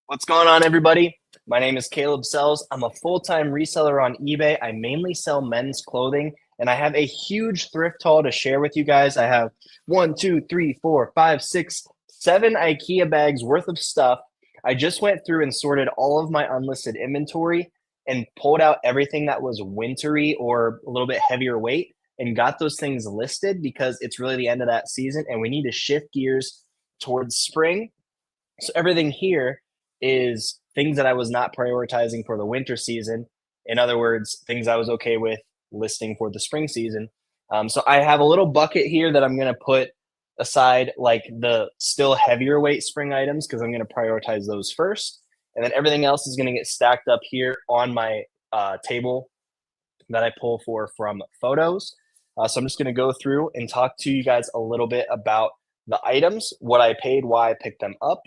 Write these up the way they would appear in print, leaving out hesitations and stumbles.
What's going on, everybody? My name is Caleb Sells. I'm a full-time reseller on eBay. I mainly sell men's clothing, and I have a huge thrift haul to share with you guys. I have 7 IKEA bags worth of stuff. I just went through and sorted all of my unlisted inventory and pulled out everything that was wintry or a little bit heavier weight and got those things listed because it's really the end of that season and we need to shift gears towards spring. So everything here is things that I was not prioritizing for the winter season. In other words, things I was okay with listing for the spring season. So I have a little bucket here that I'm going to put aside like the still heavier weight spring items because I'm going to prioritize those first. And then everything else is going to get stacked up here on my table that I pull from photos. So I'm just going to go through and talk to you guys a little bit about the items, what I paid, why I picked them up.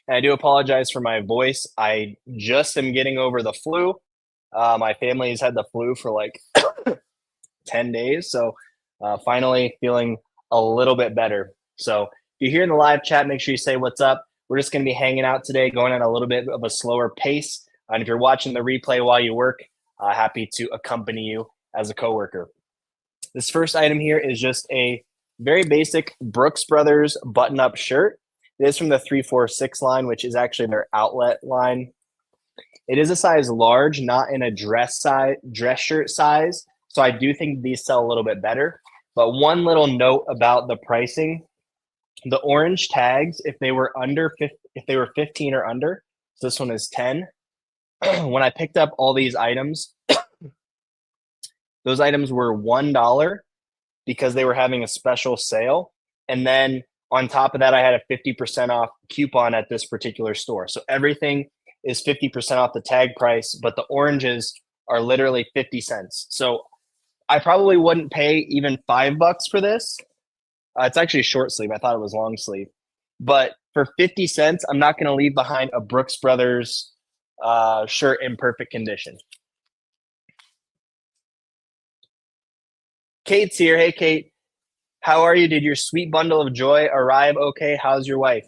And I do apologize for my voice. I just am getting over the flu. My family has had the flu for like 10 days. So finally feeling a little bit better. So if you're here in the live chat, make sure you say what's up. We're just going to be hanging out today, going at a little bit of a slower pace. And if you're watching the replay while you work, happy to accompany you as a coworker. This first item here is just a very basic Brooks Brothers button-up shirt. It is from the 346 line, which is actually their outlet line. It is a size large, not in a dress shirt size. So I do think these sell a little bit better. But one little note about the pricing, the orange tags, if they were 15 or under, so this one is 10. When I picked up all these items, those items were $1 because they were having a special sale. And then on top of that, I had a 50% off coupon at this particular store. So everything is 50% off the tag price, but the oranges are literally 50 cents. So I probably wouldn't pay even $5 for this. It's actually short sleeve. I thought it was long sleeve. But for 50 cents, I'm not going to leave behind a Brooks Brothers shirt in perfect condition. Kate's here. Hey, Kate. How are you? Did your sweet bundle of joy arrive okay? How's your wife?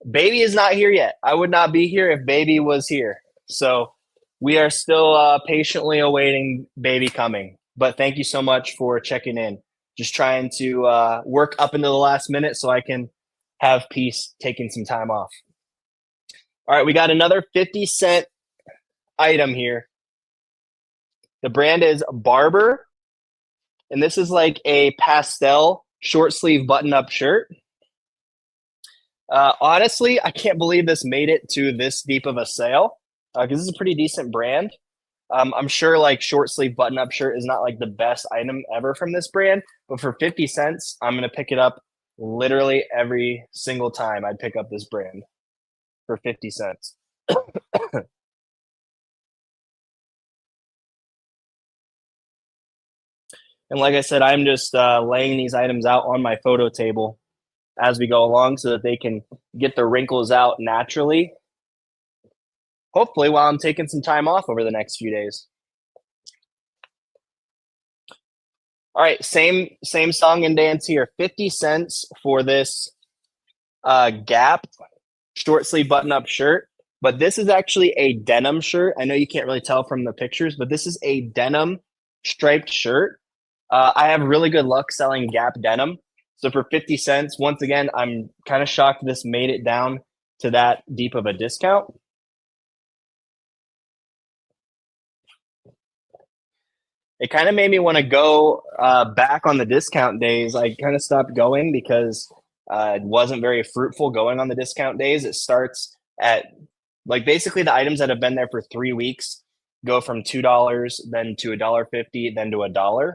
Baby is not here yet. I would not be here if baby was here. So we are still patiently awaiting baby coming. But thank you so much for checking in. Just trying to work up into the last minute so I can have peace taking some time off. All right, we got another 50-cent item here. The brand is Barber. And this is like a pastel short sleeve button up shirt. Honestly, I can't believe this made it to this deep of a sale because this is a pretty decent brand. I'm sure like short sleeve button up shirt is not like the best item ever from this brand, but for 50 cents, I'm going to pick it up literally every single time I'd pick up this brand for 50 cents. And like I said, I'm just laying these items out on my photo table as we go along so that they can get the wrinkles out naturally. Hopefully while I'm taking some time off over the next few days. All right, same song and dance here. 50 cents for this Gap short sleeve button up shirt. But this is actually a denim shirt. I know you can't really tell from the pictures, but this is a denim striped shirt. I have really good luck selling Gap denim. So for 50 cents, once again, I'm kind of shocked this made it down to that deep of a discount. It kind of made me want to go back on the discount days. I kind of stopped going because it wasn't very fruitful going on the discount days. It starts at like basically the items that have been there for 3 weeks go from $2, then to $1.50, then to $1.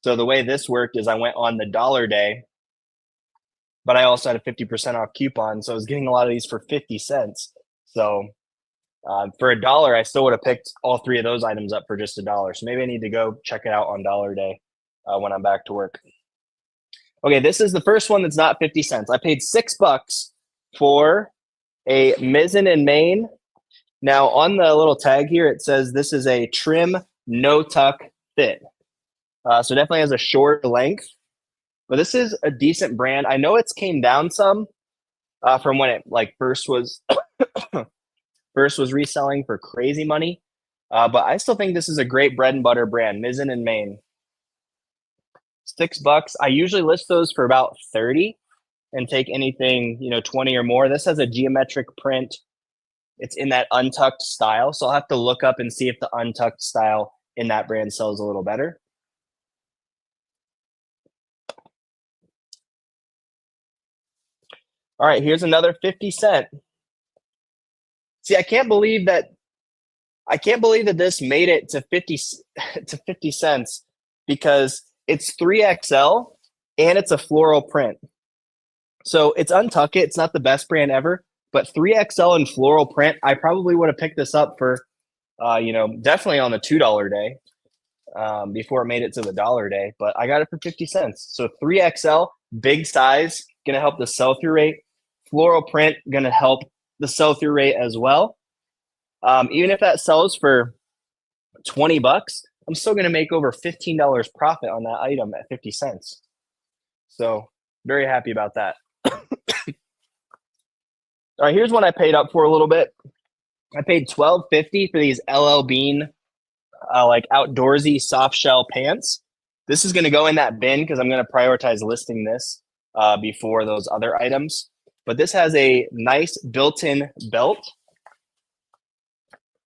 So the way this worked is I went on the dollar day, but I also had a 50% off coupon. So I was getting a lot of these for 50 cents. So for $1, I still would have picked all three of those items up for just $1. So maybe I need to go check it out on dollar day when I'm back to work. Okay, this is the first one that's not 50 cents. I paid $6 for a mizzen and main. Now on the little tag here, it says this is a trim, no tuck fit. So definitely has a short length. but this is a decent brand. I know it's came down some from when it like first was reselling for crazy money. But I still think this is a great bread and butter brand, Mizzen and Maine. $6. I usually list those for about 30 and take anything, 20 or more. This has a geometric print. It's in that untucked style. So I'll have to look up and see if the untucked style in that brand sells a little better. All right, here's another 50 cent. See, I can't believe that this made it to 50 cents because it's 3XL and it's a floral print. So it's Untuck It. It's not the best brand ever, but 3XL and floral print, I probably would have picked this up for, definitely on the $2 day before it made it to the dollar day. But I got it for 50 cents. So 3XL, big size, going to help the sell-through rate. Floral print, going to help the sell-through rate as well. Even if that sells for $20, I'm still going to make over $15 profit on that item at 50 cents. So very happy about that. All right, here's one I paid up for a little bit. I paid $12.50 for these LL Bean like outdoorsy soft shell pants. This is going to go in that bin because I'm going to prioritize listing this before those other items. But this has a nice built-in belt.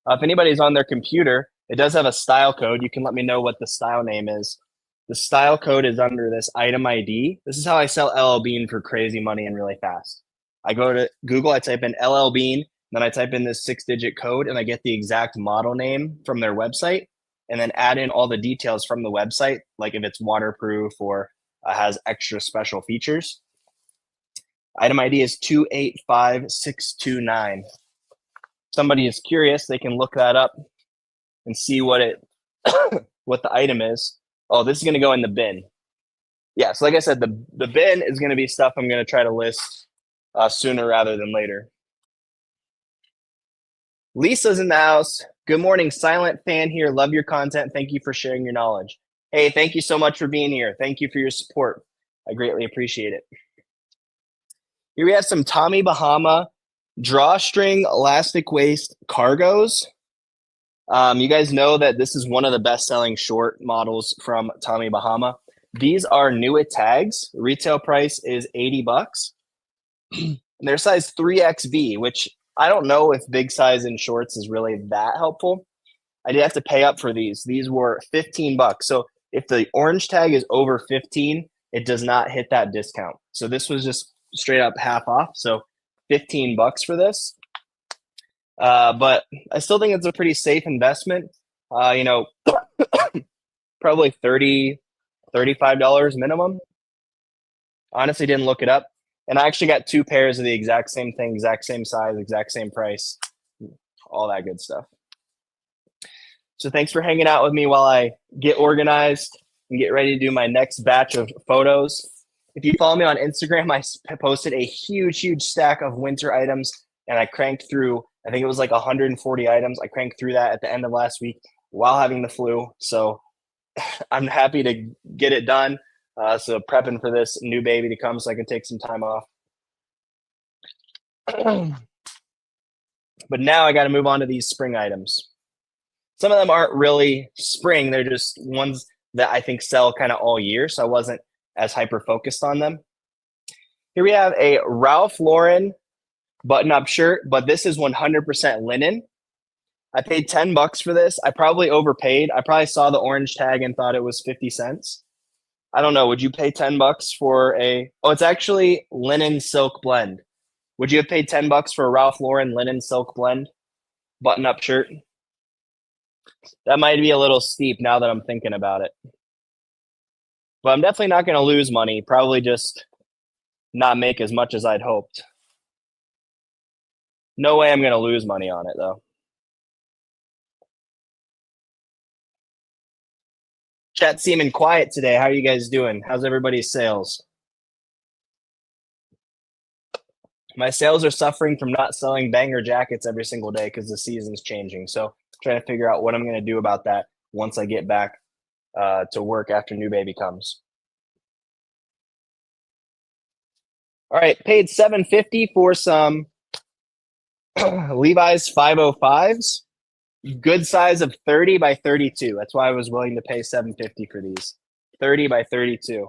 If anybody's on their computer, it does have a style code. You can let me know what the style name is. The style code is under this item ID. This is how I sell LL Bean for crazy money and really fast. I go to Google, I type in LL Bean, then I type in this 6-digit code and I get the exact model name from their website and then add in all the details from the website, like if it's waterproof or has extra special features. Item ID is 285629. Somebody is curious, they can look that up and see what what the item is. Oh, this is going to go in the bin. Yeah, so like I said, the bin is going to be stuff I'm going to try to list sooner rather than later. Lisa's in the house. Good morning, silent fan here. Love your content. Thank you for sharing your knowledge. Hey, thank you so much for being here. Thank you for your support. I greatly appreciate it. Here we have some Tommy Bahama drawstring elastic waist cargos. You guys know that this is one of the best-selling short models from Tommy Bahama. These are Nuit tags. Retail price is $80. They're size 3XB, which I don't know if big size in shorts is really that helpful. I did have to pay up for these. These were $15. So if the orange tag is over 15, it does not hit that discount. So this was just straight up half off. So $15 for this. But I still think it's a pretty safe investment. Probably $30, $35 minimum. Honestly, didn't look it up. And I actually got 2 pairs of the exact same thing, exact same size, exact same price, all that good stuff. So thanks for hanging out with me while I get organized and get ready to do my next batch of photos. If you follow me on Instagram, I posted a huge stack of winter items, and I cranked through, I think it was like 140 items. I cranked through that at the end of last week while having the flu. So I'm happy to get it done. So prepping for this new baby to come so I can take some time off. But now I got to move on to these spring items. Some of them aren't really spring. They're just ones that I think sell kind of all year. So I wasn't as hyper-focused on them. Here we have a Ralph Lauren button-up shirt, but this is 100% linen. I paid $10 for this. I probably overpaid. I probably saw the orange tag and thought it was 50 cents. I don't know. Would you pay $10 for it's actually linen silk blend. Would you have paid $10 for a Ralph Lauren linen silk blend button-up shirt? That might be a little steep now that I'm thinking about it. But I'm definitely not going to lose money. Probably just not make as much as I'd hoped. No way I'm going to lose money on it, though. Chat seeming quiet today. How are you guys doing? How's everybody's sales? My sales are suffering from not selling banger jackets every single day because the season's changing. So I'm trying to figure out what I'm going to do about that once I get back to work after new baby comes. All right, paid $750 for some Levi's 505s. Good size of 30 by 32. That's why I was willing to pay $750 for these. 30 by 32.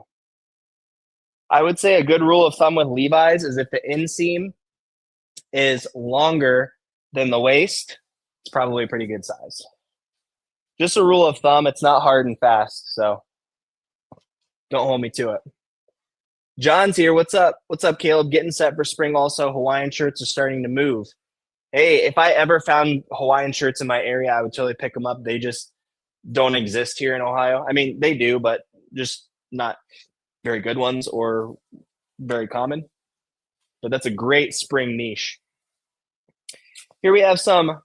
I would say a good rule of thumb with Levi's is if the inseam is longer than the waist, it's probably a pretty good size. Just a rule of thumb. It's not hard and fast, so don't hold me to it. John's here. What's up? What's up, Caleb? Getting set for spring also. Hawaiian shirts are starting to move. Hey, if I ever found Hawaiian shirts in my area, I would totally pick them up. They just don't exist here in Ohio. I mean, they do, but just not very good ones or very common. But that's a great spring niche. Here we have some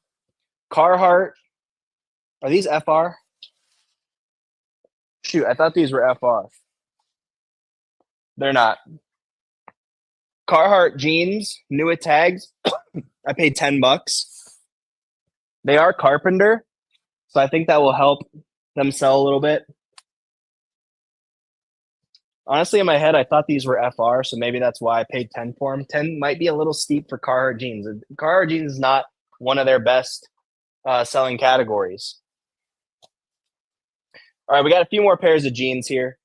Carhartt. Are these FR? Shoot, I thought these were FR. They're not. Carhartt jeans, new at tags. I paid $10. They are Carpenter, so I think that will help them sell a little bit. Honestly, in my head, I thought these were FR, so maybe that's why I paid 10 for them. 10 might be a little steep for Carhartt jeans. Carhartt jeans is not one of their best selling categories. All right, we got a few more pairs of jeans here.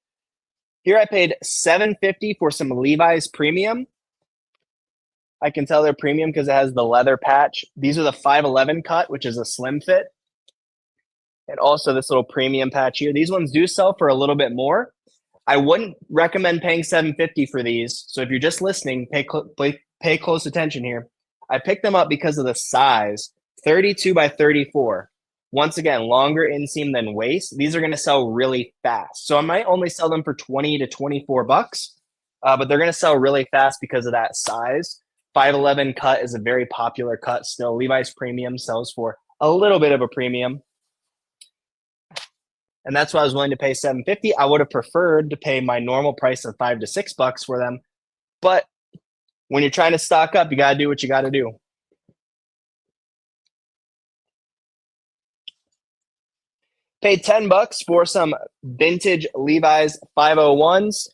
Here I paid $750 for some Levi's Premium. I can tell they're premium because it has the leather patch. These are the 511 cut, which is a slim fit. And also this little premium patch here. These ones do sell for a little bit more. I wouldn't recommend paying $750 for these. So if you're just listening, pay close attention here. I picked them up because of the size, 32 by 34. Once again, longer inseam than waist. These are going to sell really fast. So I might only sell them for 20 to 24 bucks, but they're going to sell really fast because of that size. 511 cut is a very popular cut still. Levi's Premium sells for a little bit of a premium. And that's why I was willing to pay $750. I would have preferred to pay my normal price of $5 to $6 for them. But when you're trying to stock up, you got to do what you got to do. Paid $10 for some vintage Levi's 501s,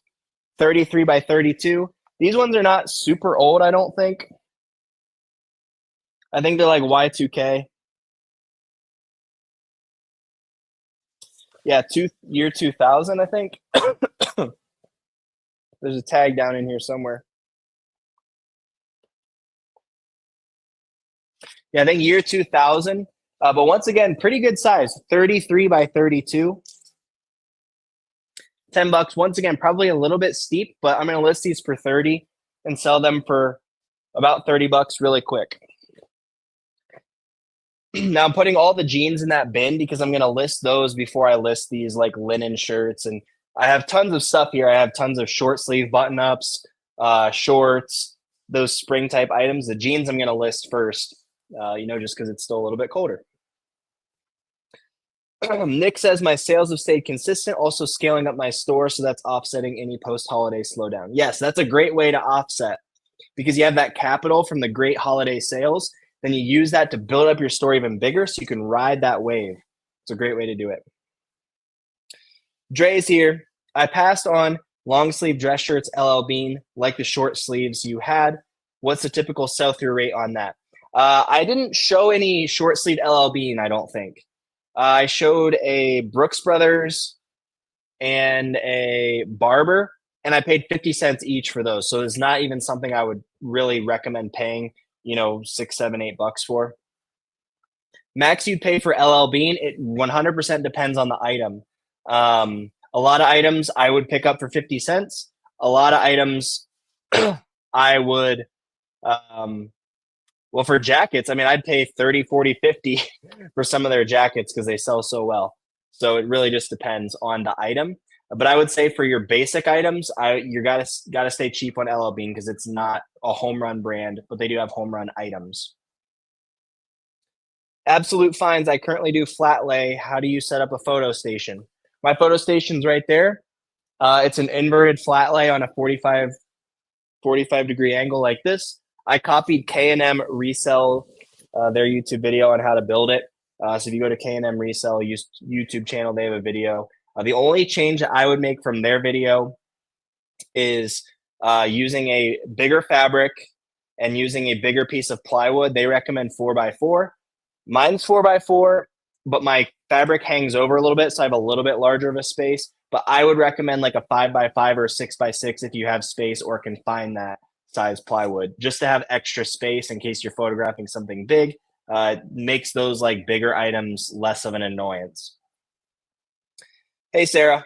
33 by 32. These ones are not super old, I don't think. I think they're like Y2K. Yeah, year 2000, I think. There's a tag down in here somewhere. Yeah, I think year 2000. But once again, pretty good size, 33 by 32. $10. Once again, probably a little bit steep, but I'm going to list these for 30 and sell them for about $30 really quick. Now I'm putting all the jeans in that bin because I'm going to list those before I list these like linen shirts. And I have tons of stuff here. I have tons of short sleeve button ups, shorts, those spring type items. The jeans I'm going to list first, just because it's still a little bit colder. Nick says my sales have stayed consistent, also scaling up my store, so that's offsetting any post-holiday slowdown. Yes, that's a great way to offset because you have that capital from the great holiday sales. Then you use that to build up your store even bigger so you can ride that wave. It's a great way to do it. Dre's here. I passed on long sleeve dress shirts, LL Bean, like the short sleeves you had. What's the typical sell-through rate on that? I didn't show any short sleeve LL Bean, I don't think. I showed a Brooks Brothers and a Barber, and I paid 50 cents each for those. So it's not even something I would really recommend paying, $6, $7, $8 for. Max you'd pay for LL Bean, it 100% depends on the item. A lot of items I would pick up for 50 cents. A lot of items I would well, for jackets, I mean, I'd pay 30, 40, 50 for some of their jackets because they sell so well. So it really just depends on the item. But I would say for your basic items, you gotta stay cheap on LL Bean because it's not a home run brand, but they do have home run items. Absolute Finds. I currently do flat lay. How do you set up a photo station? My photo station's right there. It's an inverted flat lay on a 45 degree angle like this. I copied K&M Resell, their YouTube video on how to build it. So if you go to K&M Resell YouTube channel, they have a video. The only change that I would make from their video is using a bigger fabric and using a bigger piece of plywood. They recommend 4x4. Mine's 4x4, but my fabric hangs over a little bit, so I have a little bit larger of a space. But I would recommend like a 5x5 or a 6x6 if you have space or can find that size plywood, just to have extra space in case you're photographing something big. Makes those like bigger items less of an annoyance. Hey, Sarah.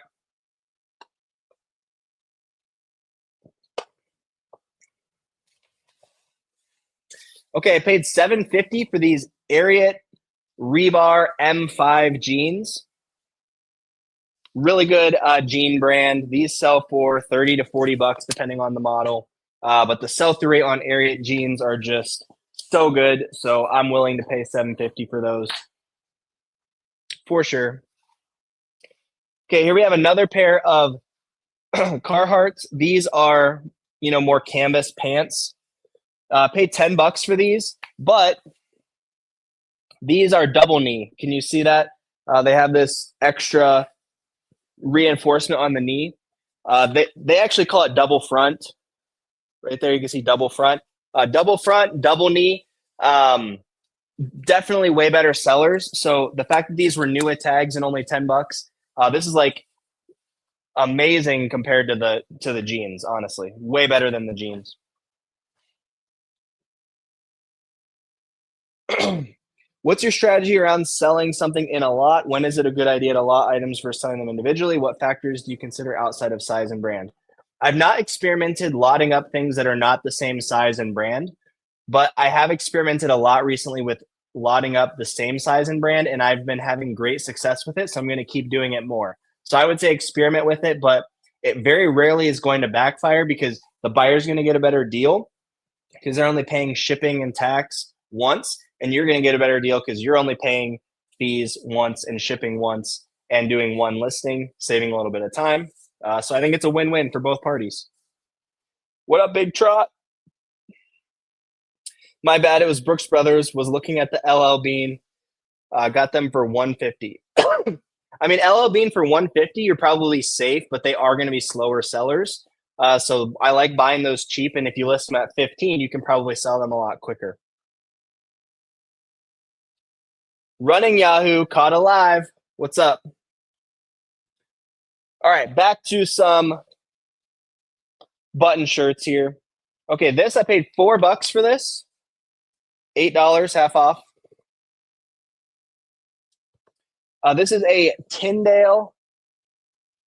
Okay, I paid $7.50 for these Ariat Rebar M5 jeans. Really good jean brand. These sell for 30 to 40 bucks depending on the model. But the sell-through rate on Ariat jeans are just so good. So I'm willing to pay $7.50 for those for sure. Okay, here we have another pair of Carhartts. These are, more canvas pants. Paid 10 bucks for these, but these are double knee. Can you see that? They have this extra reinforcement on the knee. They actually call it double front. Right there, you can see double front. Double front, double knee. Definitely way better sellers. So the fact that these were new at tags and only 10 bucks, this is like amazing compared to the jeans, honestly. Way better than the jeans. What's your strategy around selling something in a lot? When is it a good idea to lot items versus selling them individually? What factors do you consider outside of size and brand? I've not experimented lotting up things that are not the same size and brand, but I have experimented a lot recently with lotting up the same size and brand, and I've been having great success with it. So I'm going to keep doing it more. So I would say experiment with it, but it very rarely is going to backfire because the buyer's going to get a better deal because they're only paying shipping and tax once, and you're going to get a better deal because you're only paying fees once and shipping once and doing one listing, saving a little bit of time. So I think it's a win-win for both parties. What up, Big Trot? My bad. It was Brooks Brothers. Was looking at the LL Bean. Got them for $150. I mean, LL Bean for $150, you're probably safe, but they are going to be slower sellers. So I like buying those cheap, and if you list them at 15, you can probably sell them a lot quicker. Running Yahoo, caught alive. What's up? All right, back to some button shirts here. Okay, this I paid $4 for this. $8, half off. This is a Tyndale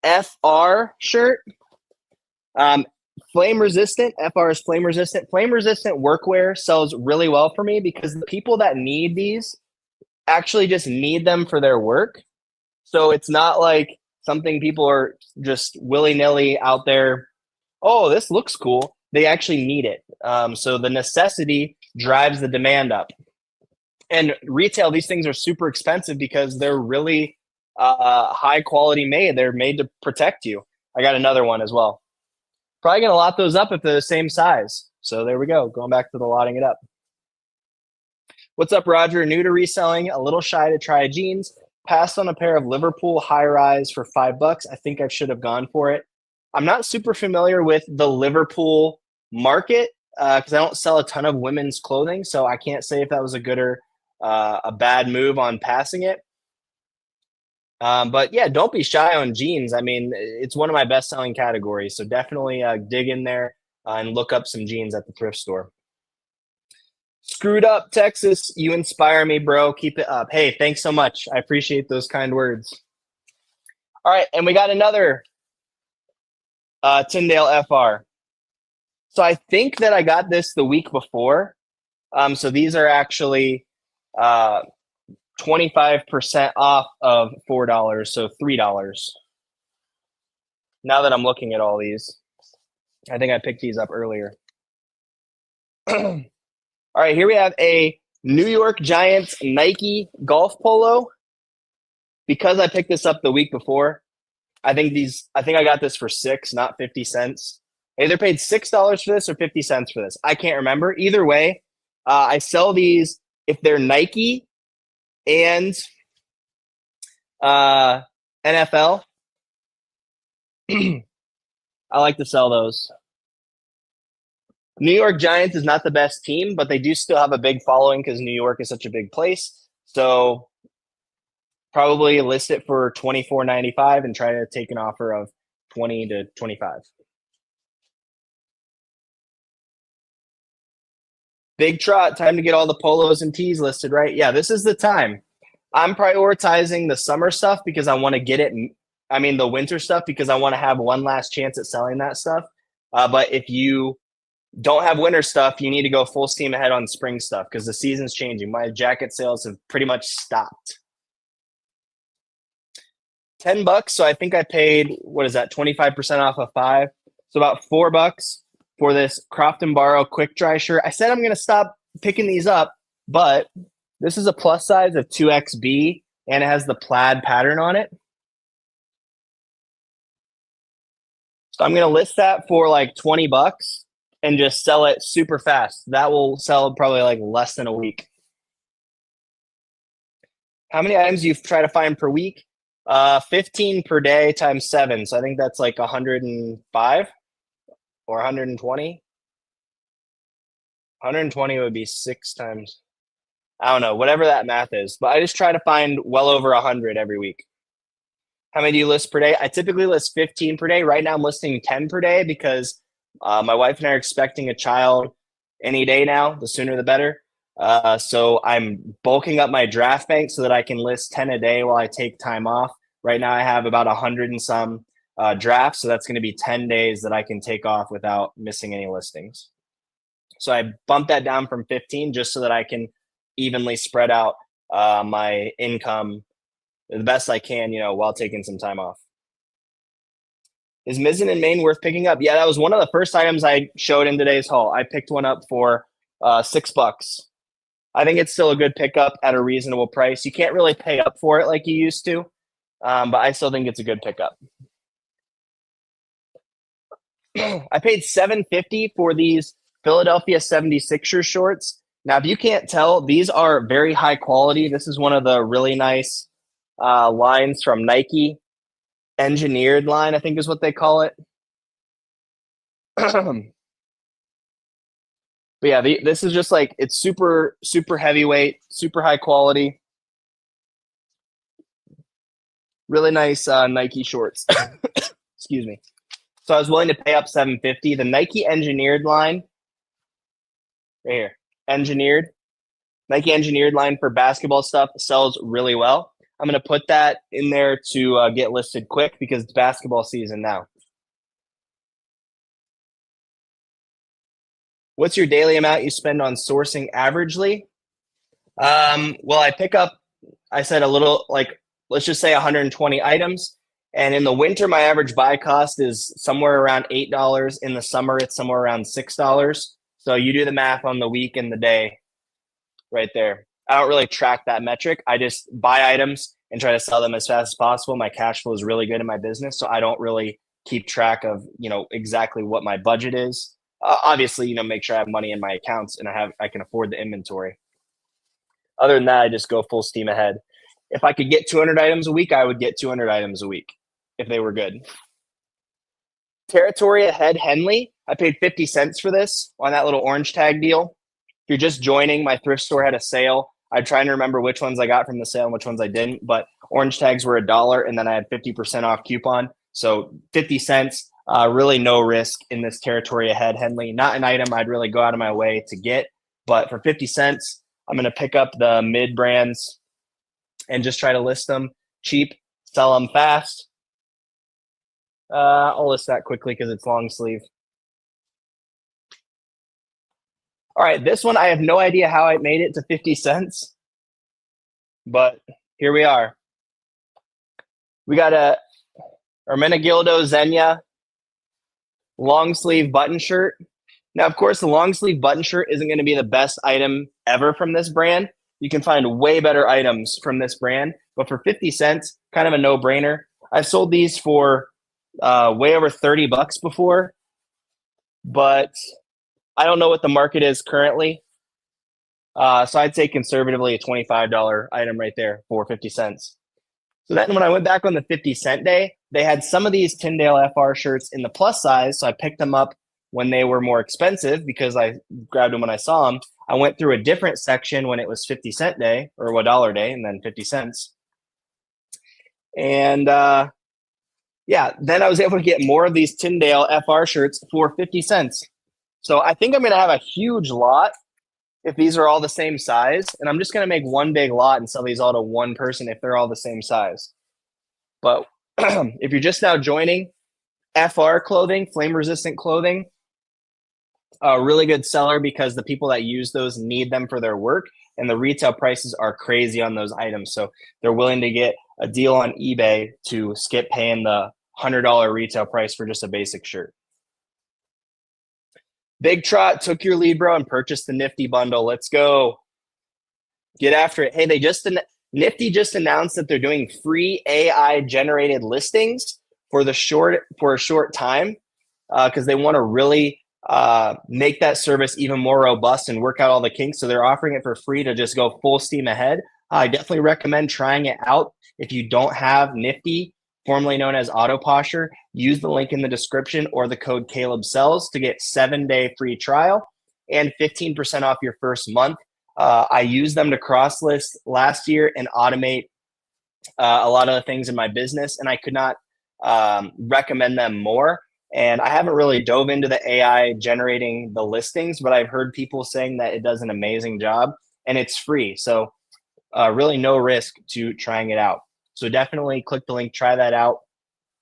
FR shirt. Flame resistant. FR is flame resistant. Flame resistant workwear sells really well for me because the people that need these actually just need them for their work. So it's not like something people are just willy-nilly out there. Oh, this looks cool. They actually need it. So the necessity drives the demand up. And retail, these things are super expensive because they're really high quality made. They're made to protect you. I got another one as well. Probably going to lot those up if they're the same size. So there we go. Going back to the lotting it up. What's up, Roger? New to reselling, a little shy to try jeans. Passed on a pair of Liverpool high rise for $5. I think I should have gone for it. I'm not super familiar with the Liverpool market because I don't sell a ton of women's clothing. So I can't say if that was a good or a bad move on passing it. But yeah, don't be shy on jeans. I mean, it's one of my best selling categories. So definitely dig in there and look up some jeans at the thrift store. Screwed up, Texas. You inspire me, bro. Keep it up. Hey, thanks so much. I appreciate those kind words. All right, and we got another Tyndale FR. So I think that I got this the week before. So these are actually 25% off of $4, so $3. Now that I'm looking at all these, I think I picked these up earlier. All right, here we have a New York Giants Nike golf polo. Because I picked this up the week before, I think I got this for $6, not 50 cents. I either paid $6 for this or 50 cents for this. I can't remember. Either way, I sell these if they're Nike and NFL. I like to sell those. New York Giants is not the best team, but they do still have a big following because New York is such a big place. So probably list it for $24.95 and try to take an offer of 20 to 25. Big trot, time to get all the polos and tees listed, right? Yeah, this is the time. I'm prioritizing the summer stuff because I want to get it. I mean, the winter stuff because I want to have one last chance at selling that stuff. But if you don't have winter stuff, you need to go full steam ahead on spring stuff because the season's changing. My jacket sales have pretty much stopped. $10. So I think I paid, what is that, 25% off of 5. So about $4 for this Croft and Barrow quick dry shirt. I said I'm going to stop picking these up, but this is a plus size of 2XB and it has the plaid pattern on it. So I'm going to list that for like $20 and just sell it super fast. That will sell probably like less than a week. How many items do you try to find per week? 15 per day times 7. So I think that's like 105 or 120. 120 would be 6 times. I don't know, whatever that math is. But I just try to find well over 100 every week. How many do you list per day? I typically list 15 per day. Right now I'm listing 10 per day because my wife and I are expecting a child any day now. The sooner the better. So I'm bulking up my draft bank so that I can list 10 a day while I take time off. Right now I have about 100 and some drafts. So that's going to be 10 days that I can take off without missing any listings. So I bumped that down from 15 just so that I can evenly spread out my income the best I can, while taking some time off. Is Mizzen in Maine worth picking up? Yeah, that was one of the first items I showed in today's haul. I picked one up for $6. I think it's still a good pickup at a reasonable price. You can't really pay up for it like you used to, but I still think it's a good pickup. I paid $7.50 for these Philadelphia 76ers shorts. Now, if you can't tell, these are very high quality. This is one of the really nice lines from Nike. Engineered line, I think is what they call it. But yeah, this is just like, it's super, super heavyweight, super high quality. Really nice Nike shorts. Excuse me. So I was willing to pay up $7.50. The Nike engineered line, right here, Nike engineered line for basketball stuff sells really well. I'm going to put that in there to get listed quick because it's basketball season now. What's your daily amount you spend on sourcing averagely? Well, I said a little, like, let's just say 120 items. And in the winter, my average buy cost is somewhere around $8. In the summer, it's somewhere around $6. So you do the math on the week and the day right there. I don't really track that metric. I just buy items and try to sell them as fast as possible. My cash flow is really good in my business, so I don't really keep track of, exactly what my budget is. Obviously, make sure I have money in my accounts and I can afford the inventory. Other than that, I just go full steam ahead. If I could get 200 items a week, I would get 200 items a week if they were good. Territory Ahead Henley. I paid 50 cents for this on that little orange tag deal. If you're just joining, my thrift store had a sale. I'm trying to remember which ones I got from the sale and which ones I didn't, but orange tags were $1 and then I had 50% off coupon. So 50 cents, really no risk in this Territory Ahead Henley. Not an item I'd really go out of my way to get, but for 50 cents, I'm going to pick up the mid brands and just try to list them cheap, sell them fast. I'll list that quickly because it's long sleeve. All right, this one, I have no idea how I made it to 50 cents, but here we are. We got a Ermenegildo Zegna long sleeve button shirt. Now, of course, the long sleeve button shirt isn't going to be the best item ever from this brand. You can find way better items from this brand, but for 50 cents, kind of a no-brainer. I've sold these for way over $30 before, but I don't know what the market is currently. So I'd say conservatively a $25 item right there for 50 cents. So then when I went back on the 50 cent day, they had some of these Tyndale FR shirts in the plus size. So I picked them up when they were more expensive because I grabbed them when I saw them. I went through a different section when it was 50-cent day or $1 day and then 50 cents. And yeah, then I was able to get more of these Tyndale FR shirts for 50 cents. So I think I'm going to have a huge lot if these are all the same size. And I'm just going to make one big lot and sell these all to one person if they're all the same size. But if you're just now joining, FR clothing, flame resistant clothing, a really good seller because the people that use those need them for their work, and the retail prices are crazy on those items. So they're willing to get a deal on eBay to skip paying the $100 retail price for just a basic shirt. Big Trot took your lead, bro, and purchased the Nifty bundle. Let's go. Get after it. Hey, Nifty just announced that they're doing free AI generated listings for a short time because they want to really make that service even more robust and work out all the kinks. So they're offering it for free to just go full steam ahead. I definitely recommend trying it out. If you don't have Nifty, formerly known as Autoposture, use the link in the description or the code Caleb Sells to get 7-day free trial and 15% off your first month. I used them to cross list last year and automate a lot of the things in my business, and I could not recommend them more. And I haven't really dove into the AI generating the listings, but I've heard people saying that it does an amazing job and it's free. So really no risk to trying it out. So definitely click the link, try that out.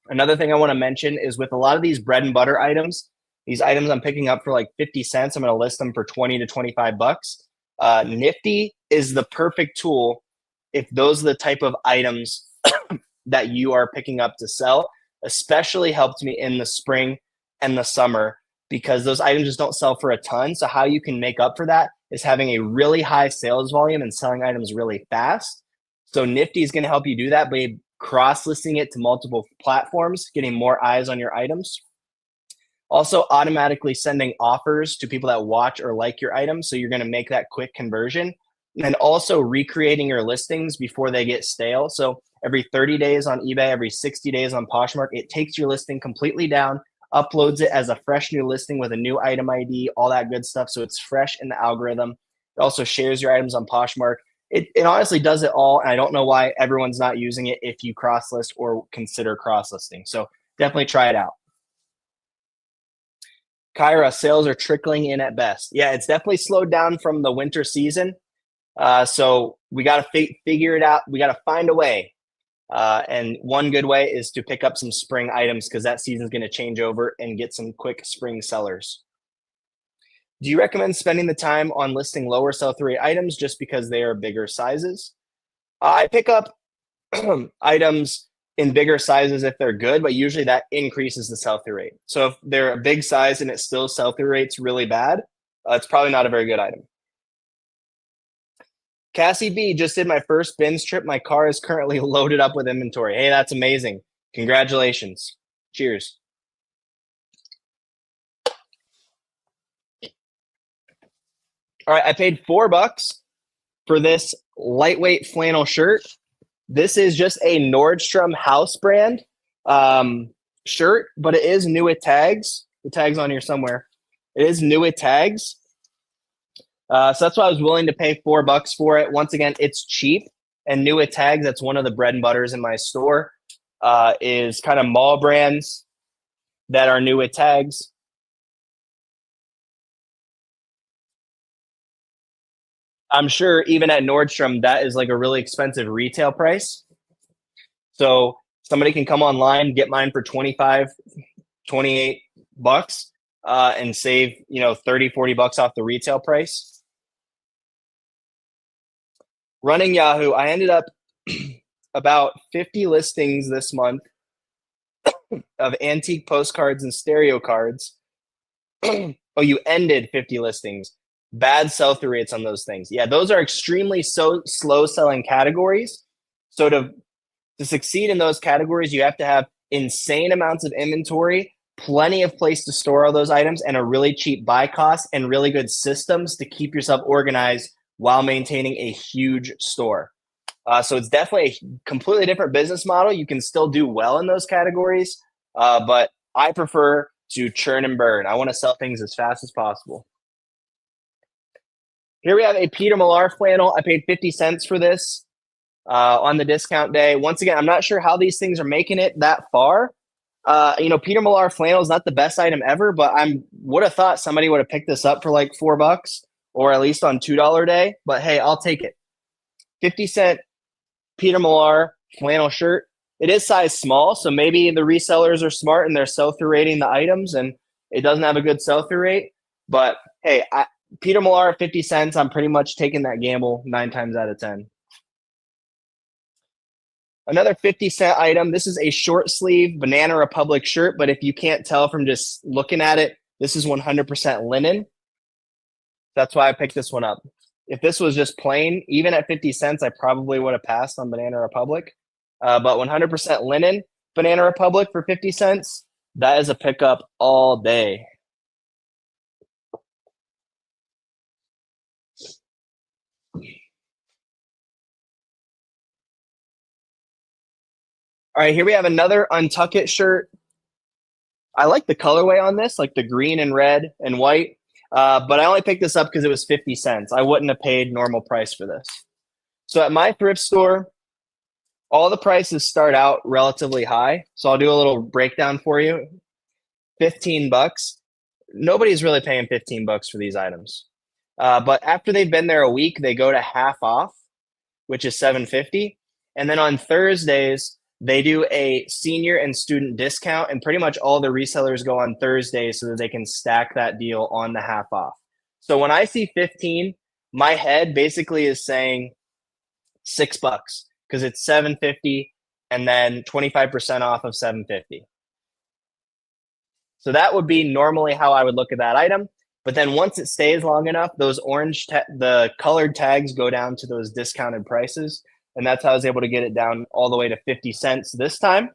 Another thing I want to mention is with a lot of these bread and butter items, these items I'm picking up for like 50 cents, I'm going to list them for 20 to 25 bucks. Nifty is the perfect tool if those are the type of items that you are picking up to sell. Especially helped me in the spring and the summer because those items just don't sell for a ton. So how you can make up for that is having a really high sales volume and selling items really fast. So Nifty is going to help you do that by cross-listing it to multiple platforms, getting more eyes on your items. Also automatically sending offers to people that watch or like your items. So you're going to make that quick conversion. And also recreating your listings before they get stale. So every 30 days on eBay, every 60 days on Poshmark, it takes your listing completely down, uploads it as a fresh new listing with a new item ID, all that good stuff. So it's fresh in the algorithm. It also shares your items on Poshmark. It honestly does it all. And I don't know why everyone's not using it if you cross list or consider cross listing. So definitely try it out. Kyra, sales are trickling in at best. Yeah, it's definitely slowed down from the winter season. So we got to figure it out. We got to find a way. And one good way is to pick up some spring items because that season is going to change over and get some quick spring sellers. Do you recommend spending the time on listing lower sell-through rate items just because they are bigger sizes? I pick up items in bigger sizes if they're good, but usually that increases the sell-through rate. So if they're a big size and it still sell-through rate's really bad, it's probably not a very good item. Cassie B just did my first bins trip. My car is currently loaded up with inventory. Hey, that's amazing. Congratulations. Cheers. All right, I paid $4 for this lightweight flannel shirt. This is just a Nordstrom house brand shirt, but it is new with tags. The tag's on here somewhere. It is new with tags. So that's why I was willing to pay $4 for it. Once again, it's cheap and new with tags. That's one of the bread and butters in my store is kind of mall brands that are new with tags. I'm sure even at Nordstrom, that is like a really expensive retail price. So somebody can come online, get mine for 25, 28 bucks and save, 30, 40 bucks off the retail price. Running Yahoo, I ended up about 50 listings this month of antique postcards and stereo cards. Oh, you ended 50 listings. Bad sell-through rates on those things. Yeah, those are extremely slow selling categories. So to succeed in those categories, you have to have insane amounts of inventory, plenty of place to store all those items, and a really cheap buy cost and really good systems to keep yourself organized while maintaining a huge store. So it's definitely a completely different business model. You can still do well in those categories, but I prefer to churn and burn. I want to sell things as fast as possible. Here we have a Peter Millar flannel. I paid 50 cents for this on the discount day. Once again, I'm not sure how these things are making it that far. Peter Millar flannel is not the best item ever, but I would have thought somebody would have picked this up for like $4 or at least on $2 day. But hey, I'll take it. 50-cent Peter Millar flannel shirt. It is size small, so maybe the resellers are smart and they're sell-through rating the items and it doesn't have a good sell-through rate. But hey, Peter Millar at 50 cents, I'm pretty much taking that gamble 9 times out of 10. Another 50-cent item. This is a short sleeve Banana Republic shirt, but if you can't tell from just looking at it, this is 100% linen. That's why I picked this one up. If this was just plain, even at 50 cents, I probably would have passed on Banana Republic. But 100% linen Banana Republic for 50 cents, that is a pickup all day. All right, here we have another Untuck It shirt. I like the colorway on this, like the green and red and white. But I only picked this up because it was 50 cents. I wouldn't have paid normal price for this. So at my thrift store, all the prices start out relatively high. So I'll do a little breakdown for you. $15. Nobody's really paying $15 for these items. But after they've been there a week, they go to half off, which is $7.50. And then on Thursdays, they do a senior and student discount, and pretty much all the resellers go on Thursdays so that they can stack that deal on the half off. So when I see 15, my head basically is saying $6 because it's $7.50 and then 25% off of $7.50. So that would be normally how I would look at that item. But then once it stays long enough, those the colored tags go down to those discounted prices. And that's how I was able to get it down all the way to 50 cents this time.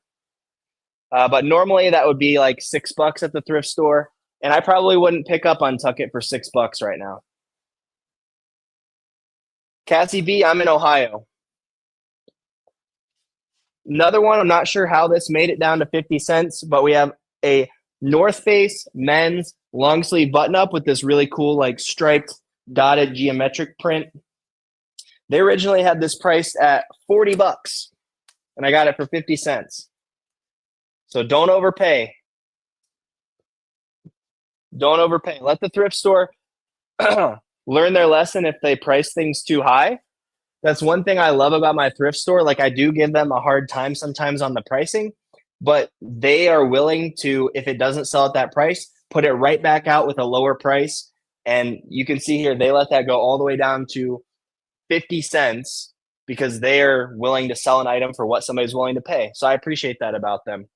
But normally that would be like $6 at the thrift store. And I probably wouldn't pick up Untuck It for $6 right now. Cassie B, I'm in Ohio. Another one, I'm not sure how this made it down to 50 cents, but we have a North Face men's long sleeve button up with this really cool like striped dotted geometric print. They originally had this priced at $40 and I got it for 50 cents. So don't overpay. Don't overpay. Let the thrift store learn their lesson if they price things too high. That's one thing I love about my thrift store. Like I do give them a hard time sometimes on the pricing, but they are willing to, if it doesn't sell at that price, put it right back out with a lower price. And you can see here, they let that go all the way down to 50 cents because they are willing to sell an item for what somebody's willing to pay. So I appreciate that about them.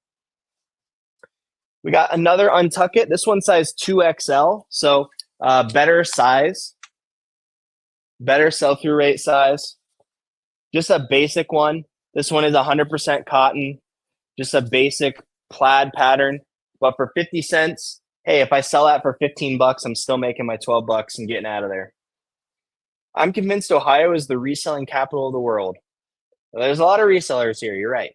We got another Untuck It. This one size 2XL. So better size, better sell-through rate size. Just a basic one. This one is 100% cotton. Just a basic plaid pattern. But for 50 cents, hey, if I sell that for $15, I'm still making my $12 and getting out of there. I'm convinced Ohio is the reselling capital of the world. There's a lot of resellers here. You're right.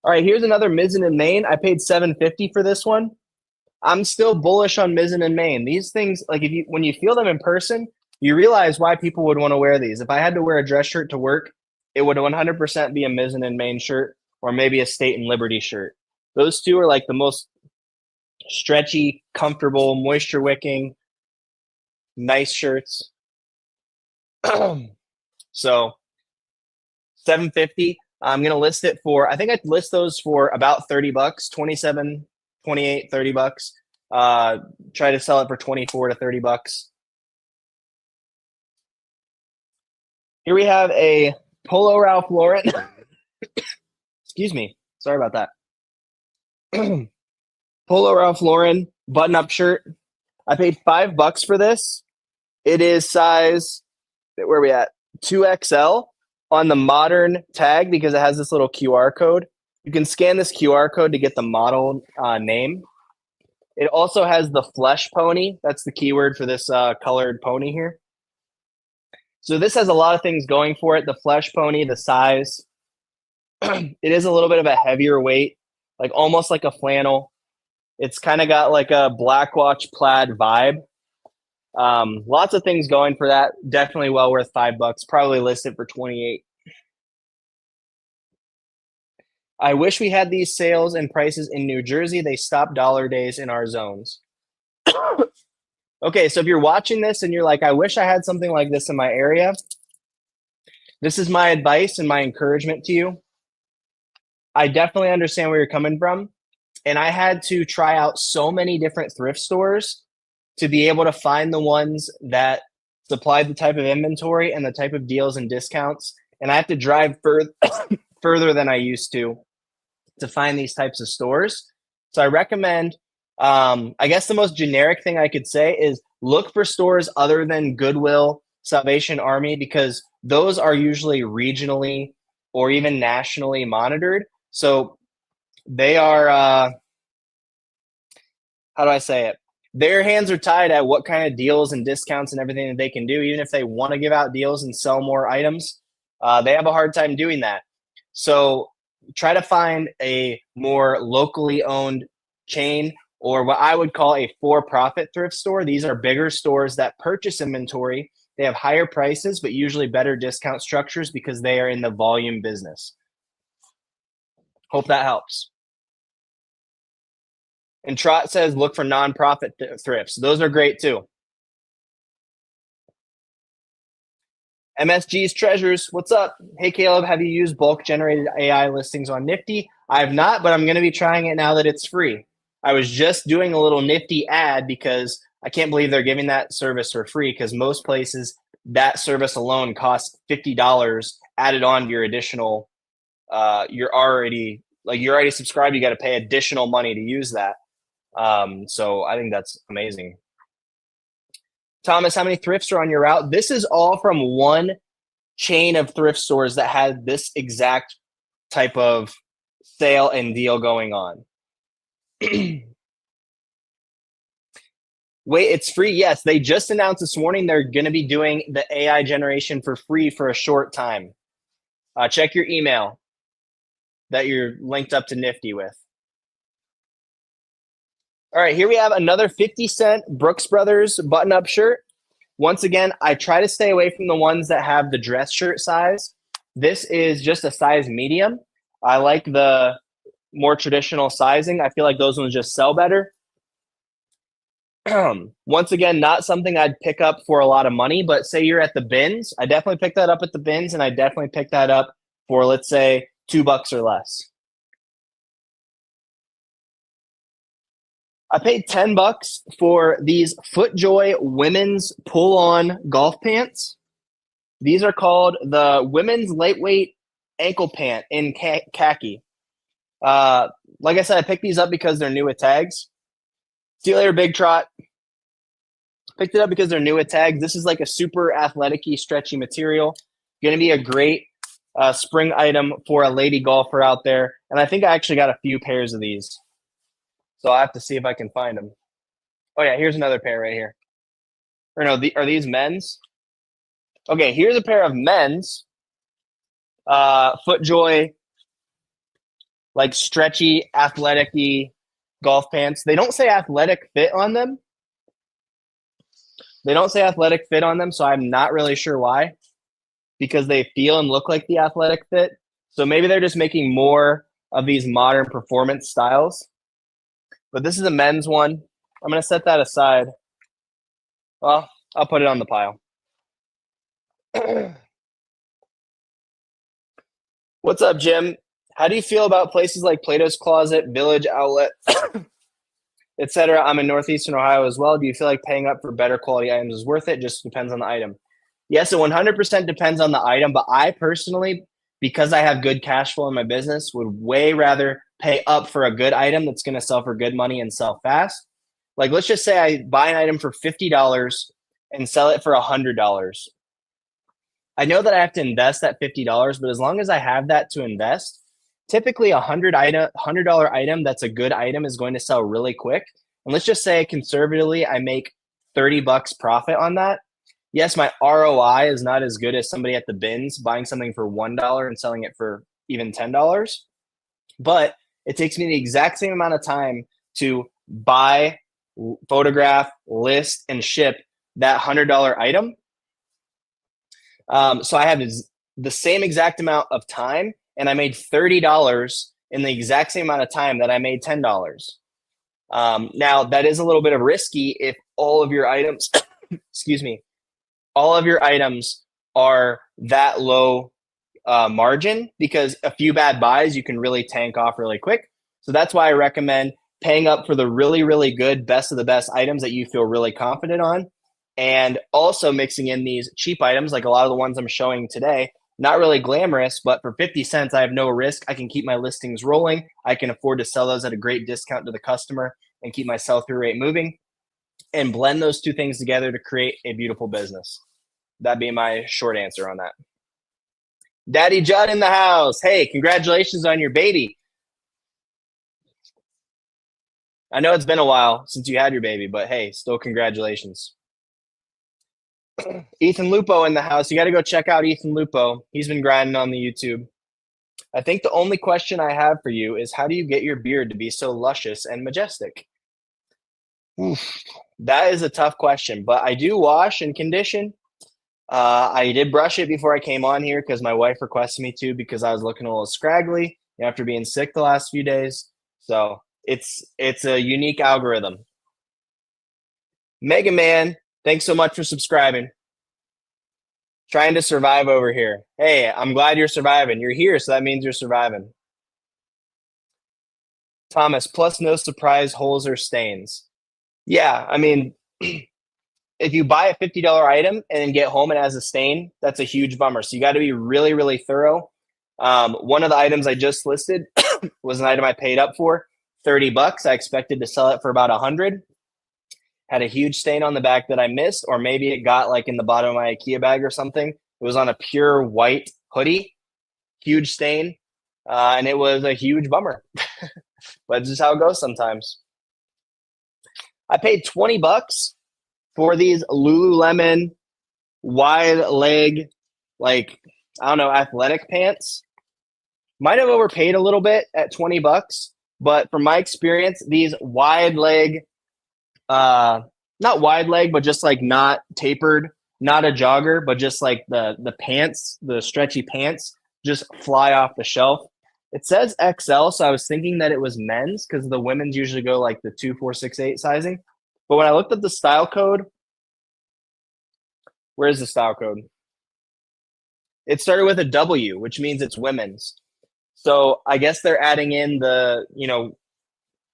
All right, here's another Mizzen and Main. I paid $7.50 for this one. I'm still bullish on Mizzen and Main. These things, like when you feel them in person, you realize why people would want to wear these. If I had to wear a dress shirt to work, it would 100% be a Mizzen and Main shirt or maybe a State and Liberty shirt. Those two are like the most stretchy, comfortable, moisture wicking, nice shirts. So $7.50. I'm going to list it for, I think I'd list those for about $30, 27, 28, $30. Try to sell it for 24 to $30. Here we have a Polo Ralph Lauren. Excuse me. Sorry about that. Polo Ralph Lauren button-up shirt. I paid $5 for this. It is size, where are we at? 2XL on the modern tag because it has this little QR code. You can scan this QR code to get the model name. It also has the flesh pony. That's the keyword for this colored pony here. So this has a lot of things going for it. The flesh pony, the size. It is a little bit of a heavier weight, like almost like a flannel. It's kind of got like a Black Watch plaid vibe. Lots of things going for that. Definitely well worth $5. Probably listed for 28. I wish we had these sales and prices in New Jersey. They stop dollar days in our zones. Okay, so if you're watching this and you're like, I wish I had something like this in my area, this is my advice and my encouragement to you. I definitely understand where you're coming from. And I had to try out so many different thrift stores to be able to find the ones that supplied the type of inventory and the type of deals and discounts. And I have to drive further than I used to find these types of stores. So I recommend, I guess the most generic thing I could say is look for stores other than Goodwill, Salvation Army, because those are usually regionally or even nationally monitored. So they are, how do I say it? Their hands are tied at what kind of deals and discounts and everything that they can do. Even if they want to give out deals and sell more items, they have a hard time doing that. So try to find a more locally owned chain, or what I would call a for-profit thrift store. These are bigger stores that purchase inventory. They have higher prices, but usually better discount structures because they are in the volume business. Hope that helps. And Trot says, look for nonprofit thrifts. Those are great too. MSG's Treasures, what's up? Hey, Caleb, have you used bulk generated AI listings on Nifty? I have not, but I'm going to be trying it now that it's free. I was just doing a little Nifty ad because I can't believe they're giving that service for free, because most places that service alone costs $50 added on to your additional, you're already subscribed. You got to pay additional money to use that. So I think that's amazing. Thomas, how many thrifts are on your route? This is all from one chain of thrift stores that had this exact type of sale and deal going on. Wait, it's free? Yes, they just announced this morning they're going to be doing the AI generation for free for a short time. Check your email that you're linked up to Nifty with. All right, here we have another 50-cent Brooks Brothers button-up shirt. Once again, I try to stay away from the ones that have the dress shirt size. This is just a size medium. I like the more traditional sizing. I feel like those ones just sell better. Once again, not something I'd pick up for a lot of money, but say you're at the bins, I definitely pick that up at the bins, and I definitely pick that up for, let's say, $2 or less. I paid $10 for these FootJoy women's pull-on golf pants. These are called the women's lightweight ankle pant in khaki. Like I said, I picked these up because they're new with tags. See you later, Big Trot. Picked it up because they're new with tags. This is like a super athletic-y, stretchy material. Going to be a great spring item for a lady golfer out there. And I think I actually got a few pairs of these. So I have to see if I can find them. Oh, yeah, here's another pair right here. Or no, are these men's? Okay, here's a pair of men's FootJoy, like stretchy, athletic-y golf pants. They don't say athletic fit on them. So I'm not really sure why, because they feel and look like the athletic fit. So maybe they're just making more of these modern performance styles. But this is a men's one. I'm going to set that aside. Well, I'll put it on the pile. What's up, Jim? How do you feel about places like Plato's Closet, Village Outlet, etc.? I'm in Northeastern Ohio as well. Do you feel like paying up for better quality items is worth it? Just depends on the item. Yes, it 100% depends on the item, but I personally, because I have good cash flow in my business, would way rather pay up for a good item that's going to sell for good money and sell fast. Like, let's just say I buy an item for $50 and sell it for $100. I know that I have to invest that $50, but as long as I have that to invest, typically a $100 item that's a good item is going to sell really quick. And let's just say conservatively, I make $30 profit on that. Yes, my ROI is not as good as somebody at the bins buying something for $1 and selling it for even $10. But it takes me the exact same amount of time to buy, photograph, list, and ship that $100 item. So I have the same exact amount of time, and I made $30 in the exact same amount of time that I made $10. Now, that is a little bit of risky if all of your items, excuse me, all of your items are that low margin, because a few bad buys, you can really tank off really quick. So that's why I recommend paying up for the really, really good, best of the best items that you feel really confident on. And also mixing in these cheap items, like a lot of the ones I'm showing today, not really glamorous, but for 50 cents, I have no risk. I can keep my listings rolling. I can afford to sell those at a great discount to the customer and keep my sell-through rate moving, and blend those two things together to create a beautiful business. That'd be my short answer on that. Daddy Judd in the house. Hey, congratulations on your baby. I know it's been a while since you had your baby, but hey, still congratulations. Ethan Lupo in the house. You got to go check out Ethan Lupo. He's been grinding on the YouTube. I think the only question I have for you is, how do you get your beard to be so luscious and majestic? Oof, that is a tough question, but I do wash and condition. I did brush it before I came on here because my wife requested me to, because I was looking a little scraggly after being sick the last few days. So it's a unique algorithm. Mega Man, thanks so much for subscribing. Trying to survive over here. Hey, I'm glad you're surviving. You're here, so that means you're surviving. Thomas, plus no surprise holes or stains. Yeah, I mean, if you buy a $50 item and then get home and it has a stain, that's a huge bummer. So you got to be really, really thorough. One of the items I just listed was an item I paid up for, $30. I expected to sell it for about 100. Had a huge stain on the back that I missed, or maybe it got like in the bottom of my IKEA bag or something. It was on a pure white hoodie, huge stain, and it was a huge bummer. But it's just how it goes sometimes. I paid $20 for these Lululemon wide leg, like, I don't know, athletic pants. Might have overpaid a little bit at $20, but from my experience, these wide leg, not wide leg, but just like not tapered, not a jogger, but just like the pants, the stretchy pants, just fly off the shelf. It says XL, so I was thinking that it was men's, because the women's usually go like the 2, 4, 6, 8 sizing. But when I looked at the style code, where's the style code? It started with a W, which means it's women's. So I guess they're adding in the,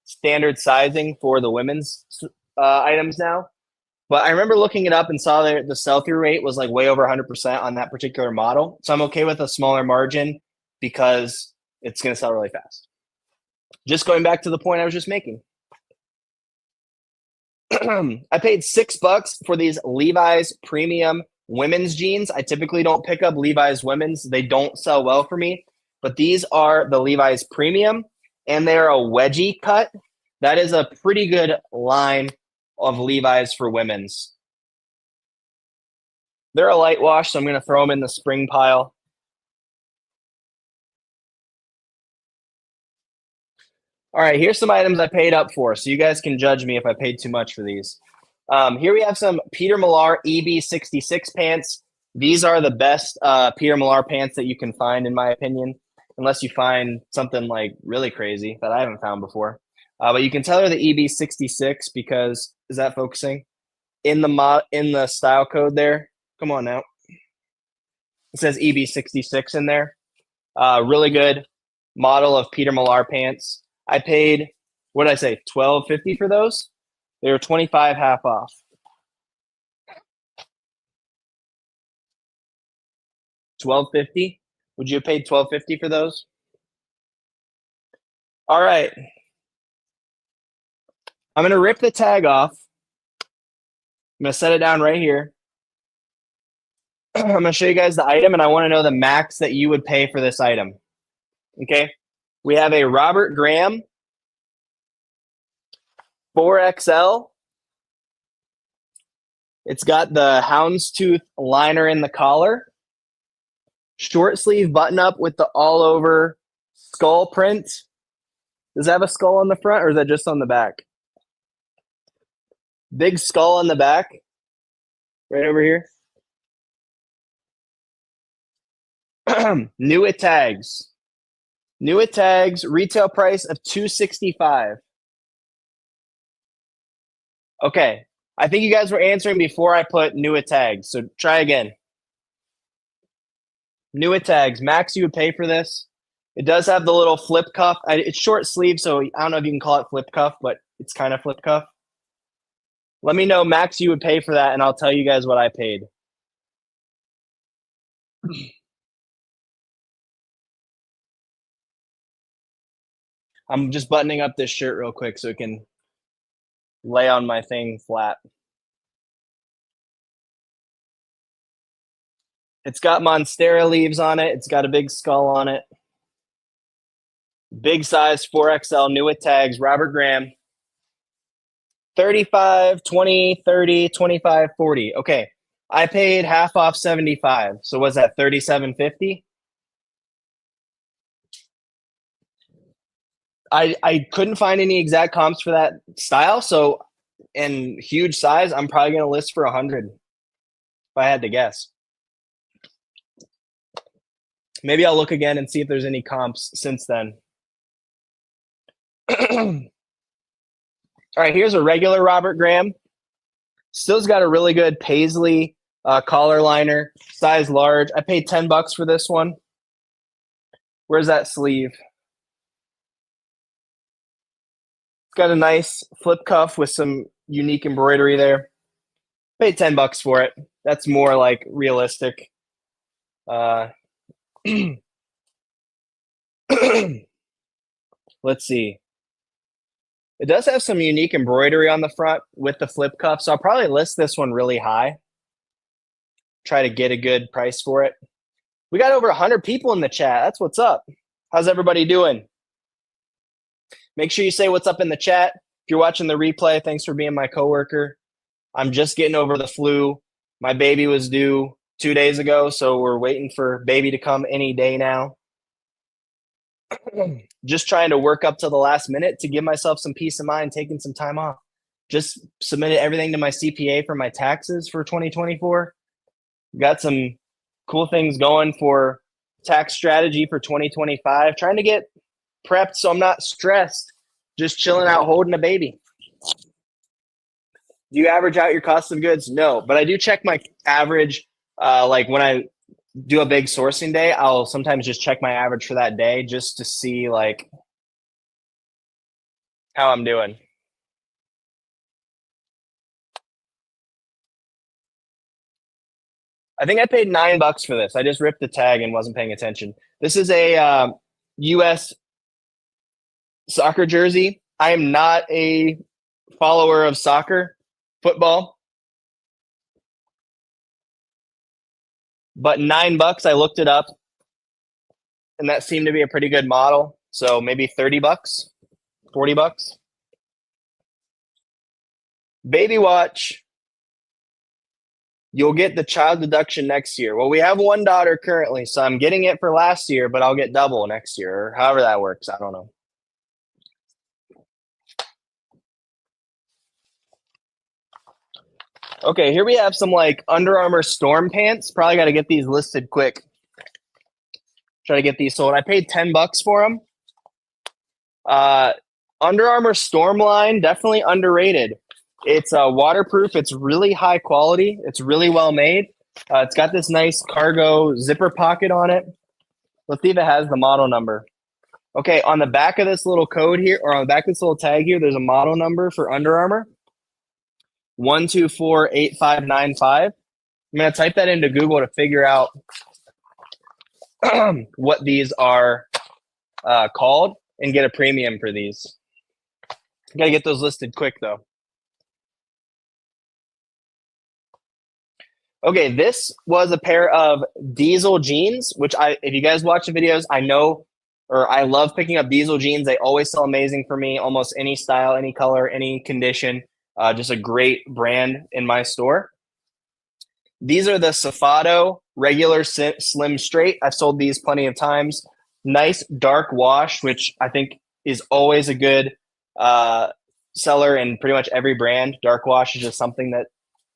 standard sizing for the women's items now. But I remember looking it up and saw that the sell-through rate was like way over 100% on that particular model. So I'm okay with a smaller margin because it's going to sell really fast. Just going back to the point I was just making. I paid $6 for these Levi's premium women's jeans. I typically don't pick up Levi's women's. They don't sell well for me. But these are the Levi's premium, and they're a wedgie cut. That is a pretty good line of Levi's for women's. They're a light wash, so I'm going to throw them in the spring pile. All right, here's some items I paid up for, so you guys can judge me if I paid too much for these. Here we have some Peter Millar EB66 pants. These are the best Peter Millar pants that you can find, in my opinion, unless you find something like really crazy that I haven't found before. But you can tell they're the EB66 because, is that focusing? In the style code there. Come on now. It says EB66 in there. Really good model of Peter Millar pants. I paid, what did I say, $12.50 for those? They were 25 half off. $12.50? Would you have paid $12.50 for those? All right. I'm going to rip the tag off. I'm going to set it down right here. I'm going to show you guys the item, and I want to know the max that you would pay for this item. Okay? We have a Robert Graham 4XL. It's got the houndstooth liner in the collar. Short sleeve button up with the all over skull print. Does that have a skull on the front or is that just on the back? Big skull on the back. Right over here. New it tags. New it tags, retail price of $265. Okay. I think you guys were answering before I put new it tags. So try again. New it tags. Max, you would pay for this. It does have the little flip cuff. It's short sleeve, so I don't know if you can call it flip cuff, but it's kind of flip cuff. Let me know, Max, you would pay for that, and I'll tell you guys what I paid. I'm just buttoning up this shirt real quick so it can lay on my thing flat. It's got Monstera leaves on it. It's got a big skull on it. Big size, 4XL, new it tags, Robert Graham. 35, 20, 30, 25, 40. Okay. I paid half off 75. So what's that, 37.50? I couldn't find any exact comps for that style. So, and huge size, I'm probably going to list for 100 if I had to guess. Maybe I'll look again and see if there's any comps since then. All right, here's a regular Robert Graham. Still's got a really good paisley collar liner, size large. I paid $10 for this one. Where's that sleeve? It's got a nice flip cuff with some unique embroidery there. Paid $10 for it. That's more like realistic. Let's see. It does have some unique embroidery on the front with the flip cuff, so I'll probably list this one really high. Try to get a good price for it. We got over 100 people in the chat. That's what's up. How's everybody doing? Make sure you say what's up in the chat. If you're watching the replay, thanks for being my coworker. I'm just getting over the flu. My baby was due 2 days ago, so we're waiting for baby to come any day now. Just trying to work up to the last minute to give myself some peace of mind, taking some time off. Just submitted everything to my CPA for my taxes for 2024. Got some cool things going for tax strategy for 2025. Trying to get prepped so I'm not stressed. Just chilling out, holding a baby. Do you average out your cost of goods? No, but I do check my average. Like when I do a big sourcing day, I'll sometimes just check my average for that day just to see like how I'm doing. I think I paid $9 for this. I just ripped the tag and wasn't paying attention. This is a U.S. soccer jersey. I am not a follower of soccer, football. But $9, I looked it up, and that seemed to be a pretty good model. So maybe $30, $40. Baby watch. You'll get the child deduction next year. Well, we have one daughter currently, so I'm getting it for last year, but I'll get double next year, or however that works. I don't know. Okay, here we have some like Under Armour Storm pants. Probably got to get these listed quick. Try to get these sold. I paid $10 for them. Under Armour Storm line, definitely underrated. It's waterproof. It's really high quality. It's really well made. It's got this nice cargo zipper pocket on it. Let's see if it has the model number. Okay, on the back of this little code here, or on the back of this little tag here, there's a model number for Under Armour. 1248595. I'm going to type that into Google to figure out what these are called and get a premium for these. Got to get those listed quick, though. Okay, this was a pair of Diesel jeans, which if you guys watch the videos, I know, or I love picking up Diesel jeans. They always sell amazing for me, almost any style, any color, any condition. Just a great brand in my store. These are the Safado regular slim straight. I've sold these plenty of times. Nice dark wash, which I think is always a good seller in pretty much every brand. Dark wash is just something that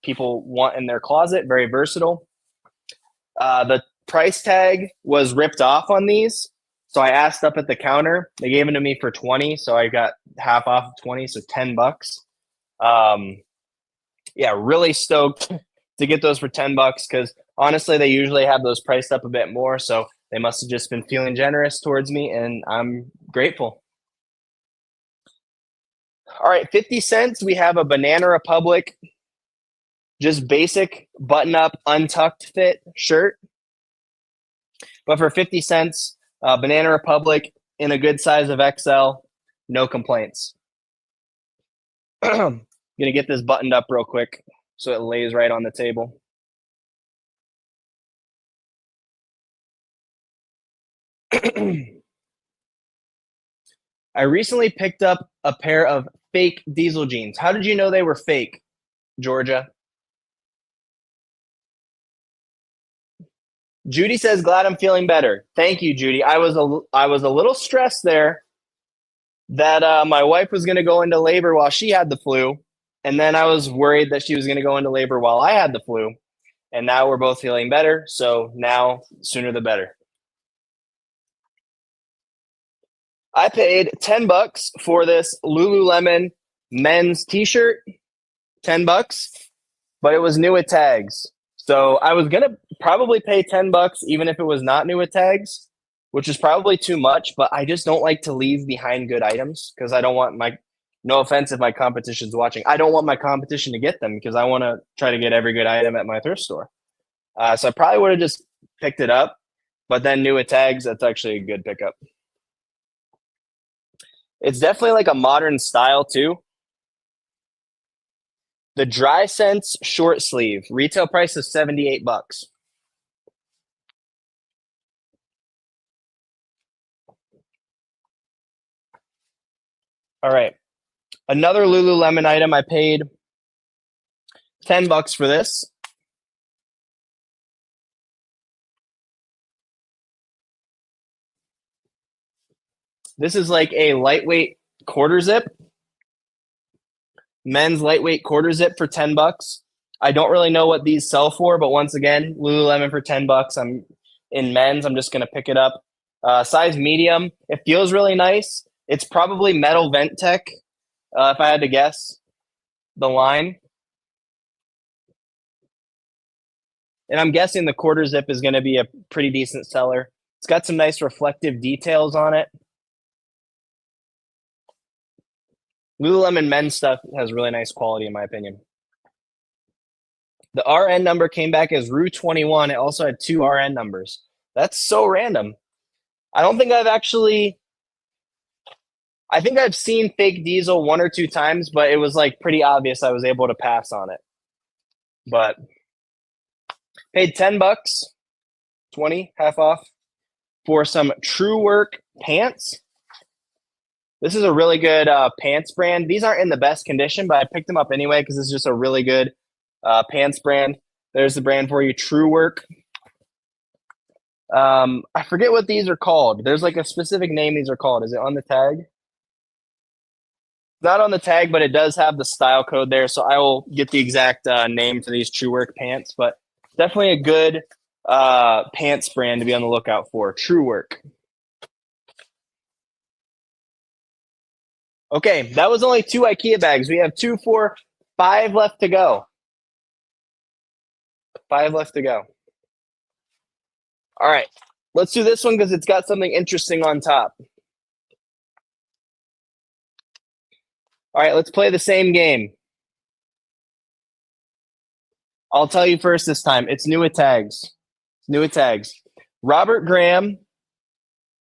people want in their closet. Very versatile. The price tag was ripped off on these. So I asked up at the counter. They gave them to me for 20. So I got half off of 20. So $10. Yeah, really stoked to get those for $10 because honestly, they usually have those priced up a bit more. So they must have just been feeling generous towards me, and I'm grateful. All right, 50 cents. We have a Banana Republic, just basic button up, untucked fit shirt. But for 50 cents, Banana Republic in a good size of XL, no complaints. I'm going to get this buttoned up real quick so it lays right on the table. I recently picked up a pair of fake Diesel jeans. How did you know they were fake, Georgia? Judy says, glad I'm feeling better. Thank you, Judy. I was a little stressed there that my wife was going to go into labor while she had the flu. And then I was worried that she was going to go into labor while I had the flu. And now we're both feeling better. So now, sooner the better. I paid $10 for this Lululemon men's t-shirt, $10, but it was new with tags. So I was going to probably pay $10 even if it was not new with tags, which is probably too much, but I just don't like to leave behind good items because I don't want no offense if my competition's watching, I don't want my competition to get them because I want to try to get every good item at my thrift store. So I probably would have just picked it up, but then new with tags, that's actually a good pickup. It's definitely like a modern style too. The Dry Sense short sleeve, retail price is $78. All right. Another Lululemon item. I paid $10 for this. This is like a lightweight quarter zip. Men's lightweight quarter zip for $10. I don't really know what these sell for, but once again, Lululemon for $10. I'm in men's. I'm just going to pick it up. Size medium. It feels really nice. It's probably Metal Vent Tech, if I had to guess the line. And I'm guessing the quarter zip is going to be a pretty decent seller. It's got some nice reflective details on it. Lululemon men's stuff has really nice quality, in my opinion. The RN number came back as Rue21. It also had 2 RN numbers. That's so random. I don't think I think I've seen fake Diesel 1 or 2 times, but it was like pretty obvious I was able to pass on it. But paid $10, 20, half off, for some True Work pants. This is a really good pants brand. These aren't in the best condition, but I picked them up anyway because it's just a really good pants brand. There's the brand for you, True Work. I forget what these are called. There's like a specific name these are called. Is it on the tag? Not on the tag, but it does have the style code there. So I will get the exact name for these True Work pants, but definitely a good pants brand to be on the lookout for, True Work. Okay, that was only 2 IKEA bags. We have 2, 4, 5 left to go. 5 left to go. All right, let's do this one because it's got something interesting on top. All right, let's play the same game. I'll tell you first this time. It's new with tags. It's new with tags. Robert Graham.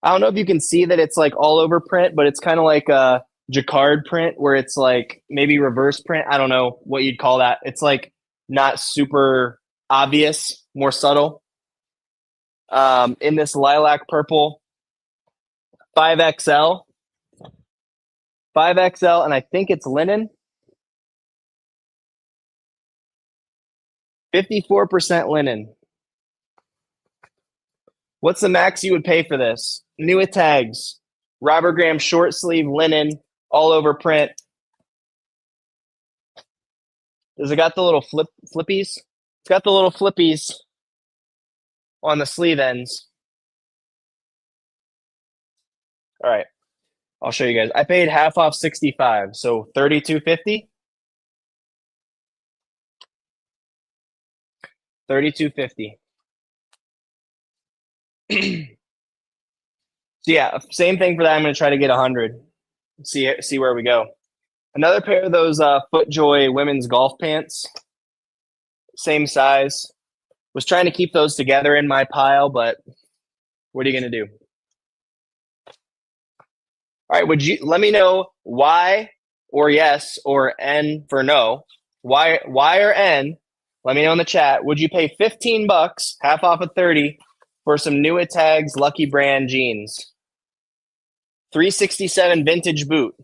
I don't know if you can see that it's like all over print, but it's kind of like a jacquard print where it's like maybe reverse print. I don't know what you'd call that. It's like not super obvious, more subtle. In this lilac purple 5XL. 5XL, and I think it's linen. 54% linen. What's the max you would pay for this? New at tags. Robert Graham short sleeve linen, all over print. Does it got the little flippies? It's got the little flippies on the sleeve ends. All right. I'll show you guys. I paid half off 65, so 32.50. 32.50. So yeah, same thing for that. I'm going to try to get 100. See where we go. Another pair of those FootJoy women's golf pants. Same size. Was trying to keep those together in my pile, but what are you going to do? All right, would you let me know Y or yes or N for no? Y or N? Let me know in the chat. Would you pay $15, half off of 30, for some new at tags Lucky Brand jeans? 367 vintage boot.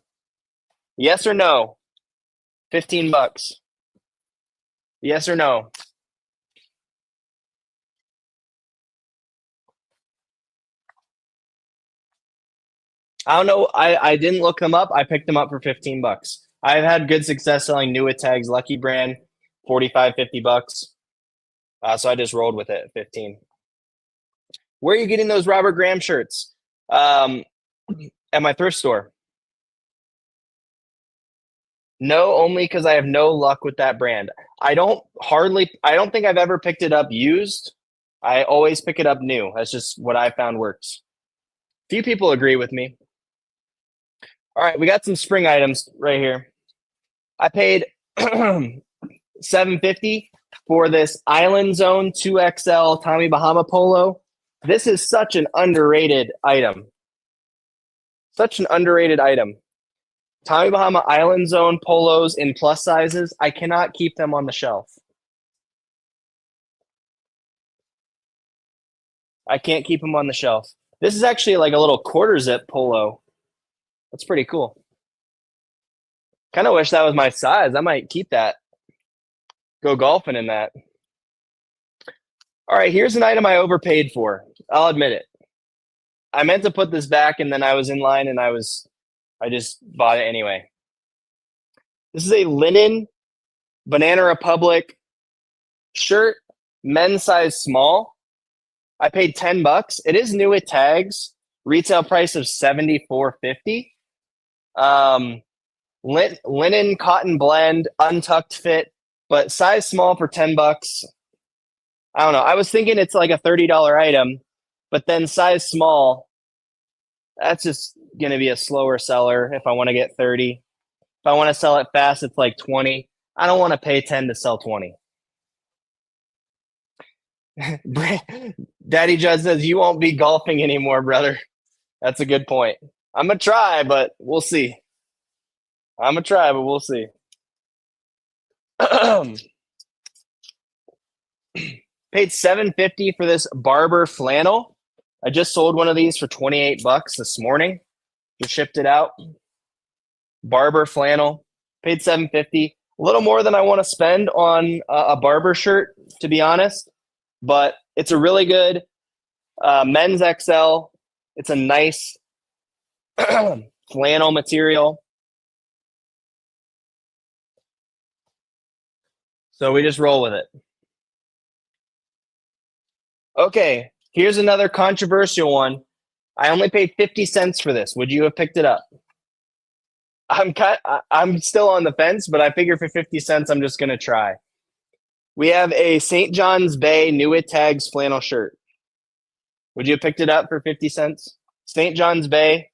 Yes or no? $15. Yes or no? I don't know. I didn't look them up. I picked them up for $15. I've had good success selling new at tags Lucky Brand, 45, $50. So I just rolled with it at 15. Where are you getting those Robert Graham shirts? At my thrift store. No, only because I have no luck with that brand. I don't think I've ever picked it up used. I always pick it up new. That's just what I found works. Few people agree with me. All right, we got some spring items right here. I paid $7.50 for this Island Zone 2XL Tommy Bahama polo. This is such an underrated item. Such an underrated item. Tommy Bahama Island Zone polos in plus sizes. I cannot keep them on the shelf. I can't keep them on the shelf. This is actually like a little quarter zip polo. That's pretty cool. Kind of wish that was my size. I might keep that. Go golfing in that. All right, here's an item I overpaid for. I'll admit it. I meant to put this back, and then I was in line, and I just bought it anyway. This is a linen Banana Republic shirt, men's size small. I paid $10. It is new at tags. Retail price of $74.50. Linen cotton blend, untucked fit, but size small for $10. I don't know. I was thinking it's like a $30 item, but then size small, that's just going to be a slower seller if I want to get 30. If I want to sell it fast, it's like 20. I don't want to pay 10 to sell 20. Daddy Judd says, you won't be golfing anymore, brother. That's a good point. I'm going to try, but we'll see. Paid $7.50 for this Barber flannel. I just sold one of these for $28 this morning. Just shipped it out. Barber flannel. Paid $7.50. A little more than I want to spend on a Barber shirt, to be honest. But it's a really good men's XL. It's a nice flannel material. So we just roll with it. Okay, here's another controversial one. I only paid 50 cents for this. Would you have picked it up? I'm still on the fence, but I figure for 50 cents, I'm just going to try. We have a St. John's Bay New It Tags flannel shirt. Would you have picked it up for 50 cents? St. John's Bay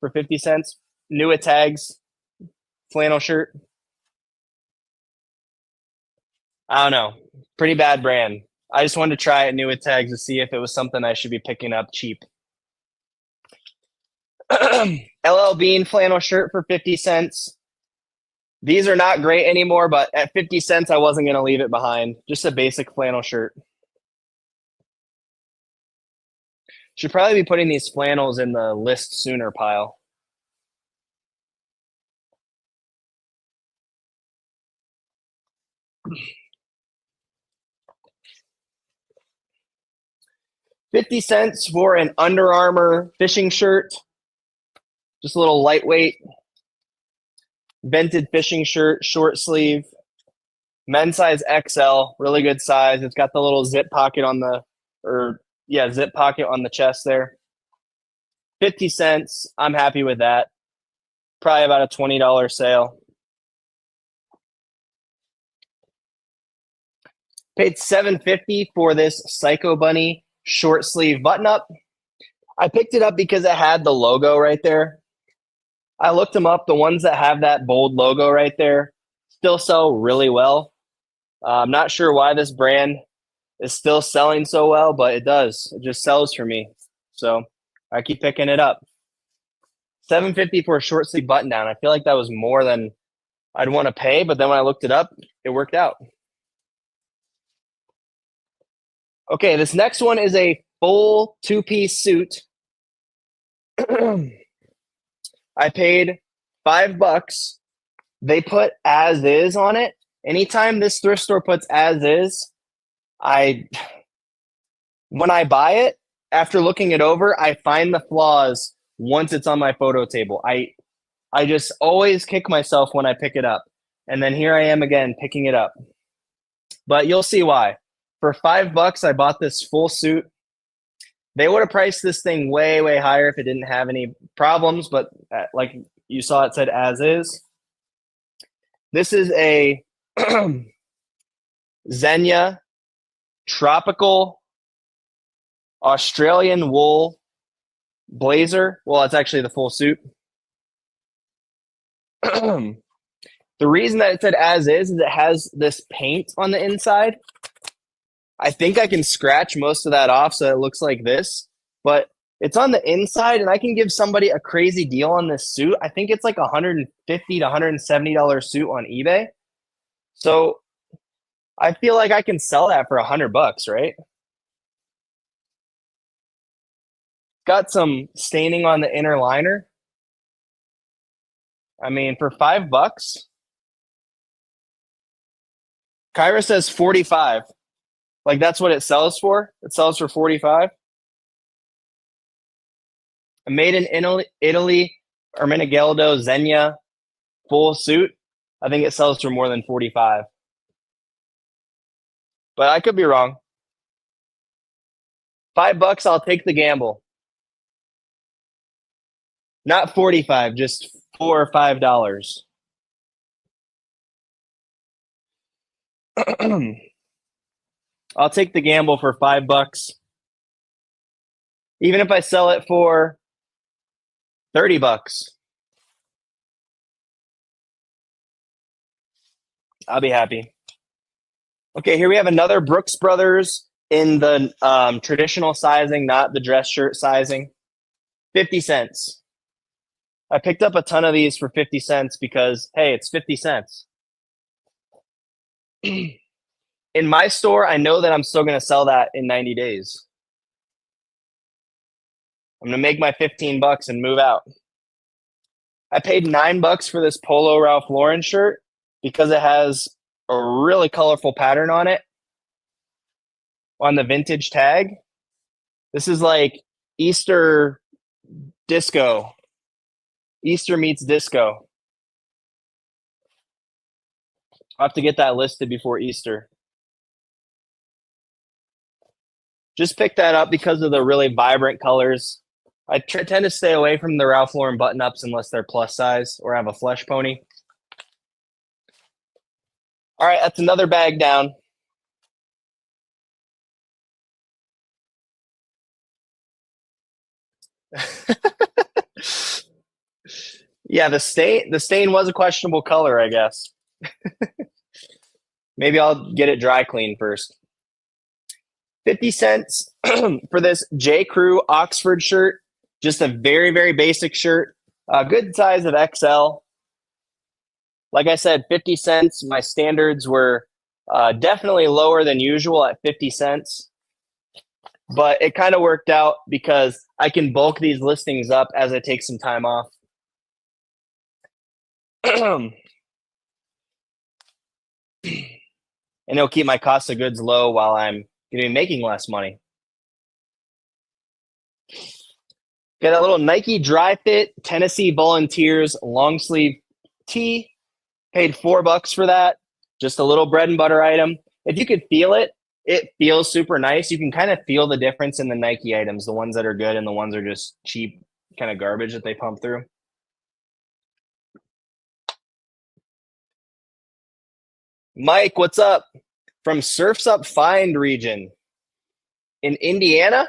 for 50 cents. New It Tags flannel shirt. I don't know. Pretty bad brand. I just wanted to try it New It Tags to see if it was something I should be picking up cheap. LL Bean flannel shirt for 50 cents. These are not great anymore, but at 50 cents, I wasn't going to leave it behind. Just a basic flannel shirt. Should probably be putting these flannels in the list sooner pile. 50 cents for an Under Armour fishing shirt. Just a little lightweight, vented fishing shirt, short sleeve, men's size XL, really good size. It's got the little zip pocket on the, zip pocket on the chest there. 50 cents. I'm happy with that. Probably about a $20 sale. Paid $7.50 for this Psycho Bunny short sleeve button up. I picked it up because it had the logo right there. I looked them up. The ones that have that bold logo right there still sell really well. I'm not sure why this brand is still selling so well, but it does. It just sells for me. So I keep picking it up. $7.50 for a short sleeve button down. I feel like that was more than I'd want to pay, but then when I looked it up, it worked out. Okay, this next one is a full two-piece suit. I paid $5. They put as is on it. Anytime this thrift store puts as is, when I buy it, after looking it over, I find the flaws once it's on my photo table. I just always kick myself when I pick it up. And then here I am again picking it up. But you'll see why. For $5, I bought this full suit. They would have priced this thing way, way higher if it didn't have any problems, but like you saw, it said as is. This is a Zegna tropical Australian wool blazer. Well, it's actually the full suit. The reason that it said as is it has this paint on the inside. I think I can scratch most of that off so it looks like this, but it's on the inside and I can give somebody a crazy deal on this suit. I think it's like $150 to $170 suit on eBay. So I feel like I can sell that for $100, right? Got some staining on the inner liner. I mean, for $5, Kyra says 45. Like that's what it sells for. It sells for 45. Made in Italy, Ermenegildo Zegna full suit. I think it sells for more than 45. But I could be wrong. $5, I'll take the gamble. Not 45, just $4 or $5. I'll take the gamble for $5. Even if I sell it for $30, I'll be happy. Okay, here we have another Brooks Brothers in the traditional sizing, not the dress shirt sizing. 50 cents. I picked up a ton of these for 50 cents because, hey, it's 50 cents. In my store, I know that I'm still going to sell that in 90 days. I'm going to make my $15 and move out. I paid $9 for this Polo Ralph Lauren shirt because it has a really colorful pattern on it on the vintage tag. This is like Easter disco. Easter meets disco. I'll have to get that listed before Easter. Just pick that up because of the really vibrant colors. I tend to stay away from the Ralph Lauren button-ups unless they're plus size or have a flesh pony. All right, that's another bag down. Yeah, the stain was a questionable color, I guess. Maybe I'll get it dry clean first. 50 cents for this J. Crew Oxford shirt. Just a very, very basic shirt. A good size of XL. Like I said, 50 cents. My standards were definitely lower than usual at 50 cents. But it kind of worked out because I can bulk these listings up as I take some time off. And it'll keep my cost of goods low while I'm going to be making less money. Got a little Nike Dry Fit Tennessee Volunteers long sleeve tee. Paid $4 for that. Just a little bread and butter item. If you could feel it, it feels super nice. You can kind of feel the difference in the Nike items, the ones that are good and the ones that are just cheap kind of garbage that they pump through. Mike, what's up? From Surfs Up Find region in Indiana?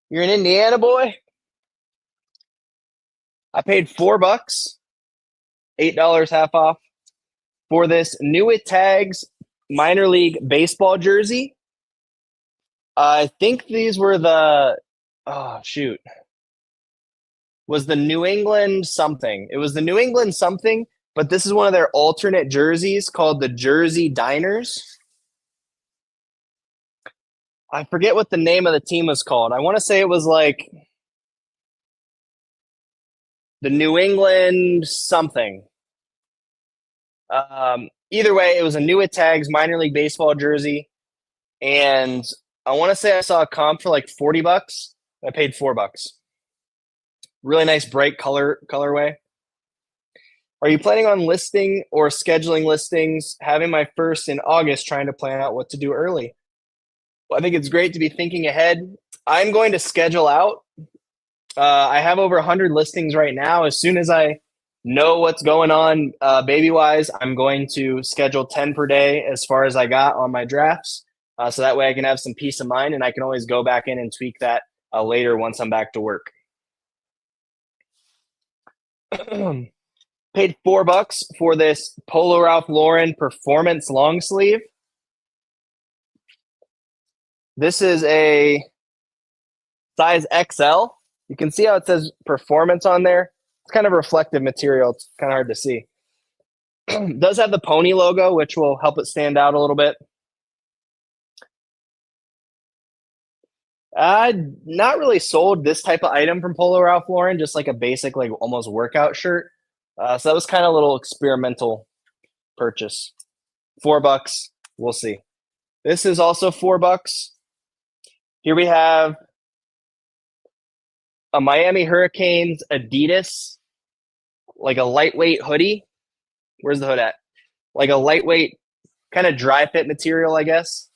You're an Indiana boy? I paid $4, $8 half off for this New It Tags minor league baseball jersey. I think these were was the New England something. It was the New England something, but this is one of their alternate jerseys called the Jersey Diners. I forget what the name of the team was called. I want to say it was like the New England something. Either way, it was a New It Tags minor league baseball jersey, and I want to say I saw a comp for like $40. I paid $4. Really nice bright colorway. Are you planning on listing or scheduling listings? Having my first in August, trying to plan out what to do early. Well, I think it's great to be thinking ahead. I'm going to schedule out. I have over 100 listings right now. As soon as I know what's going on baby-wise, I'm going to schedule 10 per day as far as I got on my drafts. So that way I can have some peace of mind, and I can always go back in and tweak that later once I'm back to work. Paid $4 for this Polo Ralph Lauren Performance long sleeve. This is a size XL. You can see how it says performance on there. It's kind of reflective material. It's kind of hard to see. It does have the pony logo, which will help it stand out a little bit. Not really sold this type of item from Polo Ralph Lauren, just like a basic, like almost workout shirt. So that was kind of a little experimental purchase. $4. We'll see. This is also $4. Here we have a Miami Hurricanes Adidas, like a lightweight hoodie. Where's the hood at? Like a lightweight kind of dry fit material, I guess.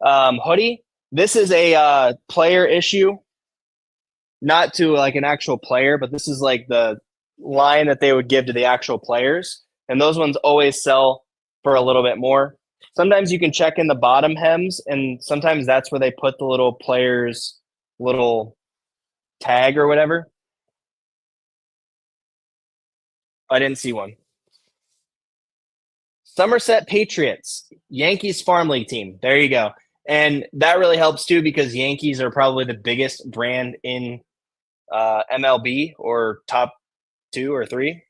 Hoodie. This is a player issue, not to like an actual player, but this is like the line that they would give to the actual players. And those ones always sell for a little bit more. Sometimes you can check in the bottom hems, and sometimes that's where they put the little players' little tag or whatever. I didn't see one. Somerset Patriots, Yankees Farm League team. There you go. And that really helps too, because Yankees are probably the biggest brand in MLB, or top 2 or 3.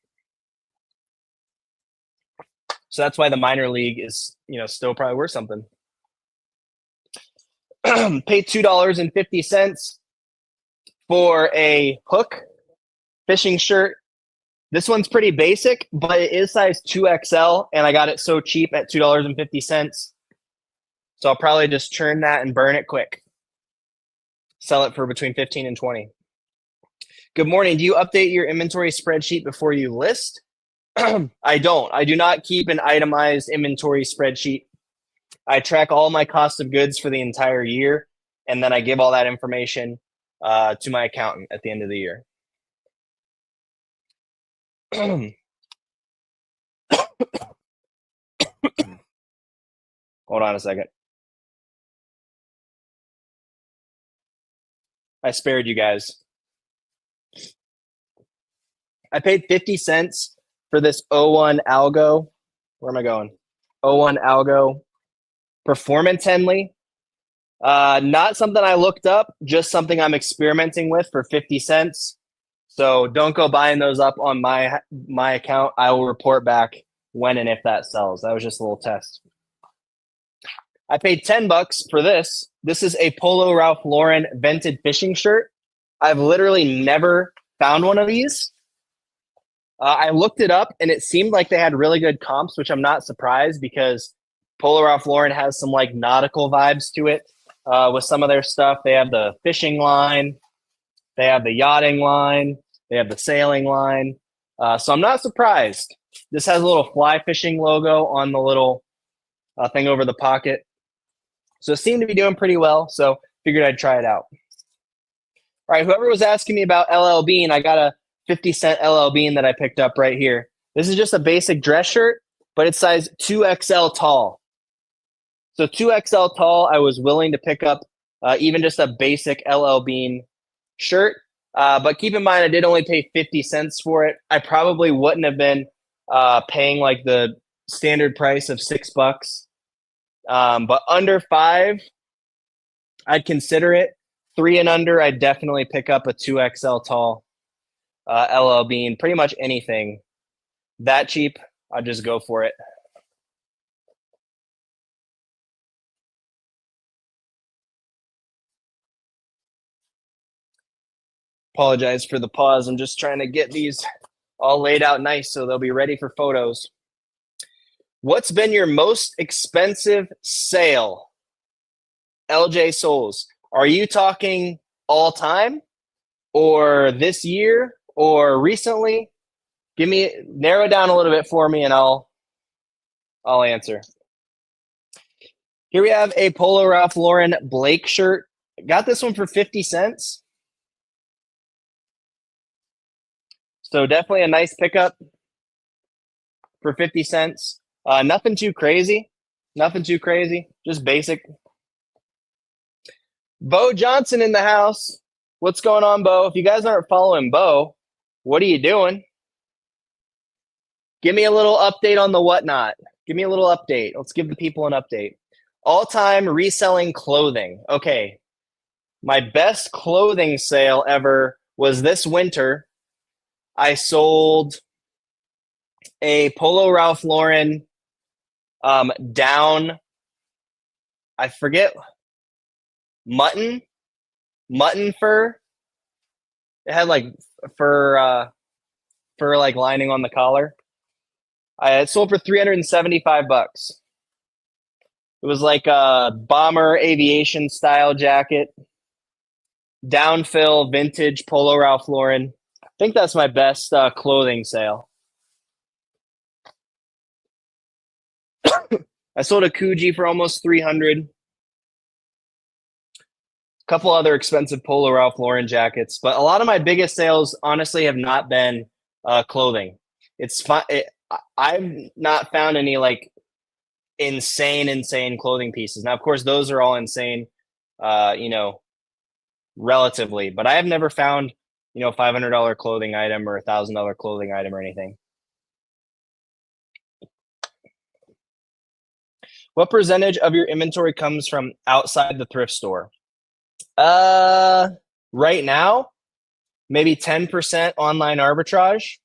So that's why the minor league is, still probably worth something. Paid $2.50 for a Hook fishing shirt. This one's pretty basic, but it is size 2XL, and I got it so cheap at $2.50. So I'll probably just churn that and burn it quick. Sell it for between 15 and 20. Good morning. Do you update your inventory spreadsheet before you list? I don't. I do not keep an itemized inventory spreadsheet. I track all my cost of goods for the entire year, and then I give all that information to my accountant at the end of the year. Hold on a second. I spared you guys. I paid 50 cents for this 01 Algo. Where am I going? 01 Algo Performance Henley. Not something I looked up, just something I'm experimenting with for 50 cents. So don't go buying those up on my account. I will report back when and if that sells. That was just a little test. I paid $10 for this. This is a Polo Ralph Lauren vented fishing shirt. I've literally never found one of these. I looked it up, and it seemed like they had really good comps, which I'm not surprised, because Polo Ralph Lauren has some like nautical vibes to it. with some of their stuff. They have the fishing line, they have the yachting line, they have the sailing line. So I'm not surprised. This has a little fly fishing logo on the little thing over the pocket. So it seemed to be doing pretty well. So figured I'd try it out. All right, whoever was asking me about LL Bean, I got a 50-cent LL Bean that I picked up right here. This is just a basic dress shirt, but it's size 2XL tall. So 2XL tall, I was willing to pick up even just a basic LL Bean shirt. But keep in mind, I did only pay 50 cents for it. I probably wouldn't have been paying like the standard price of $6. But under $5, I'd consider it. 3 and under, I'd definitely pick up a 2XL tall LL Bean. Pretty much anything that cheap, I'd just go for it. Apologize for the pause. I'm just trying to get these all laid out nice so they'll be ready for photos. What's been your most expensive sale? LJ Souls. Are you talking all time or this year or recently? Narrow it down a little bit for me and I'll answer. Here we have a Polo Ralph Lauren Blake shirt. Got this one for 50 cents. So definitely a nice pickup for 50 cents. Nothing too crazy. Nothing too crazy. Just basic. Bo Johnson in the house. What's going on, Bo? If you guys aren't following Bo, what are you doing? Give me a little update on the whatnot. Give me a little update. Let's give the people an update. All-time reselling clothing. Okay. My best clothing sale ever was this winter. I sold a Polo Ralph Lauren down, I forget, mutton fur. It had like fur like lining on the collar. I had sold for $375. It was like a bomber aviation style jacket, downfill vintage Polo Ralph Lauren. I think that's my best clothing sale. I sold a Kuji for almost $300. A couple other expensive Polo Ralph Lauren jackets, but a lot of my biggest sales honestly have not been clothing. It's fun. I've not found any like insane clothing pieces. Now, of course, those are all insane, relatively, but I have never found, $500 clothing item or $1,000 clothing item or anything. What percentage of your inventory comes from outside the thrift store? Right now, maybe 10% online arbitrage.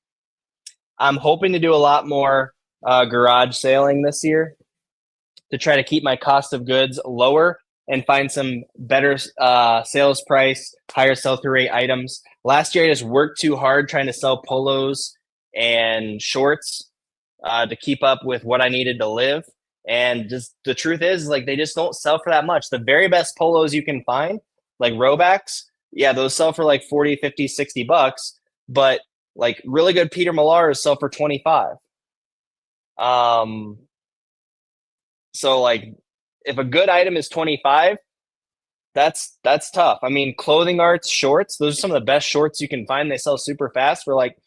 I'm hoping to do a lot more garage sailing this year to try to keep my cost of goods lower and find some better sales price, higher sell-through rate items. Last year, I just worked too hard trying to sell polos and shorts to keep up with what I needed to live. And just the truth is, like, they just don't sell for that much. The very best polos you can find, like Robacks, yeah, those sell for like 40, 50, 60 bucks. But like really good Peter Millar's sell for 25. So like if a good item is 25, that's tough. I mean, Clothing Arts shorts, those are some of the best shorts you can find. They sell super fast for like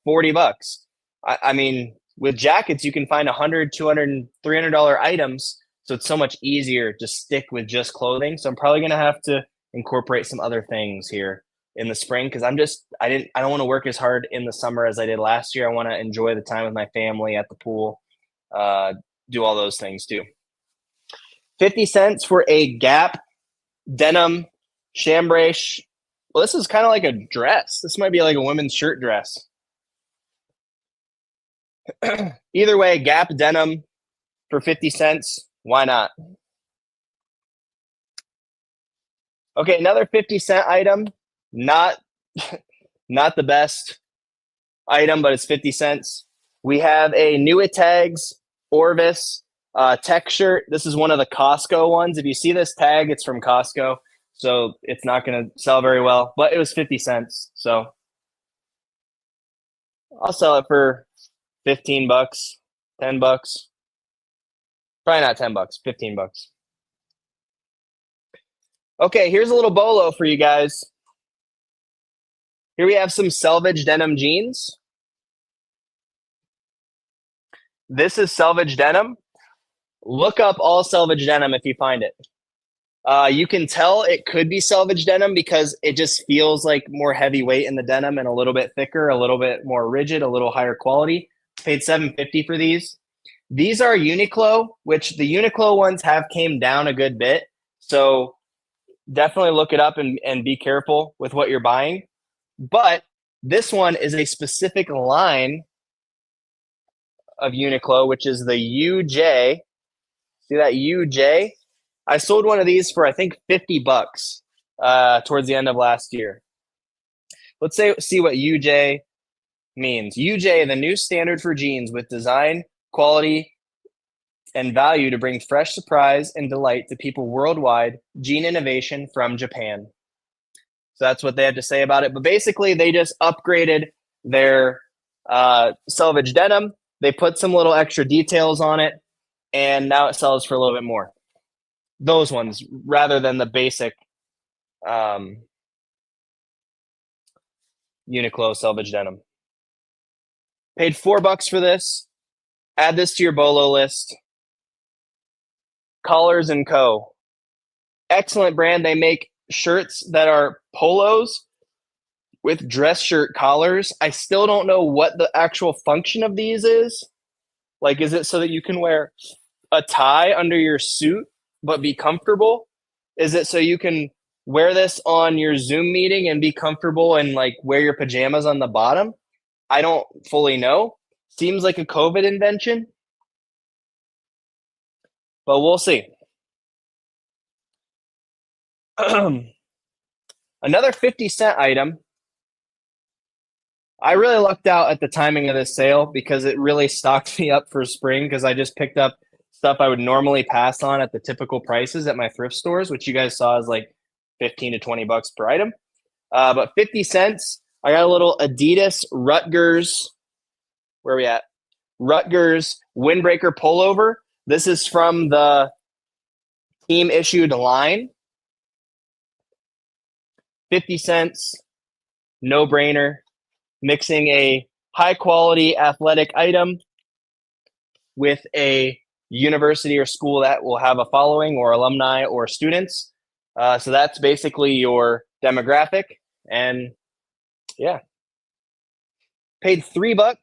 40 bucks. I mean, with jackets, you can find $100, $200, $300 items. So it's so much easier to stick with just clothing. So I'm probably going to have to incorporate some other things here in the spring because I don't want to work as hard in the summer as I did last year. I want to enjoy the time with my family at the pool, do all those things too. 50 cents for a Gap denim chambray. Well, this is kind of like a dress. This might be like a women's shirt dress. Either way, Gap denim for 50 cents. Why not? Okay, another 50-cent item. Not the best item, but it's 50 cents. We have a Nuitags Orvis Tech shirt. This is one of the Costco ones. If you see this tag, it's from Costco. So it's not going to sell very well, but it was 50 cents. So I'll sell it for 15 bucks, 10 bucks. Probably not 10 bucks, 15 bucks. Okay, here's a little bolo for you guys. Here we have some selvage denim jeans. This is selvage denim. Look up all selvage denim if you find it. You can tell it could be selvage denim because it just feels like more heavyweight in the denim and a little bit thicker, a little bit more rigid, a little higher quality. Paid $7.50 for these. These are Uniqlo, which the Uniqlo ones have came down a good bit. So definitely look it up and be careful with what you're buying. But this one is a specific line of Uniqlo, which is the UJ. See that UJ? I sold one of these for I think 50 bucks towards the end of last year. Let's see what UJ means. UJ, the new standard for jeans with design, quality, and value to bring fresh surprise and delight to people worldwide. Jean innovation from Japan. So that's what they had to say about it. But basically, they just upgraded their selvage denim. They put some little extra details on it, and now it sells for a little bit more. Those ones, rather than the basic Uniqlo selvage denim. Paid $4 for this. Add this to your bolo list. Collars & Co. Excellent brand. They make shirts that are polos with dress shirt collars. I still don't know what the actual function of these is. Like, is it so that you can wear a tie under your suit but be comfortable? Is it so you can wear this on your Zoom meeting and be comfortable and like wear your pajamas on the bottom? I don't fully know. Seems like a COVID invention, but we'll see. Another 50-cent item. I really lucked out at the timing of this sale because it really stocked me up for spring because I just picked up stuff I would normally pass on at the typical prices at my thrift stores, which you guys saw is like 15 to 20 bucks per item. But 50 cents, I got a little Adidas Rutgers, where are we at? Rutgers Windbreaker pullover. This is from the team issued line. 50 cents, no brainer. Mixing a high quality athletic item with a university or school that will have a following or alumni or students. So that's basically your demographic. And yeah, paid $3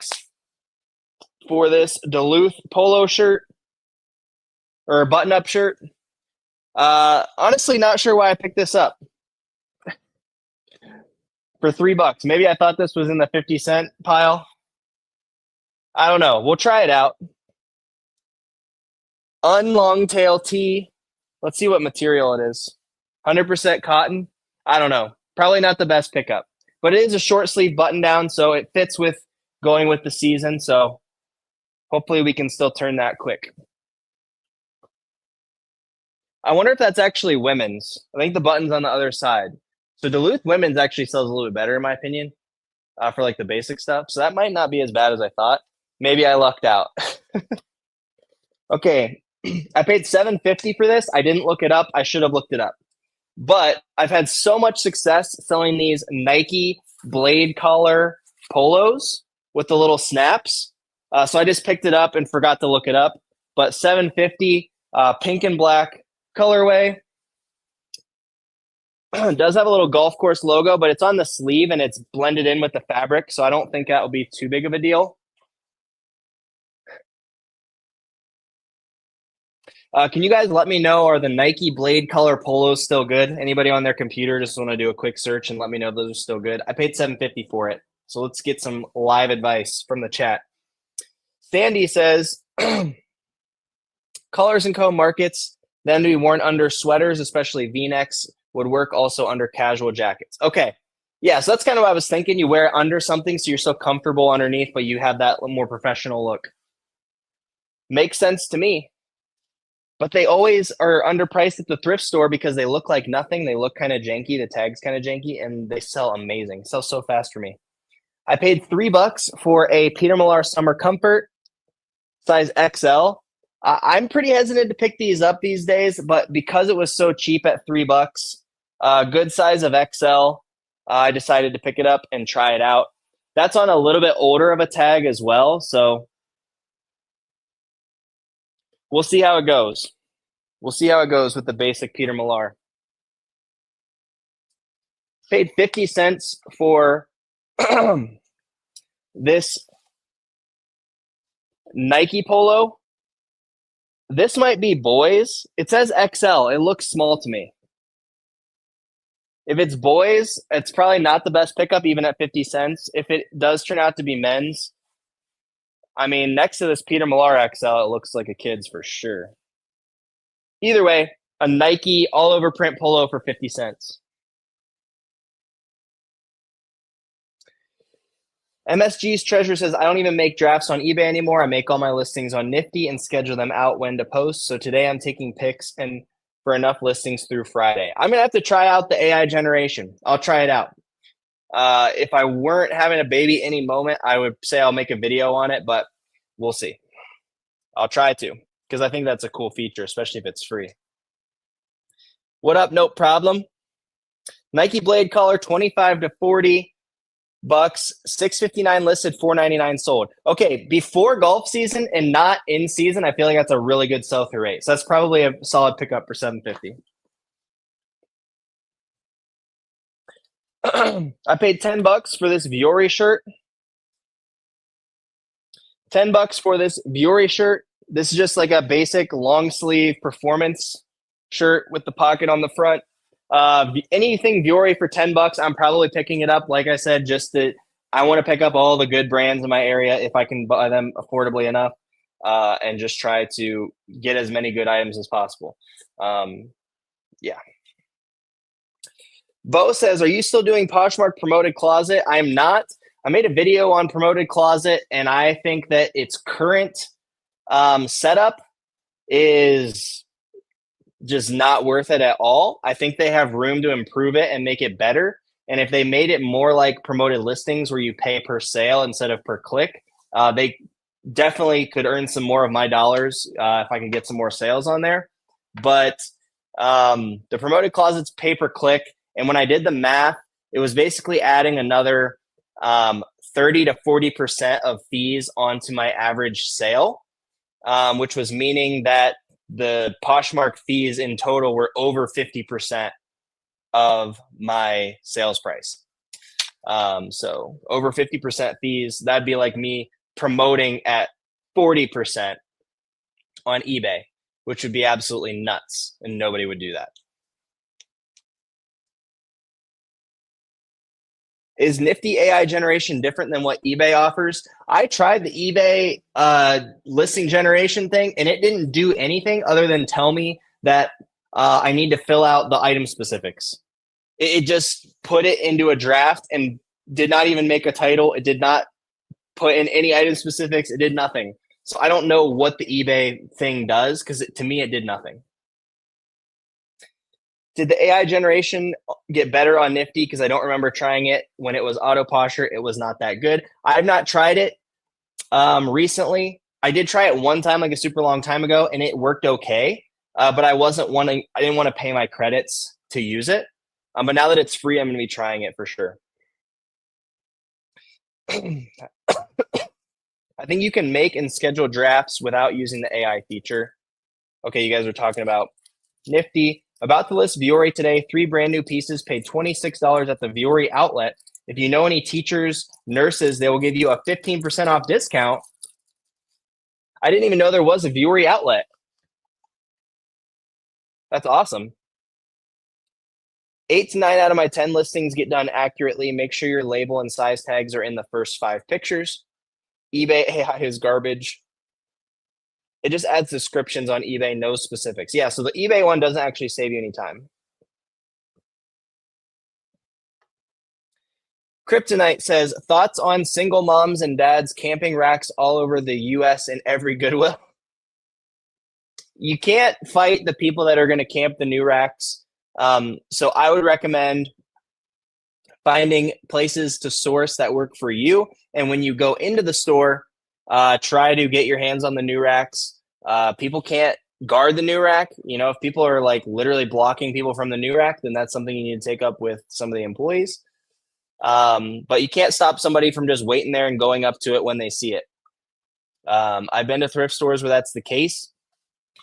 for this Duluth polo shirt or button up shirt. Honestly, not sure why I picked this up. For $3. Maybe I thought this was in the 50-cent pile. I don't know. We'll try it out. Unlongtail tee. Let's see what material it is. 100% cotton. I don't know. Probably not the best pickup. But it is a short sleeve button down, so it fits with going with the season. So hopefully we can still turn that quick. I wonder if that's actually women's. I think the button's on the other side. So Duluth women's actually sells a little bit better in my opinion for like the basic stuff. So that might not be as bad as I thought. Maybe I lucked out. Okay, I paid $7.50 for this. I didn't look it up. I should have looked it up. But I've had so much success selling these Nike blade collar polos with the little snaps. So I just picked it up and forgot to look it up. But $7.50, pink and black colorway. It does have a little golf course logo, but it's on the sleeve and it's blended in with the fabric. So I don't think that will be too big of a deal. Can you guys let me know, are the Nike blade color polos still good? Anybody on their computer just want to do a quick search and let me know if those are still good. I paid $7.50 for it. So let's get some live advice from the chat. Sandy says, Colors & Co. markets then to be worn under sweaters, especially V-necks, would work also under casual jackets. Okay. Yeah, so that's kind of what I was thinking. You wear it under something so you're so comfortable underneath, but you have that more professional look. Makes sense to me. but they always are underpriced at the thrift store because they look like nothing. They look kind of janky. The tag's kind of janky, and they sell amazing. Sell so fast for me. I paid $3 for a Peter Millar Summer Comfort size XL. I'm pretty hesitant to pick these up these days, but because it was so cheap at $3, good size of XL, I decided to pick it up and try it out. That's on a little bit older of a tag as well, so we'll see how it goes. We'll see how it goes with the basic Peter Millar. Paid 50 cents for this Nike polo. This might be boys. It says XL. It looks small to me. If it's boys, it's probably not the best pickup, even at 50 cents. If it does turn out to be men's, I mean, next to this Peter Millar XL, it looks like a kid's for sure. Either way, a Nike all-over print polo for 50 cents. MSG's Treasure says, I don't even make drafts on eBay anymore. I make all my listings on Nifty and schedule them out when to post. So today I'm taking pics and for enough listings through Friday. I'm going to have to try out the AI generation. I'll try it out. If I weren't having a baby any moment, I would say I'll make a video on it, but we'll see. I'll try to, because I think that's a cool feature, especially if it's free. What up? No problem. Nike Blade Collar, 25 to 40 bucks, 659 listed, 499 sold. Okay, before golf season and not in season, I feel like that's a really good sell-through rate. So that's probably a solid pickup for 750. I paid $10 for this Vuori shirt. $10 for this Vuori shirt. This is just like a basic long sleeve performance shirt with the pocket on the front. Anything Vuori for $10, I'm probably picking it up. Like I said, just that I want to pick up all the good brands in my area if I can buy them affordably enough, and just try to get as many good items as possible. Yeah. Bo says, are you still doing Poshmark Promoted Closet? I'm not. I made a video on Promoted Closet, and I think that its current setup is just not worth it at all. I think they have room to improve it and make it better. And if they made it more like promoted listings where you pay per sale instead of per click, they definitely could earn some more of my dollars if I can get some more sales on there. But the Promoted Closet's pay per click. And when I did the math, it was basically adding another 30 to 40% of fees onto my average sale, which was meaning that the Poshmark fees in total were over 50% of my sales price. So over 50% fees, that'd be like me promoting at 40% on eBay, which would be absolutely nuts, and nobody would do that. Is Nifty AI generation different than what eBay offers? I tried the eBay listing generation thing, and it didn't do anything other than tell me that I need to fill out the item specifics. It just put it into a draft and did not even make a title. It did not put in any item specifics. It did nothing. So I don't know what the eBay thing does, because to me, it did nothing. Did the AI generation get better on Nifty? Because I don't remember trying it when it was Auto Posture. It was not that good. I've not tried it recently. I did try it one time, like a super long time ago, and it worked okay. But I didn't want to pay my credits to use it. But now that it's free, I'm going to be trying it for sure. I think you can make and schedule drafts without using the AI feature. Okay, you guys are talking about Nifty. About to list Vuori today. 3 brand new pieces, paid $26 at the Vuori outlet. If you know any teachers, nurses, they will give you a 15% off discount. I didn't even know there was a Vuori outlet. That's awesome. 8 to 9 out of my 10 listings get done accurately. Make sure your label and size tags are in the first 5 pictures. eBay AI is garbage. It just adds descriptions on eBay, no specifics. Yeah, so the eBay one doesn't actually save you any time. Kryptonite says, thoughts on single moms and dads camping racks all over the U.S. in every Goodwill? you can't fight the people that are going to camp the new racks. So I would recommend finding places to source that work for you. And when you go into the store, try to get your hands on the new racks. People can't guard the new rack. You know, if people are like literally blocking people from the new rack, then that's something you need to take up with some of the employees. But you can't stop somebody from just waiting there and going up to it when they see it. I've been to thrift stores where that's the case.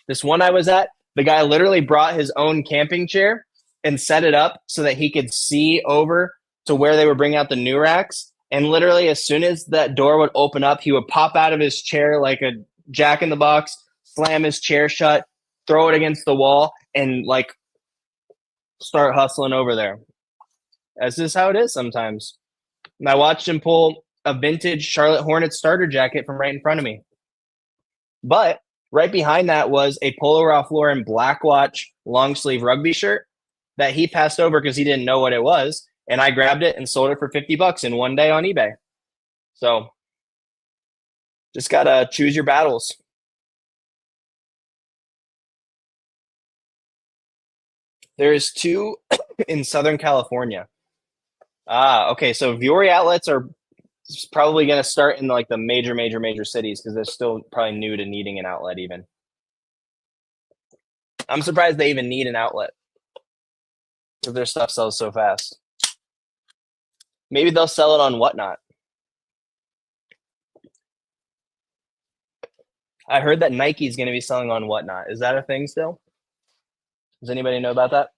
This one I was at, the guy literally brought his own camping chair and set it up so that he could see over to where they were bringing out the new racks. And literally, as soon as that door would open up, he would pop out of his chair like a jack in the box, slam his chair shut, throw it against the wall, and like start hustling over there. That's just how it is sometimes. And I watched him pull a vintage Charlotte Hornets starter jacket from right in front of me. But right behind that was a Polo Ralph Lauren Black Watch long sleeve rugby shirt that he passed over because he didn't know what it was. And I grabbed it and sold it for $50 in one day on eBay. So just got to choose your battles. There's two in Southern California. Okay. So Vuori outlets are probably going to start in like the major cities because they're still probably new to needing an outlet even. I'm surprised they even need an outlet if their stuff sells so fast. Maybe they'll sell it on Whatnot. I heard that Nike's going to be selling on Whatnot. Is that a thing still? Does anybody know about that?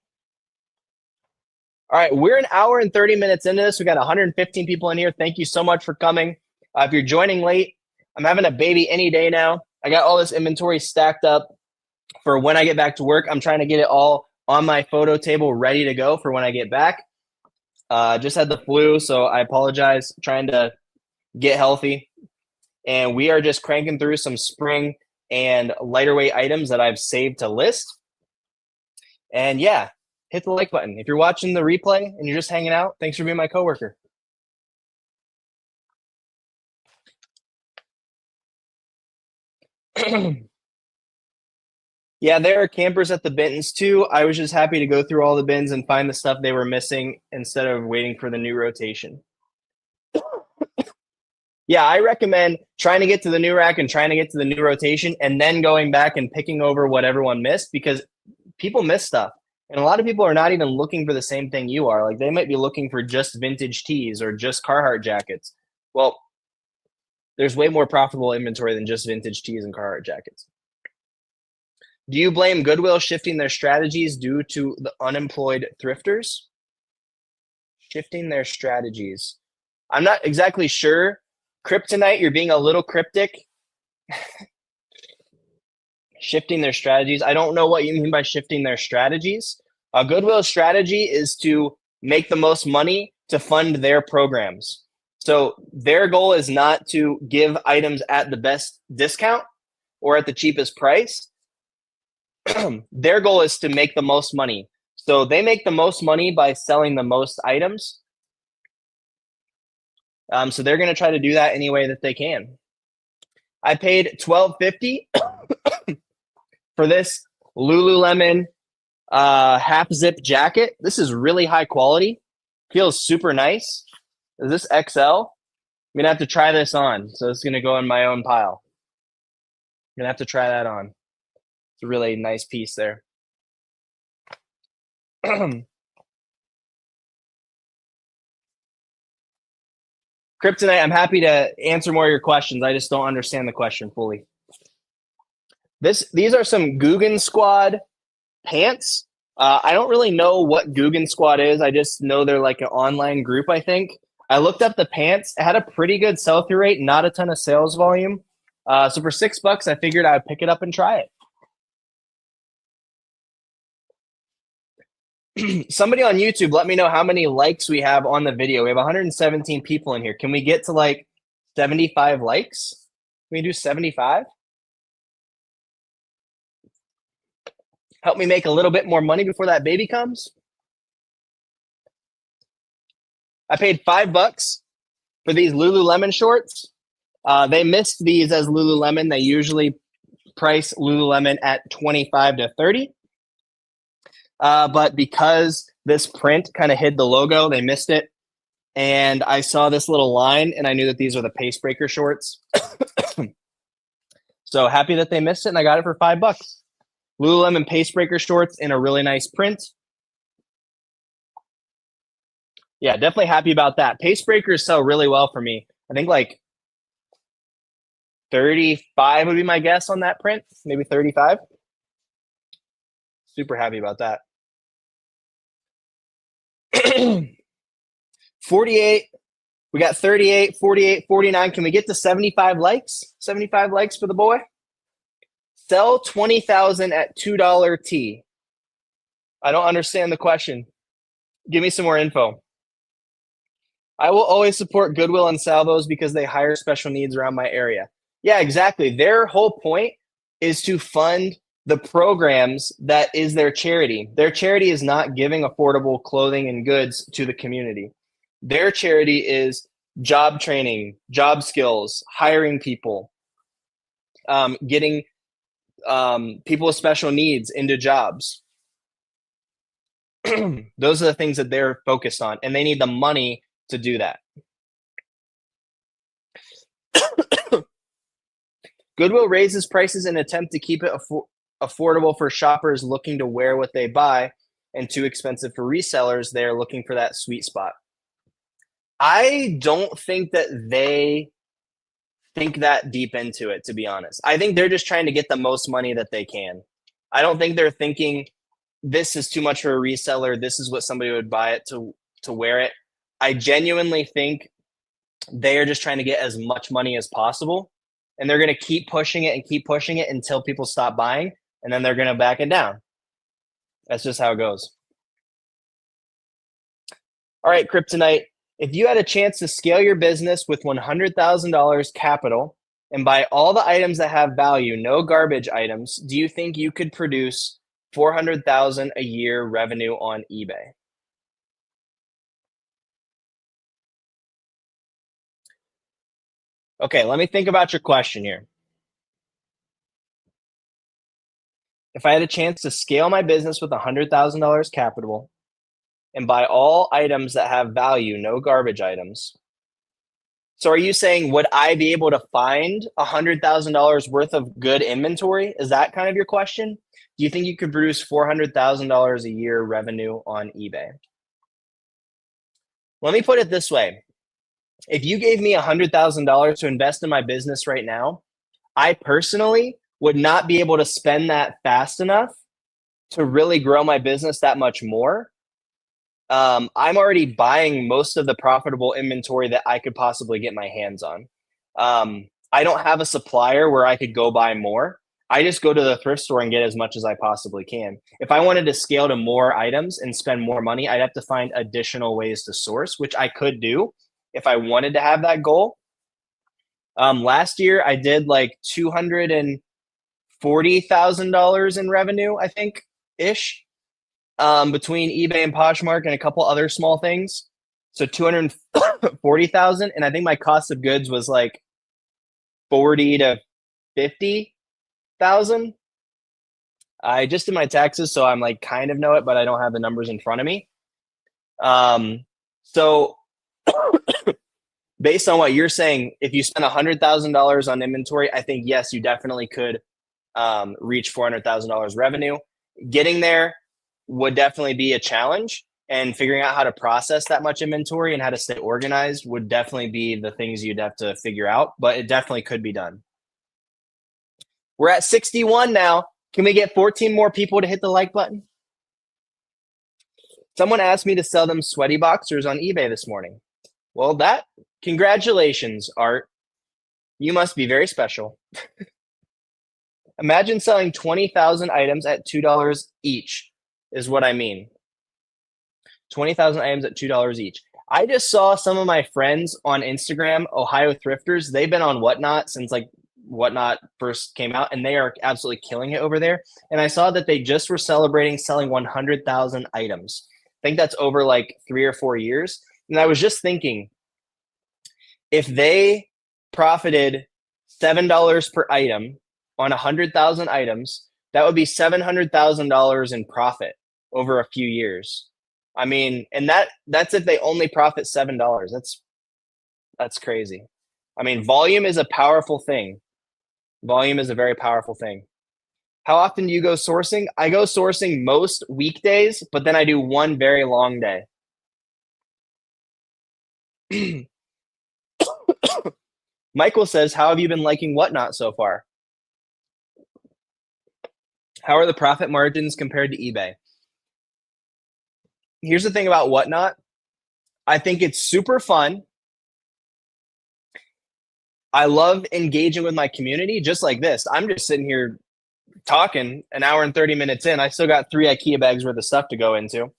All right, we're an hour and 30 minutes into this. We got 115 people in here. Thank you so much for coming. If you're joining late, I'm having a baby any day now. I got all this inventory stacked up for when I get back to work. I'm trying to get it all on my photo table ready to go for when I get back. Just had the flu, so I apologize. Trying to get healthy. And we are just cranking through some spring and lighter weight items that I've saved to list. And yeah, hit the like button. If you're watching the replay and you're just hanging out, thanks for being my coworker. Yeah, there are campers at the bins too. I was just happy to go through all the bins and find the stuff they were missing instead of waiting for the new rotation. Yeah, I recommend trying to get to the new rack and trying to get to the new rotation and then going back and picking over what everyone missed because people miss stuff. And a lot of people are not even looking for the same thing you are. Like they might be looking for just vintage tees or just Carhartt jackets. Well, there's way more profitable inventory than just vintage tees and Carhartt jackets. Do you blame Goodwill shifting their strategies due to the unemployed thrifters? Shifting their strategies. I'm not exactly sure. Kryptonite, you're being a little cryptic. Shifting their strategies. I don't know what you mean by shifting their strategies. Goodwill's strategy is to make the most money to fund their programs. So their goal is not to give items at the best discount or at the cheapest price. Their goal is to make the most money. So they make the most money by selling the most items. So they're going to try to do that any way that they can. I paid $12.50 for this Lululemon half zip jacket. This is really high quality. Feels super nice. Is this XL? I'm going to have to try this on. So it's going to go in my own pile. I'm going to have to try that on. It's a really nice piece there. Kryptonite, I'm happy to answer more of your questions. I just don't understand the question fully. These are some Guggen Squad pants. I don't really know what Guggen Squad is. I just know they're like an online group, I think. I looked up the pants. It had a pretty good sell-through rate, not a ton of sales volume. So for $6, I figured I would pick it up and try it. Somebody on YouTube, let me know how many likes we have on the video. We have 117 people in here. Can we get to like 75 likes? Can we do 75? Help me make a little bit more money before that baby comes. I paid $5 for these Lululemon shorts. They missed these as Lululemon. They usually price Lululemon at 25 to 30. But because this print kind of hid the logo, they missed it. And I saw this little line and I knew that these were the Pace Breaker shorts. So happy that they missed it and I got it for $5. Lululemon Pace Breaker shorts in a really nice print. Yeah, definitely happy about that. Pace Breakers sell really well for me. I think like 35 would be my guess on that print, maybe 35. Super happy about that. 48. We got 38, 48, 49. Can we get to 75 likes? 75 likes for the boy. Sell 20,000 at $2 T. I don't understand the question. Give me some more info. I will always support Goodwill and Salvos because they hire special needs around my area. Yeah, exactly. Their whole point is to fund the programs that is their charity. Their charity is not giving affordable clothing and goods to the community. Their charity is job training, job skills, hiring people, getting people with special needs into jobs. Those are the things that they're focused on, and they need the money to do that. Goodwill raises prices in an attempt to keep it affordable for shoppers looking to wear what they buy and too expensive for resellers. They are looking for that sweet spot. I don't think that they think that deep into it, to be honest. I think they're just trying to get the most money that they can. I don't think they're thinking this is too much for a reseller. This is what somebody would buy it to wear it. I genuinely think they are just trying to get as much money as possible. And they're going to keep pushing it until people stop buying. And then they're going to back it down. That's just how it goes. All right, Kryptonite. If you had a chance to scale your business with $100,000 capital and buy all the items that have value, no garbage items, do you think you could produce $400,000 a year revenue on eBay? Okay, let me think about your question here. If I had a chance to scale my business with $100,000 capital and buy all items that have value, no garbage items. So are you saying, would I be able to find $100,000 worth of good inventory? Is that kind of your question? Do you think you could produce $400,000 a year revenue on eBay? Let me put it this way. If you gave me $100,000 to invest in my business right now, I personally would not be able to spend that fast enough to really grow my business that much more. I'm already buying most of the profitable inventory that I could possibly get my hands on. I don't have a supplier where I could go buy more. I just go to the thrift store and get as much as I possibly can. If I wanted to scale to more items and spend more money, I'd have to find additional ways to source, which I could do if I wanted to have that goal. Last year, I did like $240,000 in revenue, I think, ish. Between eBay and Poshmark and a couple other small things. So 240,000. And I think my cost of goods was like 40 to 50,000. I just did my taxes, so I'm like kind of know it, but I don't have the numbers in front of me. So based on what you're saying, if you spend $100,000 on inventory, I think, yes, you definitely could reach $400,000 revenue. Getting there would definitely be a challenge, and figuring out how to process that much inventory and how to stay organized would definitely be the things you'd have to figure out, but it definitely could be done. We're at 61 now. Can we get 14 more people to hit the like button? Someone asked me to sell them sweaty boxers on eBay this morning. Well, congratulations, Art. You must be very special. Imagine selling 20,000 items at $2 each. Is what I mean. 20,000 items at $2 each. I just saw some of my friends on Instagram, Ohio Thrifters. They've been on Whatnot since like Whatnot first came out, and they are absolutely killing it over there. And I saw that they just were celebrating selling 100,000 items. I think that's over like 3 or 4 years. And I was just thinking, if they profited $7 per item on 100,000 items, that would be $700,000 in profit over a few years. I mean, and that's if they only profit $7. That's crazy. I mean, volume is a powerful thing. Volume is a very powerful thing. How often do you go sourcing? I go sourcing most weekdays, but then I do one very long day. Michael says, how have you been liking Whatnot so far? How are the profit margins compared to eBay? Here's the thing about Whatnot. I think it's super fun. I love engaging with my community just like this. I'm just sitting here talking an hour and 30 minutes in. I still got 3 IKEA bags worth of stuff to go into.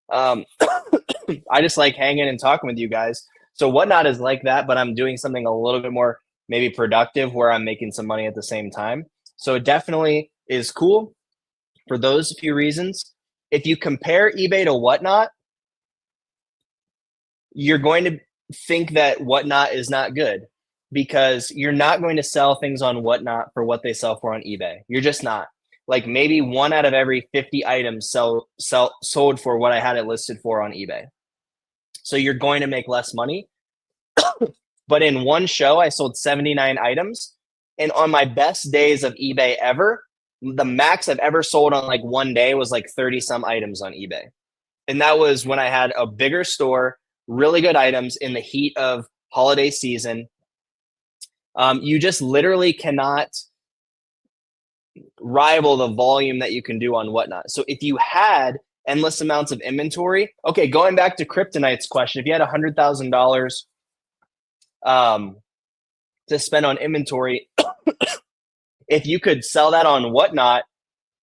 I just like hanging and talking with you guys. So Whatnot is like that, but I'm doing something a little bit more maybe productive where I'm making some money at the same time. So it definitely is cool for those few reasons. If you compare eBay to Whatnot, you're going to think that Whatnot is not good because you're not going to sell things on Whatnot for what they sell for on eBay. You're just not. Like maybe 1 out of every 50 items sold for what I had it listed for on eBay. So you're going to make less money. But in one show, I sold 79 items. And on my best days of eBay ever, the max I've ever sold on like one day was like 30 some items on eBay. And that was when I had a bigger store, really good items in the heat of holiday season. You just literally cannot rival the volume that you can do on Whatnot. So if you had endless amounts of inventory, okay, going back to Kryptonite's question, if you had $100,000 to spend on inventory, if you could sell that on Whatnot,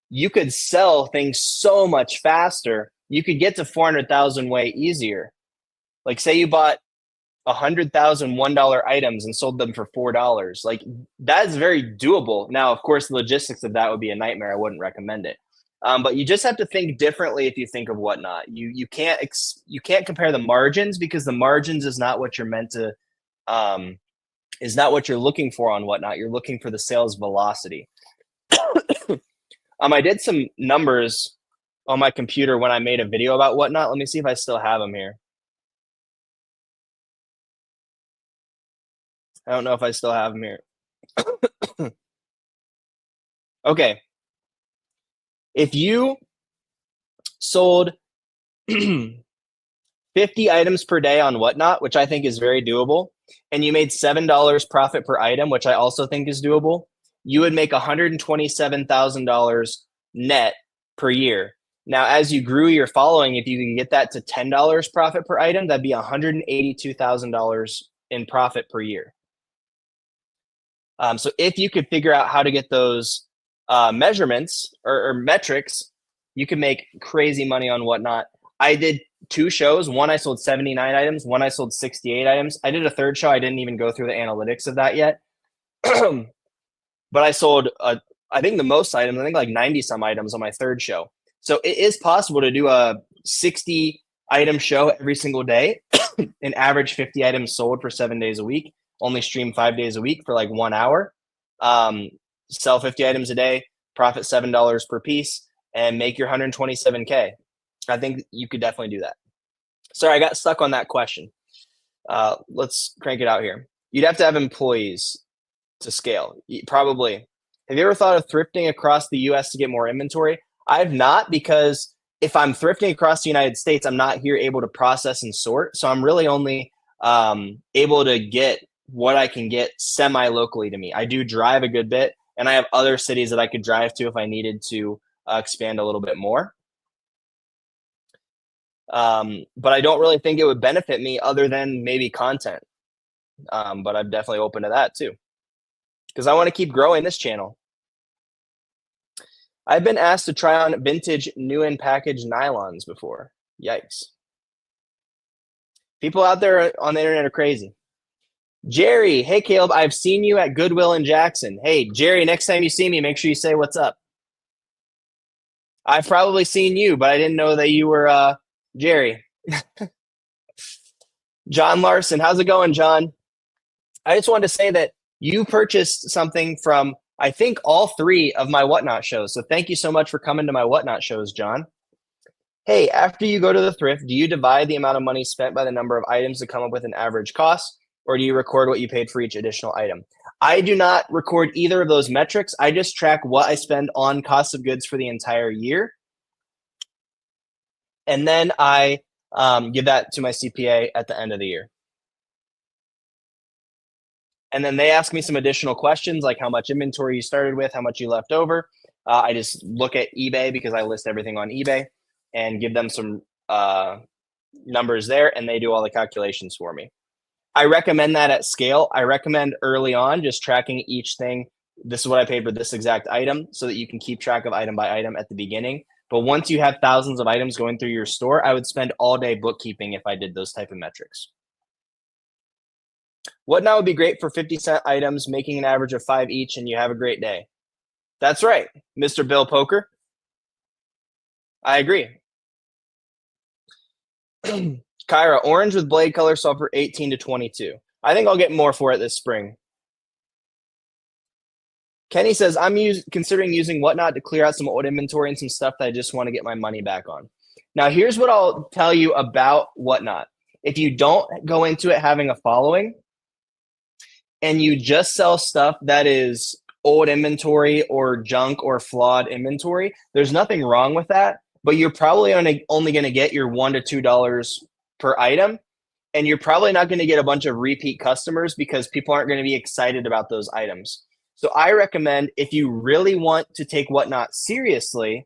you could sell things so much faster. You could get to 400,000 way easier. Like say you bought 100,000 $1 items and sold them for $4. Like that's very doable. Now, of course, the logistics of that would be a nightmare. I wouldn't recommend it. But you just have to think differently if you think of Whatnot. You can't compare the margins because the margins is not what you're meant to is not what you're looking for on Whatnot. You're looking for the sales velocity. I did some numbers on my computer when I made a video about Whatnot. Let me see if I still have them here. I don't know if I still have them here. Okay. If you sold 50 items per day on Whatnot, which I think is very doable, and you made $7 profit per item, which I also think is doable, you would make $127,000 net per year. Now, as you grew your following, if you could get that to $10 profit per item, that'd be $182,000 in profit per year. So if you could figure out how to get those measurements or metrics, you can make crazy money on Whatnot. I did 2 shows. One, I sold 79 items. One, I sold 68 items. I did a third show. I didn't even go through the analytics of that yet. But I sold, I think the most items, I think like 90 some items on my third show. So it is possible to do a 60 item show every single day, an average 50 items sold for 7 days a week, only stream 5 days a week for like 1 hour, sell 50 items a day, profit $7 per piece, and make your 127K. I think you could definitely do that. Sorry, I got stuck on that question. Let's crank it out here. You'd have to have employees to scale, probably. Have you ever thought of thrifting across the US to get more inventory? I've not, because if I'm thrifting across the United States, I'm not here able to process and sort. So I'm really only able to get what I can get semi-locally to me. I do drive a good bit, and I have other cities that I could drive to if I needed to expand a little bit more. But I don't really think it would benefit me other than maybe content. But I'm definitely open to that too, because I want to keep growing this channel. I've been asked to try on vintage new and packaged nylons before. Yikes. People out there on the internet are crazy. Jerry, hey Caleb, I've seen you at Goodwill in Jackson. Hey Jerry, next time you see me, make sure you say what's up. I've probably seen you, but I didn't know that you were Jerry. John Larson, how's it going, John? I just wanted to say that you purchased something from I think all 3 of my Whatnot shows. So thank you so much for coming to my Whatnot shows, John. Hey, after you go to the thrift, do you divide the amount of money spent by the number of items to come up with an average cost, or do you record what you paid for each additional item? I do not record either of those metrics. I just track what I spend on cost of goods for the entire year. And then I give that to my CPA at the end of the year. And then they ask me some additional questions like how much inventory you started with, how much you left over. I just look at eBay because I list everything on eBay and give them some numbers there, and they do all the calculations for me. I recommend that at scale. I recommend early on just tracking each thing. This is what I paid for this exact item so that you can keep track of item by item at the beginning. But once you have thousands of items going through your store, I would spend all day bookkeeping if I did those type of metrics. Whatnot would be great for 50-cent items, making an average of 5 each, and you have a great day. That's right, Mr. Bill Poker. I agree. Kyra, orange with blade color sold for 18 to 22. I think I'll get more for it this spring. Kenny says, I'm considering using Whatnot to clear out some old inventory and some stuff that I just want to get my money back on. Now, here's what I'll tell you about Whatnot. If you don't go into it having a following and you just sell stuff that is old inventory or junk or flawed inventory, there's nothing wrong with that, but you're probably only going to get your $1 to $2 per item, and you're probably not going to get a bunch of repeat customers because people aren't going to be excited about those items. So I recommend, if you really want to take Whatnot seriously,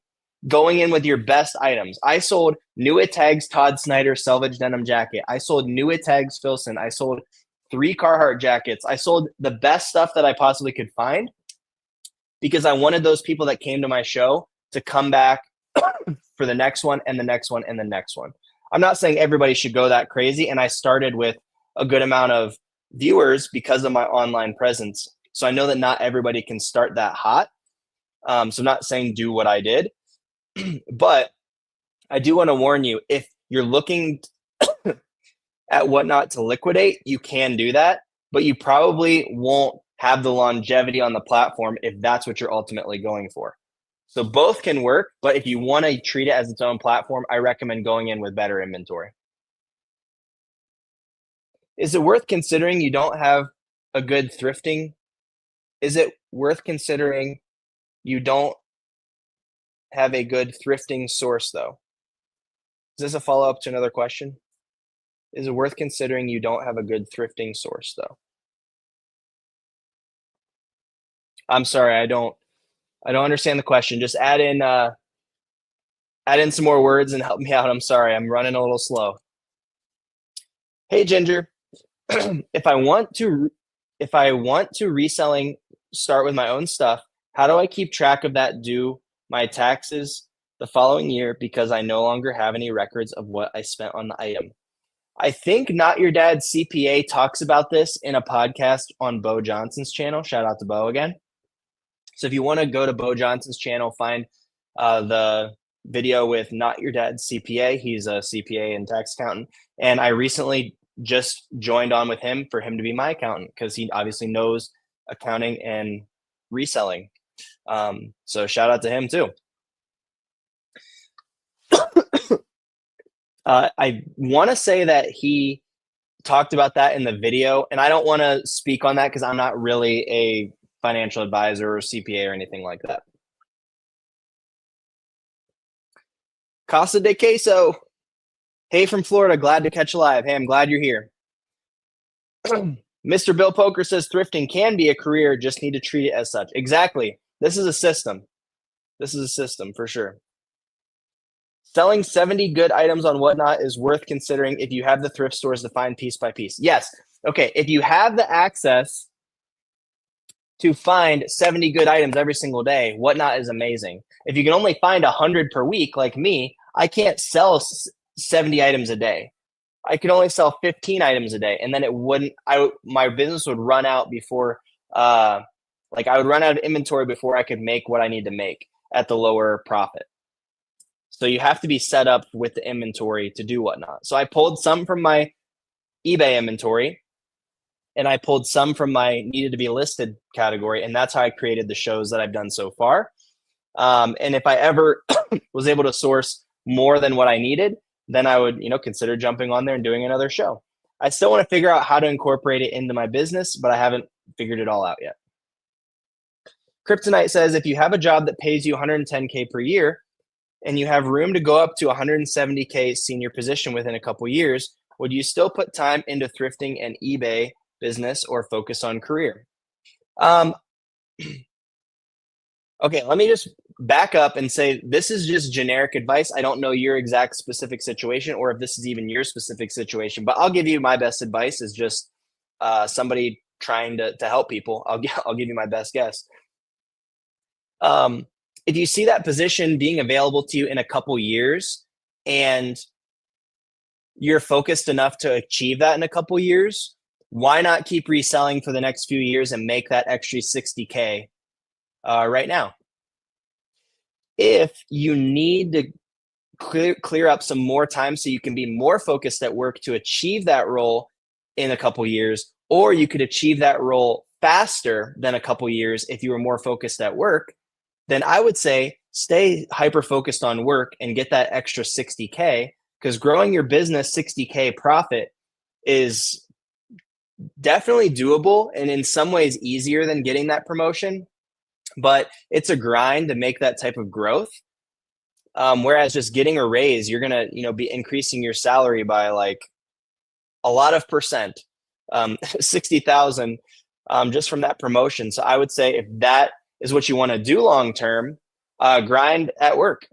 going in with your best items. I sold New Tags Todd Snyder Selvage Denim Jacket. I sold New Tags Filson. I sold 3 Carhartt jackets. I sold the best stuff that I possibly could find because I wanted those people that came to my show to come back for the next one and the next one and the next one. I'm not saying everybody should go that crazy, and I started with a good amount of viewers because of my online presence. So I know that not everybody can start that hot. So I'm not saying do what I did, but I do want to warn you, if you're looking at Whatnot to liquidate, you can do that, but you probably won't have the longevity on the platform if that's what you're ultimately going for. So both can work, but if you want to treat it as its own platform, I recommend going in with better inventory. Is it worth considering you don't have a good thrifting? Is it worth considering you don't have a good thrifting source, though? Is this a follow-up to another question? Is it worth considering you don't have a good thrifting source, though? I'm sorry, I don't understand the question. Just add in some more words and help me out. I'm sorry, I'm running a little slow. Hey, Ginger, if I want to reselling start with my own stuff, how do I keep track of that due my taxes the following year because I no longer have any records of what I spent on the item? I think Not Your Dad's CPA talks about this in a podcast on Bo Johnson's channel. Shout out to Bo again. So if you want to go to Bo Johnson's channel, find the video with Not Your Dad's CPA. He's a CPA and tax accountant. And I recently just joined on with him for him to be my accountant because he obviously knows accounting and reselling. So shout out to him too. I want to say that he talked about that in the video, and I don't want to speak on that because I'm not really a financial advisor or CPA or anything like that. Casa de Queso. Hey, from Florida, glad to catch you live. Hey, I'm glad you're here. Mr. Bill Poker says thrifting can be a career, just need to treat it as such. Exactly. This is a system. This is a system for sure. Selling 70 good items on Whatnot is worth considering if you have the thrift stores to find piece by piece. Yes. Okay. If you have the access to find 70 good items every single day, Whatnot is amazing. If you can only find 100 per week, like me, I can't sell 70 items a day. I could only sell 15 items a day, and then my business would run out before, I would run out of inventory before I could make what I need to make at the lower profit. So you have to be set up with the inventory to do Whatnot. So I pulled some from my eBay inventory, and I pulled some from my needed to be listed category, and that's how I created the shows that I've done so far. And if I ever was able to source more than what I needed, then I would, consider jumping on there and doing another show. I still want to figure out how to incorporate it into my business, but I haven't figured it all out yet. Kryptonite says, if you have a job that pays you 110K per year and you have room to go up to 170K senior position within a couple years, would you still put time into thrifting and eBay business or focus on career? Okay, let me just back up and say this is just generic advice. I don't know your exact specific situation or if this is even your specific situation, but I'll give you my best advice as just somebody trying to help people. I'll give you my best guess. If you see that position being available to you in a couple years and you're focused enough to achieve that in a couple years, why not keep reselling for the next few years and make that extra 60K right now? If you need to clear up some more time so you can be more focused at work to achieve that role in a couple years, or you could achieve that role faster than a couple years if you were more focused at work, then I would say stay hyper focused on work and get that extra 60K, because growing your business 60K profit is definitely doable and in some ways easier than getting that promotion, but it's a grind to make that type of growth. Whereas just getting a raise, you're going to, be increasing your salary by like a lot of percent, 60,000 just from that promotion. So I would say if that is what you want to do long-term, grind at work.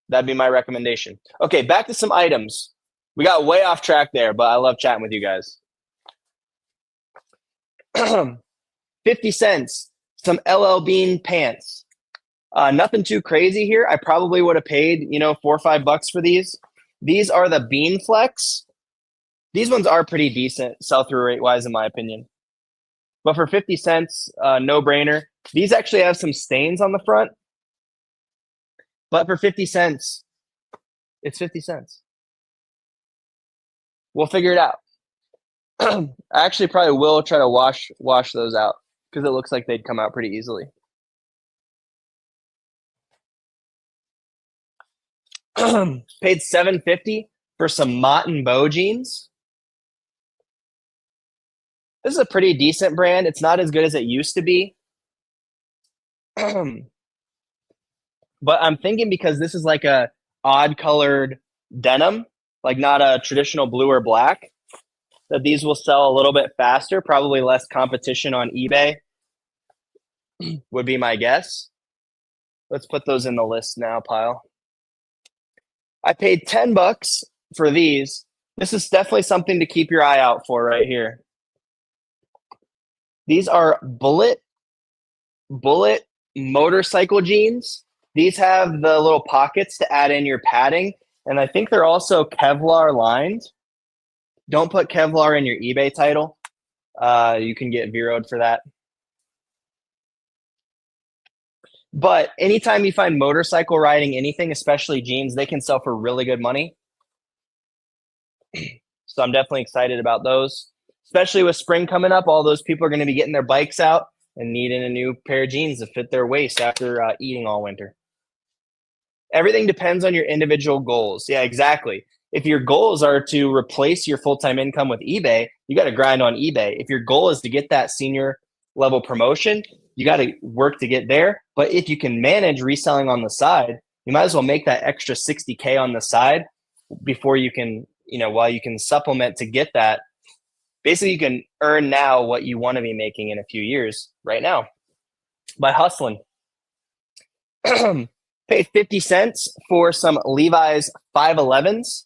That'd be my recommendation. Okay, back to some items. We got way off track there, but I love chatting with you guys. 50 cents, some LL Bean pants. Nothing too crazy here. I probably would have paid, $4 or $5 for these. These are the Bean Flex. These ones are pretty decent sell-through rate-wise, in my opinion. But for 50 cents, no-brainer. These actually have some stains on the front. But for 50 cents, it's 50 cents. We'll figure it out. I actually probably will try to wash those out because it looks like they'd come out pretty easily. Paid $7.50 for some Mott & Bow jeans. This is a pretty decent brand. It's not as good as it used to be. But I'm thinking because this is like a odd colored denim, like not a traditional blue or black, that these will sell a little bit faster, probably less competition on eBay would be my guess. Let's put those in the list now, pile. I paid $10 for these. This is definitely something to keep your eye out for right here. These are Bullet motorcycle jeans. These have the little pockets to add in your padding, and I think they're also Kevlar lined. Don't put Kevlar in your eBay title. You can get zeroed for that. But anytime you find motorcycle riding anything, especially jeans, they can sell for really good money. So I'm definitely excited about those, especially with spring coming up. All those people are going to be getting their bikes out and needing a new pair of jeans to fit their waist after eating all winter. Everything depends on your individual goals. Yeah, exactly. If your goals are to replace your full-time income with eBay, you got to grind on eBay. If your goal is to get that senior level promotion, you got to work to get there. But if you can manage reselling on the side, you might as well make that extra 60K on the side before you can, while you can supplement to get that. Basically, you can earn now what you want to be making in a few years right now by hustling. Paid 50 cents for some Levi's 511s.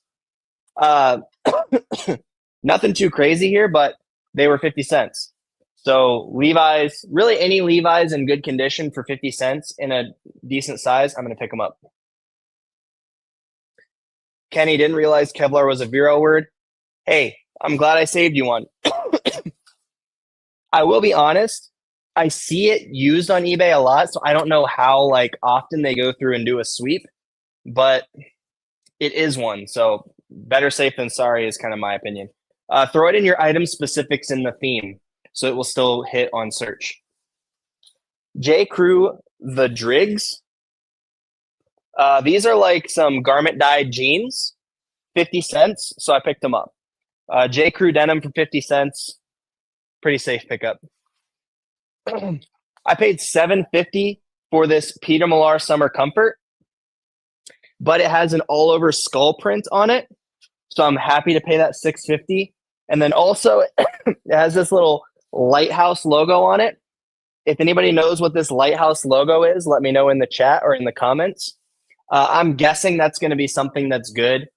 Nothing too crazy here, but they were 50 cents. So Levi's, really any Levi's in good condition for 50 cents in a decent size, I'm going to pick them up. Kenny didn't realize Kevlar was a Vero word. Hey, I'm glad I saved you one. I will be honest. I see it used on eBay a lot, so I don't know how often they go through and do a sweep, but it is one. So better safe than sorry is kind of my opinion. Throw it in your item specifics in the theme. so it will still hit on search. J. Crew the Drigs. These are like some garment dyed jeans, 50 cents. So I picked them up. J. Crew denim for 50 cents. Pretty safe pickup. I paid $7.50 for this Peter Millar Summer Comfort, but it has an all over skull print on it. So I'm happy to pay that $6.50. And then also it has this little lighthouse logo on it. If anybody knows what this lighthouse logo is, let me know in the chat or in the comments. I'm guessing that's going to be something that's good.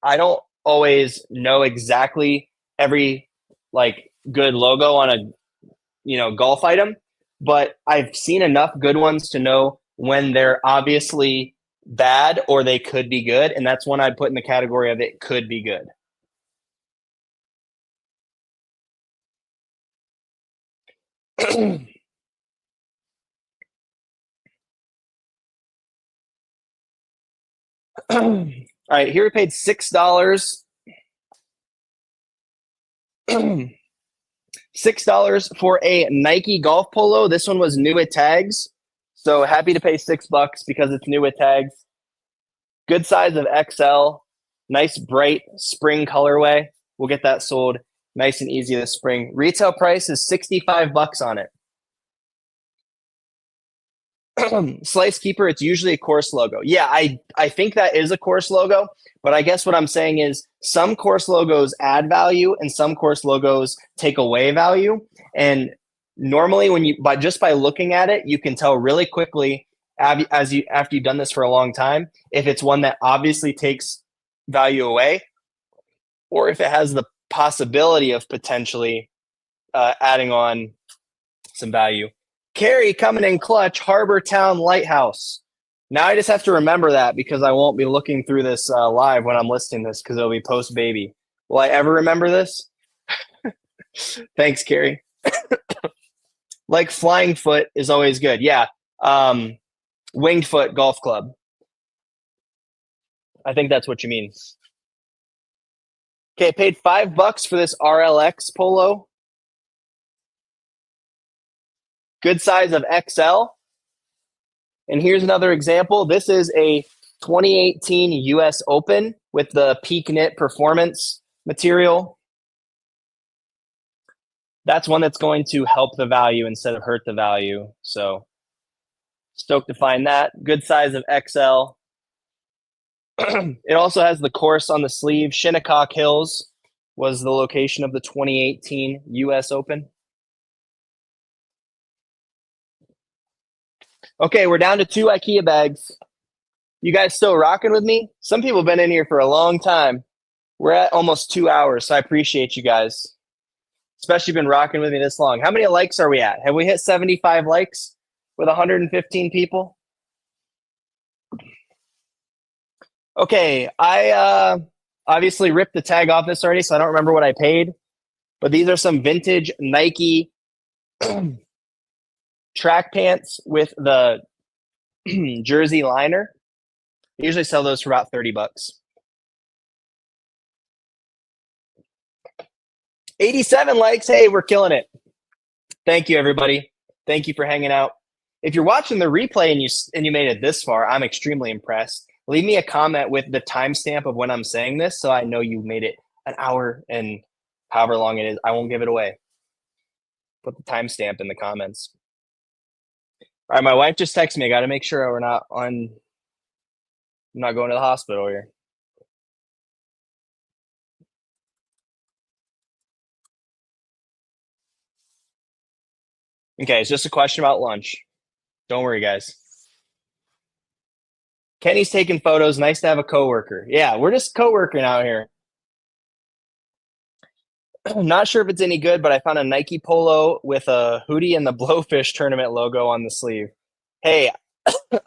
I don't always know exactly every like good logo on a golf item, but I've seen enough good ones to know when they're obviously bad or they could be good, and that's one I'd put in the category of it could be good. All right, here we paid $6. $6 for a Nike golf polo. This one was new with tags. So happy to pay $6 because it's new with tags. Good size of XL. Nice bright spring colorway. We'll get that sold nice and easy this spring. Retail price is $65 on it. Slice Keeper, it's usually a course logo. Yeah, I think that is a course logo, but I guess what I'm saying is some course logos add value and some course logos take away value. And normally by looking at it, you can tell really quickly after you've done this for a long time, if it's one that obviously takes value away or if it has the possibility of potentially adding on some value. Carrie coming in clutch, Harbor Town Lighthouse. Now I just have to remember that because I won't be looking through this live when I'm listing this because it'll be post-baby. Will I ever remember this? Thanks, Carrie. Like Flying Foot is always good. Yeah. Winged Foot Golf Club. I think that's what you mean. Okay, paid $5 for this RLX polo. Good size of XL. And here's another example. This is a 2018 US Open with the Peak Knit Performance material. That's one that's going to help the value instead of hurt the value. So stoked to find that. Good size of XL. It also has the course on the sleeve. Shinnecock Hills was the location of the 2018 US Open. Okay, we're down to 2 IKEA bags. You guys still rocking with me? Some people have been in here for a long time. We're at almost 2 hours, so I appreciate you guys. Especially been rocking with me this long. How many likes are we at? Have we hit 75 likes with 115 people? Okay, I obviously ripped the tag off this already, so I don't remember what I paid. But these are some vintage Nike track pants with the jersey liner. I usually sell those for about $30. 87 likes. Hey, we're killing it. Thank you, everybody. Thank you for hanging out. If you're watching the replay and you made it this far, I'm extremely impressed. Leave me a comment with the timestamp of when I'm saying this so I know you made it an hour and however long it is. I won't give it away. Put the timestamp in the comments. All right, my wife just texted me. I got to make sure I'm not going to the hospital here. Okay, it's just a question about lunch. Don't worry, guys. Kenny's taking photos. Nice to have a coworker. Yeah, we're just co-working out here. Not sure if it's any good, but I found a Nike polo with a hoodie and the Blowfish tournament logo on the sleeve. Hey,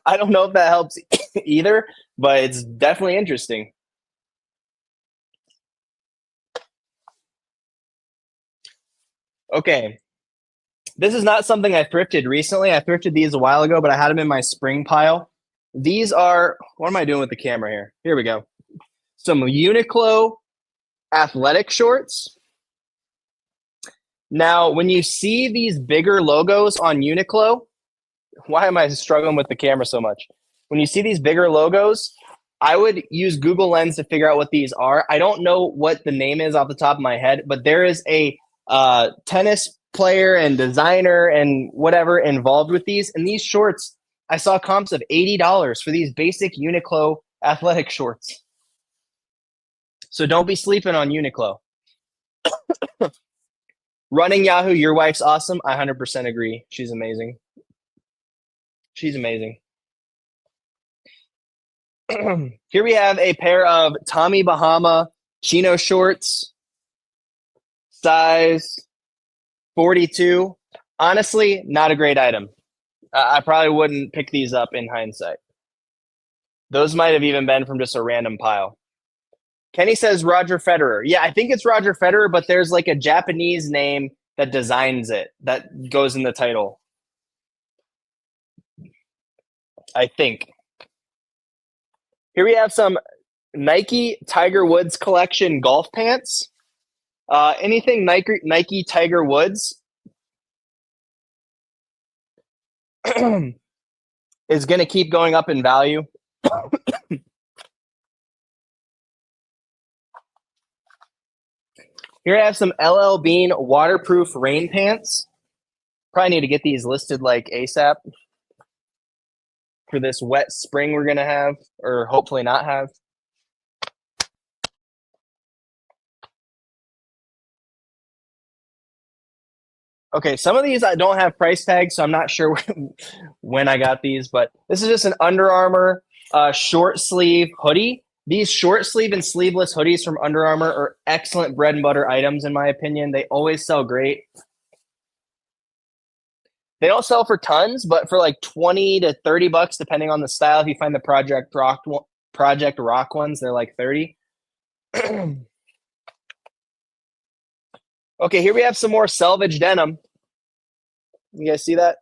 I don't know if that helps either, but it's definitely interesting. Okay. This is not something I thrifted recently. I thrifted these a while ago, but I had them in my spring pile. These are, what am I doing with the camera here? Here we go. Some Uniqlo athletic shorts. Now, when you see these bigger logos on Uniqlo, why am I struggling with the camera so much? When you see these bigger logos, I would use Google Lens to figure out what these are. I don't know what the name is off the top of my head, but there is a tennis player and designer and whatever involved with these. And these shorts, I saw comps of $80 for these basic Uniqlo athletic shorts. So don't be sleeping on Uniqlo. Running Yahoo, your wife's awesome. I 100% agree. She's amazing. She's amazing. Here we have a pair of Tommy Bahama chino shorts, size 42. Honestly, not a great item. I probably wouldn't pick these up in hindsight. Those might have even been from just a random pile. Kenny says Roger Federer. Yeah, I think it's Roger Federer, but there's like a Japanese name that designs it that goes in the title. I think. Here we have some Nike Tiger Woods collection golf pants. Anything Nike Tiger Woods is going to keep going up in value. Here I have some LL Bean waterproof rain pants. Probably need to get these listed like ASAP for this wet spring we're going to have, or hopefully not have. Okay, some of these I don't have price tags, so I'm not sure when I got these, but this is just an Under Armour short sleeve hoodie. These short sleeve and sleeveless hoodies from Under Armour are excellent bread and butter items, in my opinion. They always sell great. They don't sell for tons, but for like 20 to 30 bucks, depending on the style. If you find the Project Rock ones, they're like 30. Okay, here we have some more selvage denim. You guys see that?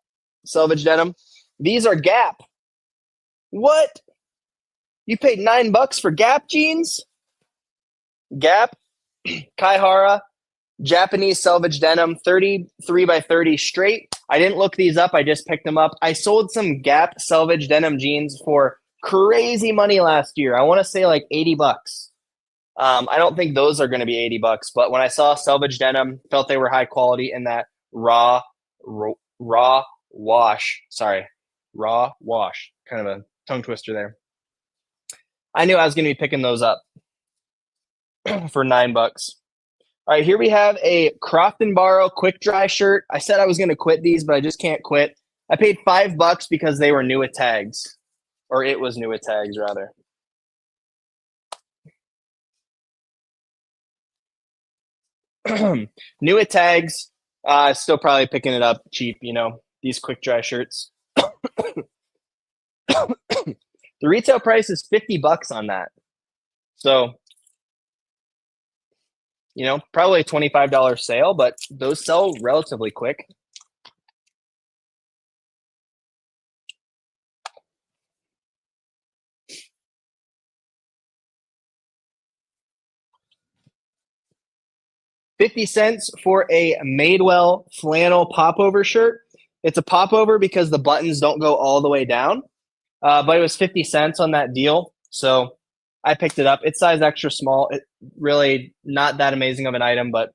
Selvage denim. These are Gap. What? You paid $9 for Gap jeans? Gap, Kaihara, Japanese selvage denim, 33 by 30 straight. I didn't look these up. I just picked them up. I sold some Gap selvage denim jeans for crazy money last year. I want to say like $80. I don't think those are going to be $80, but when I saw selvage denim, felt they were high quality in that raw wash. Sorry, raw wash. Kind of a tongue twister there. I knew I was going to be picking those up for $9. All right, here we have a Croft and Barrow quick dry shirt. I said I was going to quit these, but I just can't quit. I paid $5 because they were new at tags, or it was new at tags rather. New at tags, still probably picking it up cheap, you know, these quick dry shirts. The retail price is $50 on that. So, you know, probably a $25 sale, but those sell relatively quick. $50 for a Madewell flannel popover shirt. It's a popover because the buttons don't go all the way down, but it was 50 cents on that deal. So I picked it up. It's size extra small. It really not that amazing of an item, but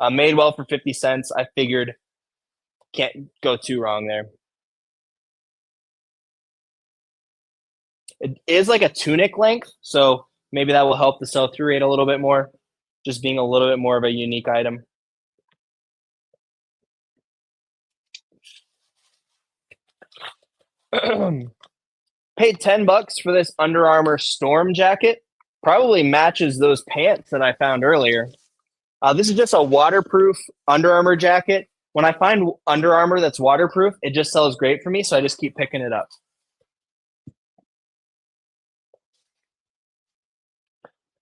Madewell for 50 cents. I figured can't go too wrong there. It is like a tunic length, so maybe that will help the sell-through rate a little bit more, just being a little bit more of a unique item. Paid $10 for this Under Armour Storm jacket. Probably matches those pants that I found earlier. This is just a waterproof Under Armour jacket. When I find Under Armour that's waterproof, it just sells great for me, so I just keep picking it up.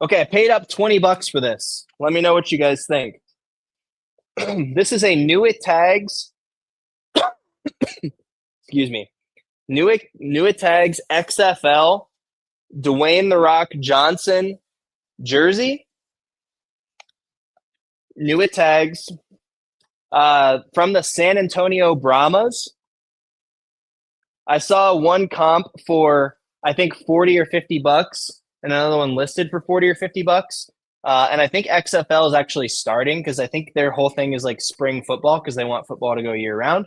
Okay, I paid up $20 for this. Let me know what you guys think. This is a New It Tags. Excuse me. New It Tags XFL Dwayne The Rock Johnson jersey. New It Tags. From the San Antonio Brahmas, I saw one comp for I think 40 or 50 bucks, and another one listed for 40 or 50 bucks. And I think XFL is actually starting because I think their whole thing is like spring football because they want football to go year round.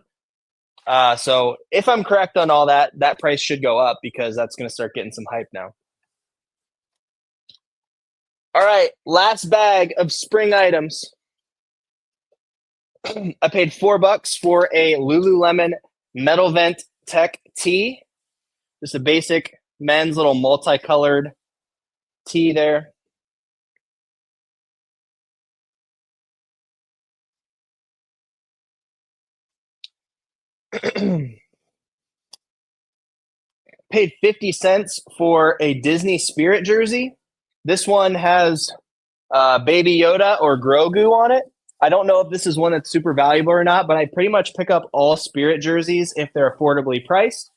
So if I'm correct on all that, that price should go up because that's going to start getting some hype now. All right, last bag of spring items. I paid $4 for a Lululemon Metal Vent Tech tee. Just a basic men's little multicolored tee there. Paid 50 cents for a Disney Spirit jersey. This one has Baby Yoda or Grogu on it. I don't know if this is one that's super valuable or not, but I pretty much pick up all Spirit jerseys if they're affordably priced.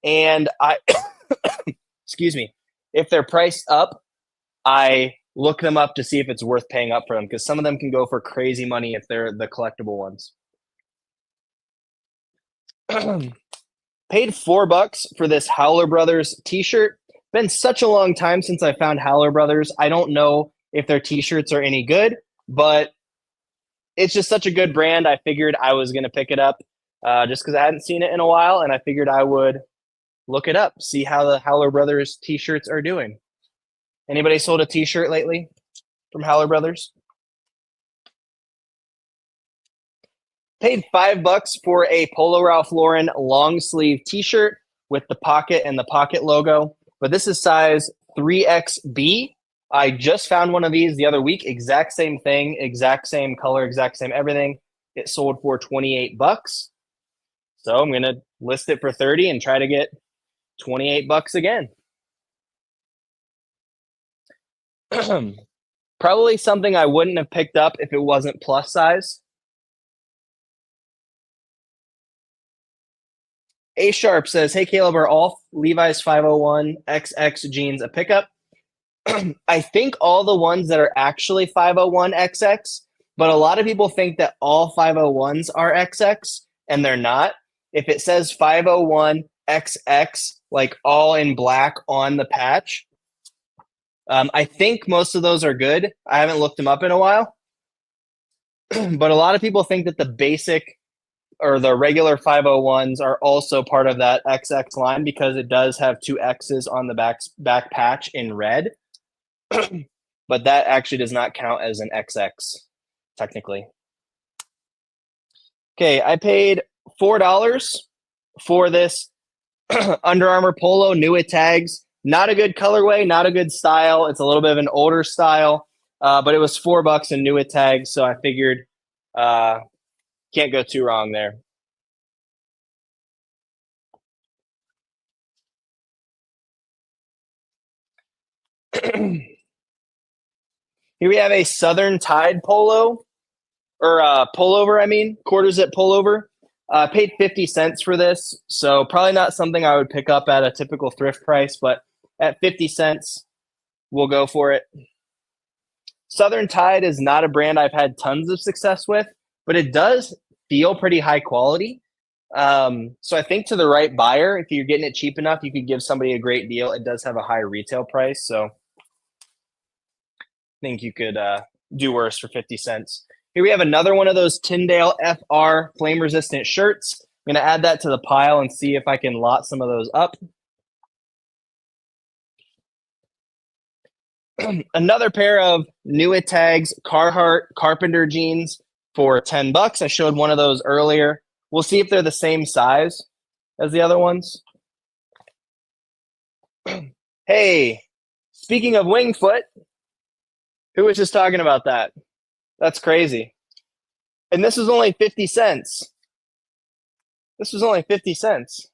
And I, excuse me, if they're priced up, I look them up to see if it's worth paying up for them because some of them can go for crazy money if they're the collectible ones. Paid $4 for this Howler Brothers t-shirt. Been such a long time since I found Howler Brothers. I don't know if their t-shirts are any good, but it's just such a good brand. I figured I was going to pick it up just because I hadn't seen it in a while, and I figured I would look it up, see how the Howler Brothers t-shirts are doing. Anybody sold a t-shirt lately from Howler Brothers? Paid $5 for a Polo Ralph Lauren long sleeve t-shirt with the pocket and the pocket logo, but this is size 3XB. I just found one of these the other week, exact same thing, exact same color, exact same everything. It sold for $28. So I'm going to list it for 30 and try to get $28 again. Probably something I wouldn't have picked up if it wasn't plus size. A Sharp says, "Hey Caleb, are all Levi's 501 XX jeans a pickup?" I think all the ones that are actually 501 XX, but a lot of people think that all 501s are XX, and they're not. If it says 501 XX, like all in black on the patch, I think most of those are good. I haven't looked them up in a while, but a lot of people think that the basic or the regular 501s are also part of that XX line because it does have two X's on the back patch in red. But that actually does not count as an XX technically. Okay, I paid $4 for this Under Armour Polo, new at tags. Not a good colorway, not a good style. It's a little bit of an older style, but it was $4 and new at tags, so I figured can't go too wrong there. Here we have a Southern Tide polo, or pullover, I mean, quarter zip pullover. Paid 50 cents for this, so probably not something I would pick up at a typical thrift price, but at 50 cents, we'll go for it. Southern Tide is not a brand I've had tons of success with, but it does feel pretty high quality. So I think to the right buyer, if you're getting it cheap enough, you could give somebody a great deal. It does have a high retail price, so I think you could do worse for 50 cents. Here we have another one of those Tyndale FR flame resistant shirts. I'm going to add that to the pile and see if I can lot some of those up. Another pair of new at tags Carhartt Carpenter jeans for $10. I showed one of those earlier. We'll see if they're the same size as the other ones. Hey, speaking of Wingfoot, who was just talking about that? That's crazy. And this was only 50 cents. This was only 50 cents.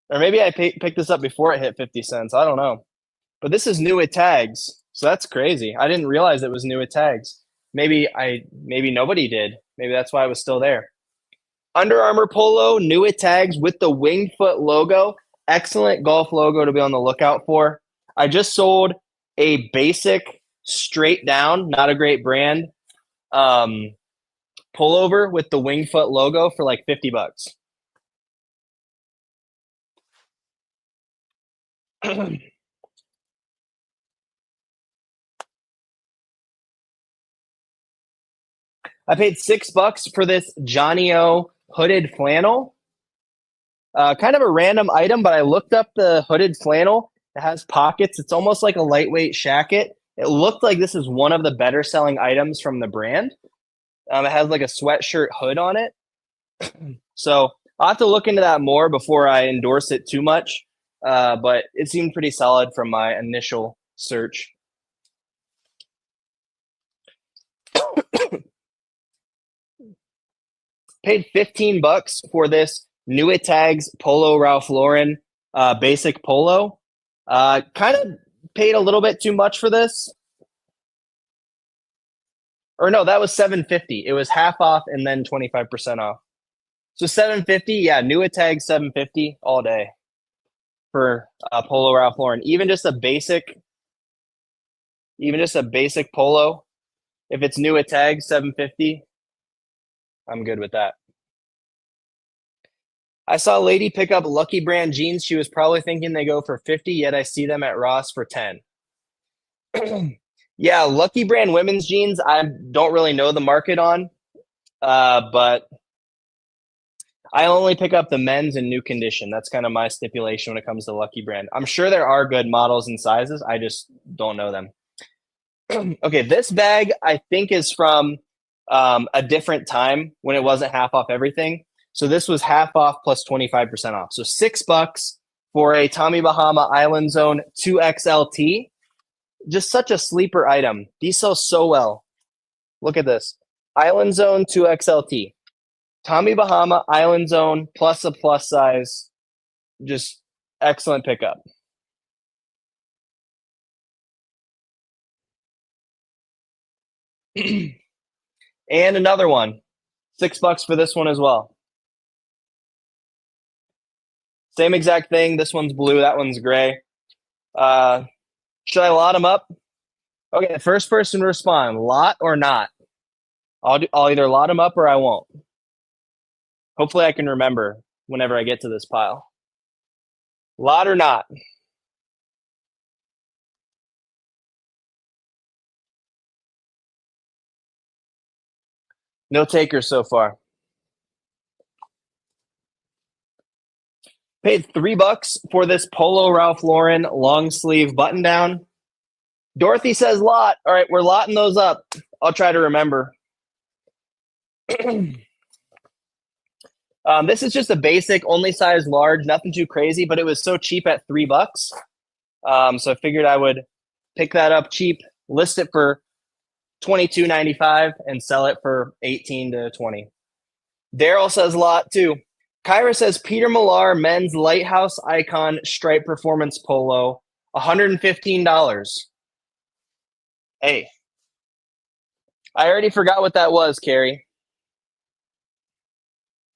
Or maybe I picked this up before it hit 50 cents. I don't know. But this is new at tags. So that's crazy. I didn't realize it was new at tags. Maybe nobody did. Maybe that's why it was still there. Under Armour polo, new at tags with the Wingfoot logo. Excellent golf logo to be on the lookout for. I just sold a basic straight down, not a great brand, pullover with the Wingfoot logo for like $50. I paid $6 for this Johnny O hooded flannel. Kind of a random item, but I looked up the hooded flannel. It has pockets. It's almost like a lightweight shacket. It looked like this is one of the better selling items from the brand. It has like a sweatshirt hood on it. So I'll have to look into that more before I endorse it too much. But it seemed pretty solid from my initial search. Paid $15 for this New Tags Polo Ralph Lauren basic polo. Kind of paid a little bit too much for this. Or no, that was $750. It was half off and then 25% off. So $750, yeah, New Tag $750 all day for Polo Ralph Lauren. Even just a basic polo, if it's New Tag $750, I'm good with that. I saw a lady pick up Lucky Brand jeans. She was probably thinking they go for 50, yet I see them at Ross for 10. Yeah, Lucky Brand women's jeans, I don't really know the market on, but I only pick up the men's in new condition. That's kind of my stipulation when it comes to Lucky Brand. I'm sure there are good models and sizes. I just don't know them. Okay, this bag I think is from a different time when it wasn't half off everything. So this was half off plus 25% off. So $6 for a Tommy Bahama Island Zone 2XLT. Just such a sleeper item. These sell so well. Look at this. Island Zone 2XLT. Tommy Bahama Island Zone plus a plus size. Just excellent pickup. And another one. $6 for this one as well. Same exact thing. This one's blue. That one's gray. Should I lot them up? Okay, first person to respond, lot or not? I'll either lot them up or I won't. Hopefully I can remember whenever I get to this pile. Lot or not? No takers so far. Paid $3 for this Polo Ralph Lauren long sleeve button down. Dorothy says lot. All right, we're lotting those up. I'll try to remember. This is just a basic, only size large, nothing too crazy, but it was so cheap at $3. So I figured I would pick that up cheap, list it for $22.95, and sell it for 18 to 20. Daryl says lot too. Kyra says Peter Millar men's Lighthouse Icon Stripe Performance Polo, $115. Hey, I already forgot what that was, Carrie.